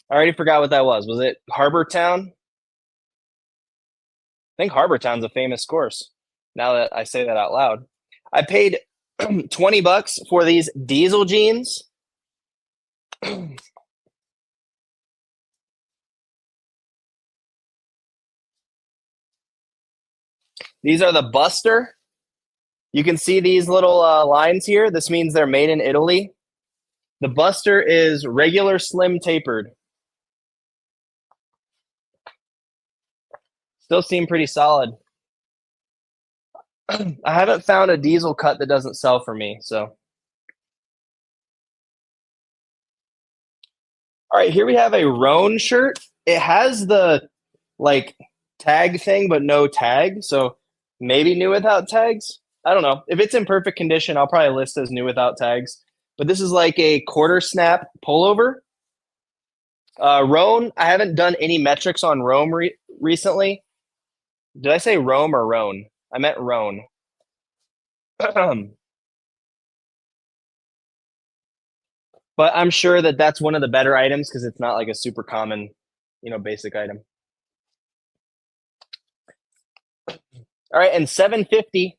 I already forgot what that was. Was it Harbor Town? I think Harbor Town's a famous course. Now that I say that out loud, I paid $20 for these diesel jeans. These are the Buster. You can see these little lines here. This means they're made in Italy. The Buster is regular slim tapered. Still seem pretty solid. I haven't found a diesel cut that doesn't sell for me, so. All right, here we have a Roan shirt. It has the like tag thing, but no tag. So maybe new without tags. I don't know. If it's in perfect condition, I'll probably list as new without tags. But this is like a quarter snap pullover. Roan, I haven't done any metrics on Rome recently. Did I say Rome or Roan? I meant Roan. But I'm sure that that's one of the better items because it's not like a super common, basic item. All right, and $750.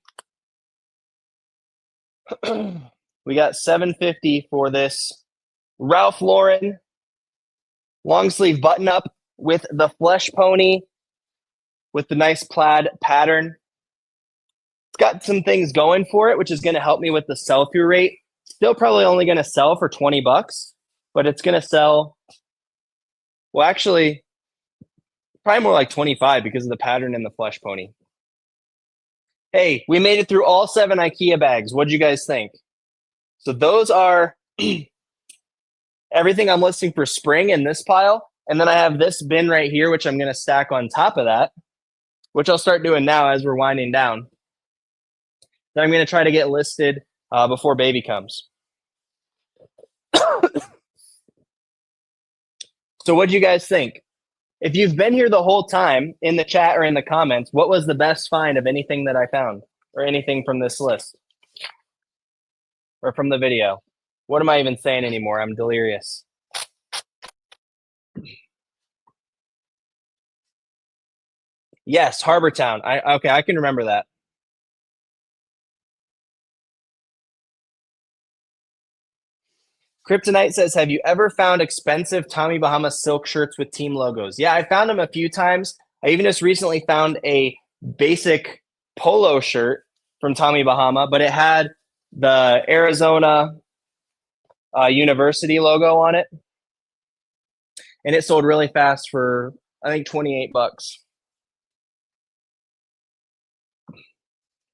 We got $750 for this Ralph Lauren long sleeve button up with the Flesh Pony with the nice plaid pattern. It's got some things going for it, which is going to help me with the sell-through rate. Still probably only going to sell for 20 bucks, but it's going to sell, well, actually, probably more like 25 because of the pattern and the Flesh Pony. Hey, we made it through all 7 IKEA bags. What'd you guys think? So those are everything I'm listing for spring in this pile. And then I have this bin right here, which I'm going to stack on top of that, which I'll start doing now as we're winding down. Then I'm going to try to get listed before baby comes. So what do you guys think? If you've been here the whole time in the chat or in the comments, what was the best find of anything that I found or anything from this list or from the video? What am I even saying anymore? I'm delirious. Yes, Harbor Town. Okay, I can remember that. Kryptonite says, have you ever found expensive Tommy Bahama silk shirts with team logos? Yeah, I found them a few times. I even just recently found a basic polo shirt from Tommy Bahama, but it had the Arizona University logo on it. And it sold really fast for, I think, 28 bucks.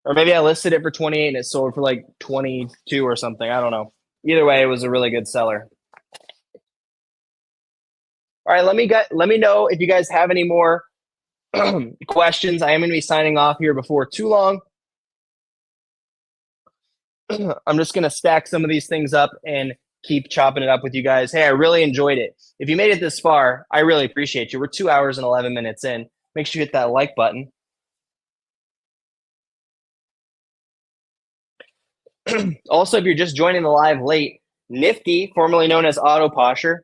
Or maybe I listed it for 28 and it sold for like 22 or something. I don't know. Either way, it was a really good seller. All right, let me know if you guys have any more questions. I am going to be signing off here before too long. I'm just going to stack some of these things up and keep chopping it up with you guys. Hey, I really enjoyed it. If you made it this far, I really appreciate you. We're 2 hours and 11 minutes in. Make sure you hit that like button. Also, if you're just joining the live late, Nifty, formerly known as Autoposher,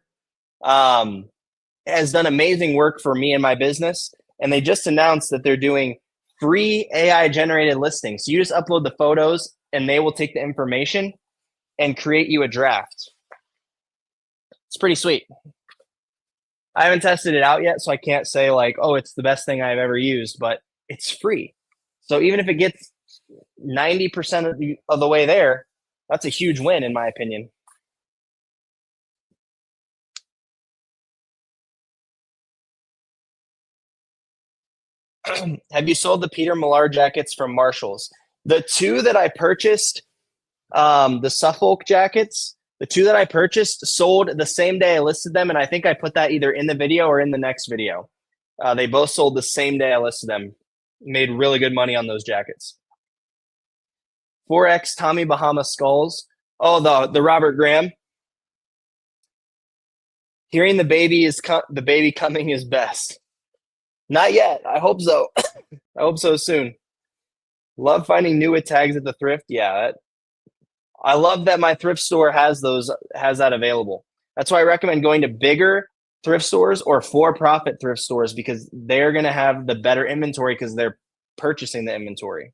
has done amazing work for me and my business. And they just announced that they're doing free AI-generated listings. So you just upload the photos, and they will take the information and create you a draft. It's pretty sweet. I haven't tested it out yet, so I can't say like, oh, it's the best thing I've ever used, but it's free. So even if it gets 90% of the way there, that's a huge win in my opinion. Have you sold the Peter Millar jackets from Marshalls? The 2 that I purchased, the Suffolk jackets, the 2 that I purchased sold the same day I listed them, and I think I put that either in the video or in the next video. They both sold the same day I listed them. Made really good money on those jackets. 4X Tommy Bahama skulls. Oh, the Robert Graham. Hearing the baby coming is best. Not yet. I hope so. I hope so soon. Love finding new tags at the thrift. Yeah, I love that my thrift store has that available. That's why I recommend going to bigger thrift stores or for-profit thrift stores because they're going to have the better inventory because they're purchasing the inventory.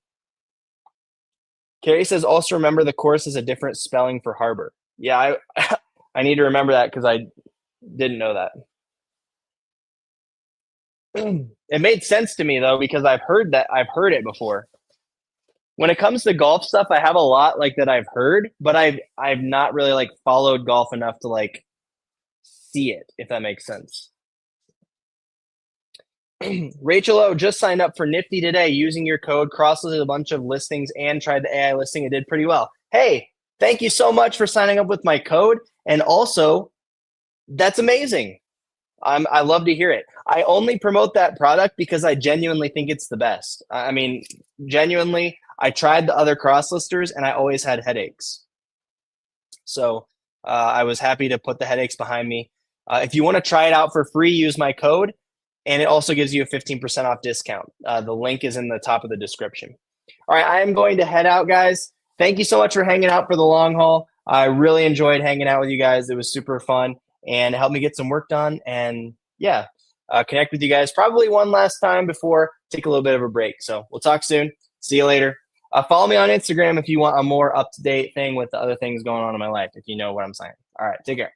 Carrie says, also remember the course is a different spelling for harbor. Yeah, I need to remember that because I didn't know that. It made sense to me though because I've heard it before. When it comes to golf stuff, I have a lot like that I've heard, but I've not really like followed golf enough to like see it, if that makes sense. Rachel O just signed up for Nifty today using your code, cross-listed a bunch of listings and tried the AI listing. It did pretty well. Hey, thank you so much for signing up with my code. And also, that's amazing. I love to hear it. I only promote that product because I genuinely think it's the best. I mean, genuinely, I tried the other cross listers and I always had headaches. So I was happy to put the headaches behind me. If you want to try it out for free, use my code. And it also gives you a 15% off discount. The link is in the top of the description. All right, I am going to head out, guys. Thank you so much for hanging out for the long haul. I really enjoyed hanging out with you guys. It was super fun and it helped me get some work done. And yeah, connect with you guys probably one last time before take a little bit of a break. So we'll talk soon. See you later. Follow me on Instagram if you want a more up-to-date thing with the other things going on in my life, if you know what I'm saying. All right, take care.